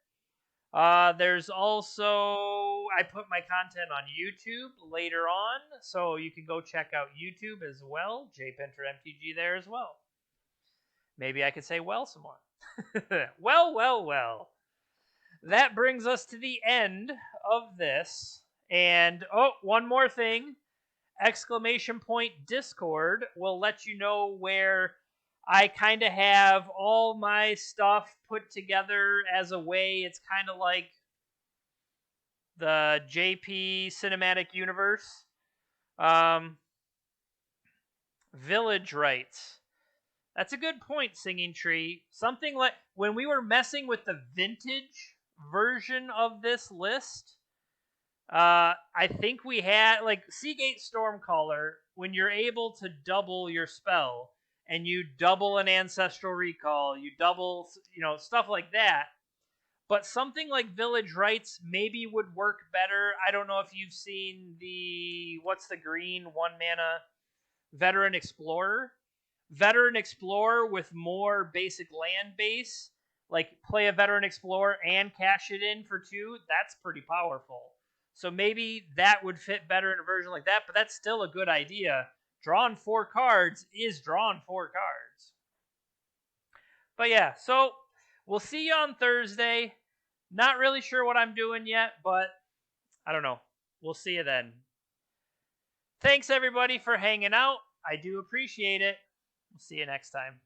There's also, I put my content on YouTube later on, so you can go check out YouTube as well, jpintermtg there as well. Maybe I could say well some more. Well. That brings us to the end of this. And, one more thing. !Discord will let you know where I kind of have all my stuff put together as a way. It's kind of like the JP Cinematic Universe. Village rights. That's a good point, Singing Tree. Something like when we were messing with the vintage version of this list, I think we had, like, Seagate Stormcaller, when you're able to double your spell, and you double an Ancestral Recall, you double, stuff like that. But something like Village Rights maybe would work better. I don't know if you've seen what's the green 1-mana Veteran Explorer? Veteran Explorer with more basic land base, like play a Veteran Explorer and cash it in for 2, that's pretty powerful. So maybe that would fit better in a version like that, but that's still a good idea. Drawing 4 cards is drawing 4 cards. But yeah, so we'll see you on Thursday. Not really sure what I'm doing yet, but I don't know. We'll see you then. Thanks everybody for hanging out. I do appreciate it. We'll see you next time.